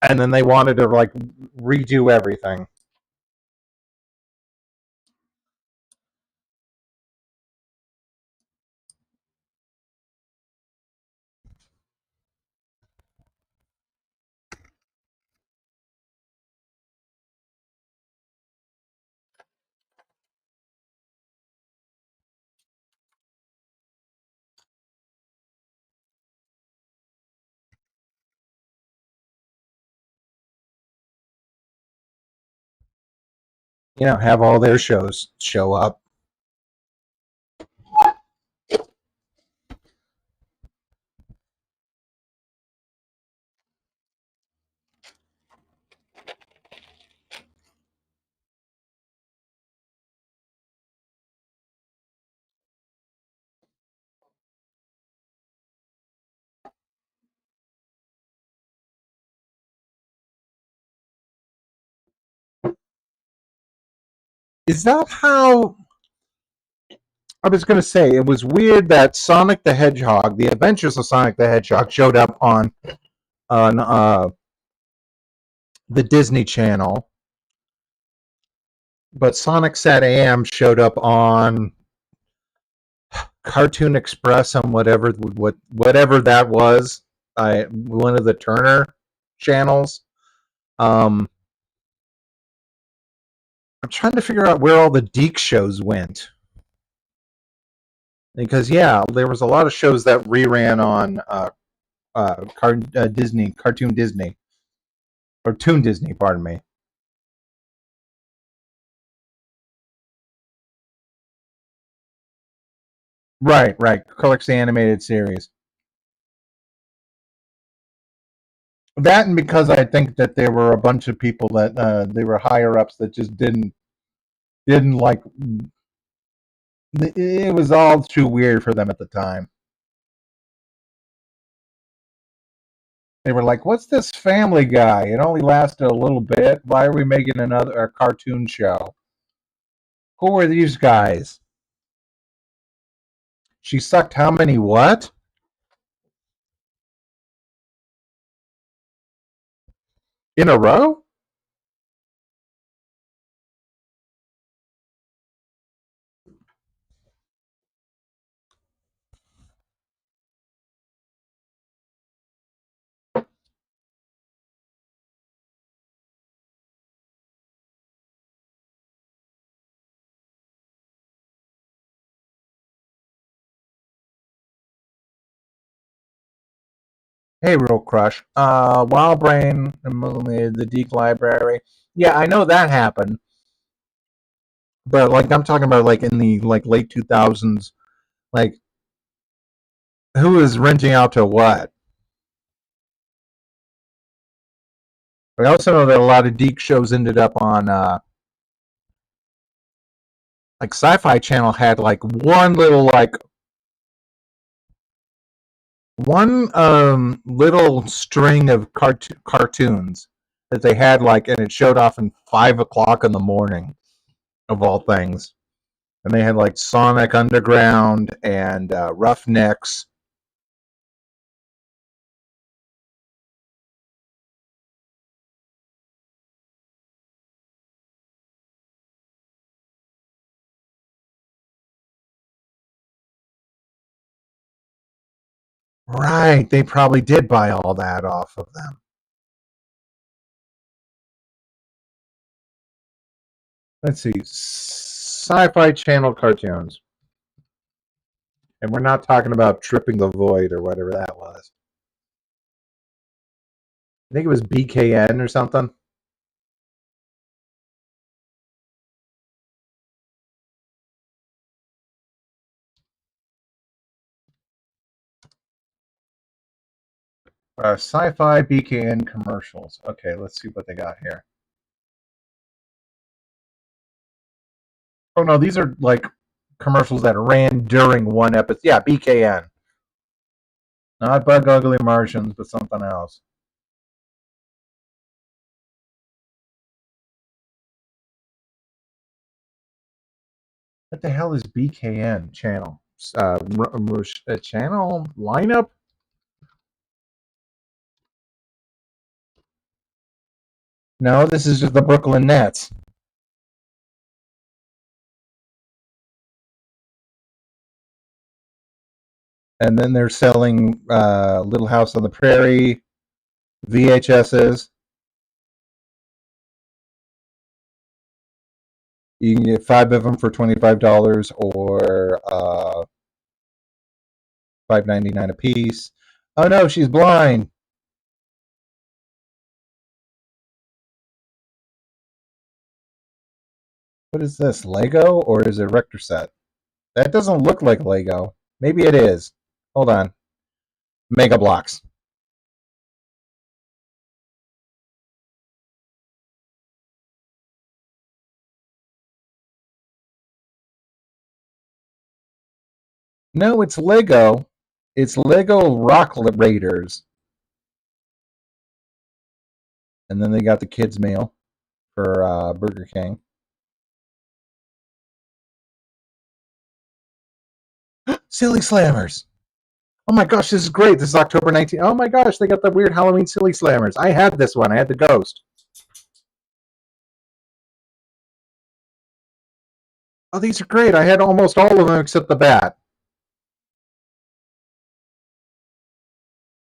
and then they wanted to like redo everything. Have all their shows show up. Is that how? I was going to say it was weird that Sonic the Hedgehog, The Adventures of Sonic the Hedgehog, showed up on the Disney Channel, but Sonic Sat AM showed up on Cartoon Express on whatever that was. One of the Turner channels. Um, I'm trying to figure out where all the Deke shows went. Because yeah, there was a lot of shows that reran on Disney, Cartoon Disney, or Toon Disney, pardon me. Right, right. Collects the animated series. That and because I think that there were a bunch of people that they were higher ups that just didn't like. It was all too weird for them at the time. They were like, "What's this Family Guy? It only lasted a little bit. Why are we making another cartoon show? Who are these guys?" She sucked how many what? In a row? Hey, Real Crush. Wild Brain and the Deke Library. Yeah, I know that happened, but like I'm talking about like in the like late 2000s. Like who is renting out to what? I also know that a lot of Deke shows ended up on like Sci-Fi Channel had like one little like one little string of cartoons that they had like, and it showed off in 5 o'clock in the morning of all things, and they had like Sonic Underground and Roughnecks. Right, they probably did buy all that off of them. Let's see, Sci-Fi Channel cartoons, and we're not talking about Tripping the Void or whatever that was. I think it was BKN or something. Sci-Fi BKN commercials. Okay, let's see what they got here. Oh no, these are like commercials that ran during one episode. Yeah, BKN. Not Bug Ugly Martians, but something else. What the hell is BKN channel? Channel lineup? No, this is just the Brooklyn Nets. And then they're selling Little House on the Prairie, VHSs. You can get 5 of them for $25 or $5.99 a piece. Oh no, she's blind. What is this? Lego or is it Rector set? That doesn't look like Lego. Maybe it is. Hold on. Mega Blocks. No, it's Lego. It's Lego Rock Raiders. And then they got the kids' meal for Burger King. Silly Slammers. Oh my gosh, this is great. This is October 19th. Oh my gosh, they got the weird Halloween Silly Slammers. I had this one. I had the ghost. Oh, these are great. I had almost all of them except the bat.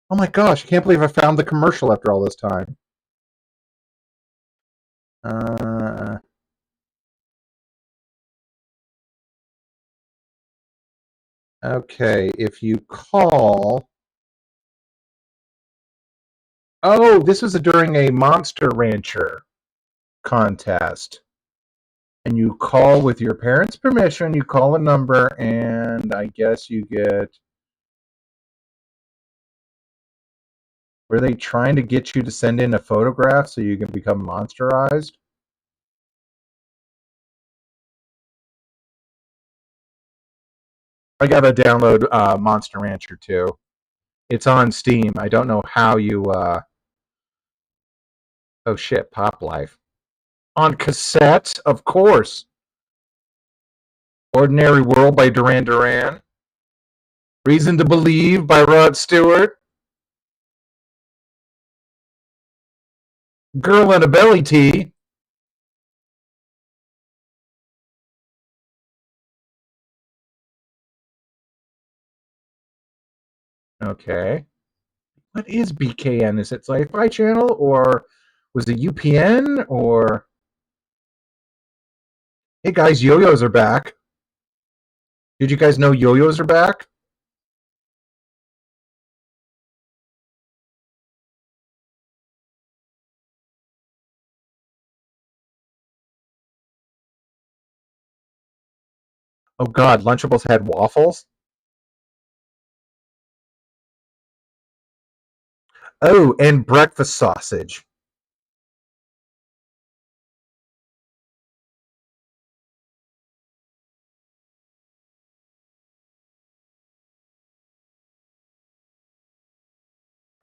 Oh my gosh, I can't believe I found the commercial after all this time. Uh, okay, if you call... Oh, this was during a Monster Rancher contest. And you call with your parents' permission, you call a number, and I guess you get... Were they trying to get you to send in a photograph so you can become monsterized? I gotta download Monster Rancher too. It's on Steam. I don't know how you... Oh shit, Pop Life. On cassette, of course. Ordinary World by Duran Duran. Reason to Believe by Rod Stewart. Girl in a Belly Tee. Okay. What is BKN? Is it Sci-Fi Channel or was it UPN or... Hey guys, yo-yos are back. Did you guys know yo-yos are back? Oh god, Lunchables had waffles? Oh, and breakfast sausage.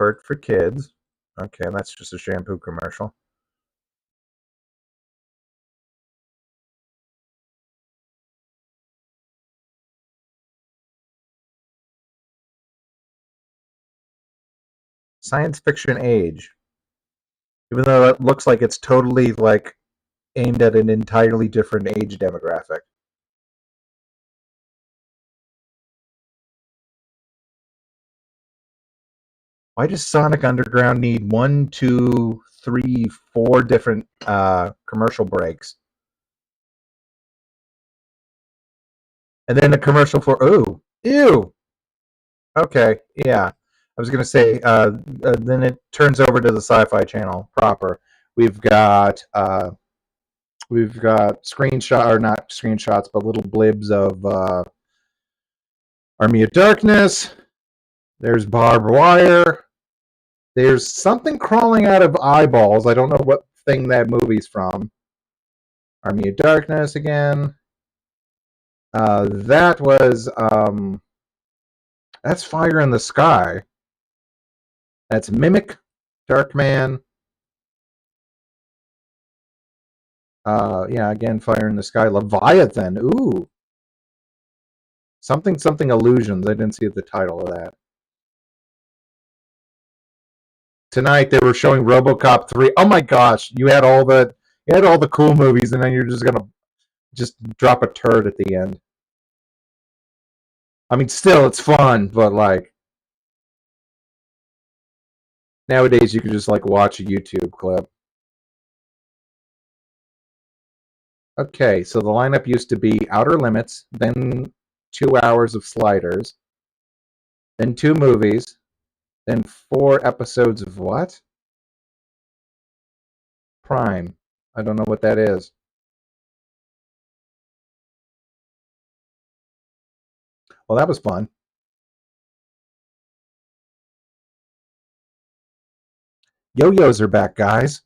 Expert for kids. Okay, that's just a shampoo commercial. Science fiction age. Even though it looks like it's totally like aimed at an entirely different age demographic. Why does Sonic Underground need one, two, three, four different commercial breaks? And then a commercial for ew. Okay, yeah. I was gonna say, then it turns over to the Sci-Fi Channel proper. We've got screenshot or not screenshots, but little blibs of Army of Darkness. There's barbed wire. There's something crawling out of eyeballs. I don't know what thing that movie's from. Army of Darkness again. That was that's Fire in the Sky. That's Mimic, Darkman. Yeah, again, Fire in the Sky. Leviathan. Ooh, something illusions. I didn't see the title of that. Tonight they were showing RoboCop 3. Oh my gosh, you had all the cool movies, and then you're just gonna just drop a turd at the end. I mean, still it's fun, but like nowadays you can just like watch a YouTube clip. Okay, so the lineup used to be Outer Limits, then 2 hours of Sliders, then two movies, then four episodes of what? Prime. I don't know what that is. Well, that was fun. Yo-yos are back, guys.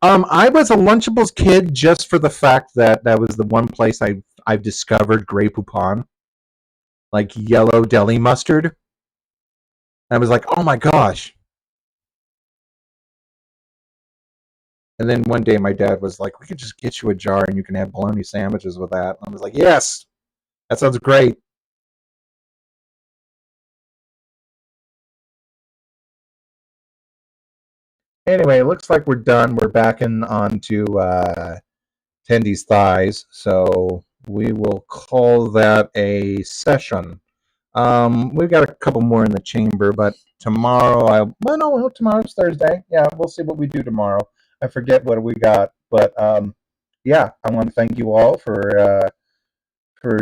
I was a Lunchables kid just for the fact that that was the one place I've discovered Grey Poupon, like yellow deli mustard. I was like, oh my gosh. And then one day my dad was like, we could just get you a jar and you can have bologna sandwiches with that. And I was like, yes, that sounds great. Anyway, it looks like we're done. We're backing onto Tendy's thighs, so we will call that a session. We've got a couple more in the chamber, but tomorrow well no, tomorrow's Thursday. Yeah, we'll see what we do tomorrow. I forget what we got, but yeah, I want to thank you all for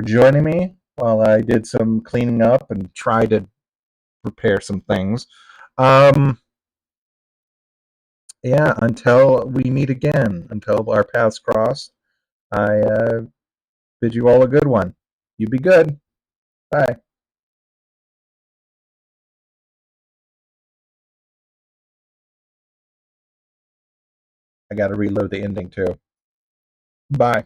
joining me while I did some cleaning up and try to repair some things. Um, yeah, until we meet again, until our paths cross, I bid you all a good one. You be good. Bye. I got to reload the ending too. Bye.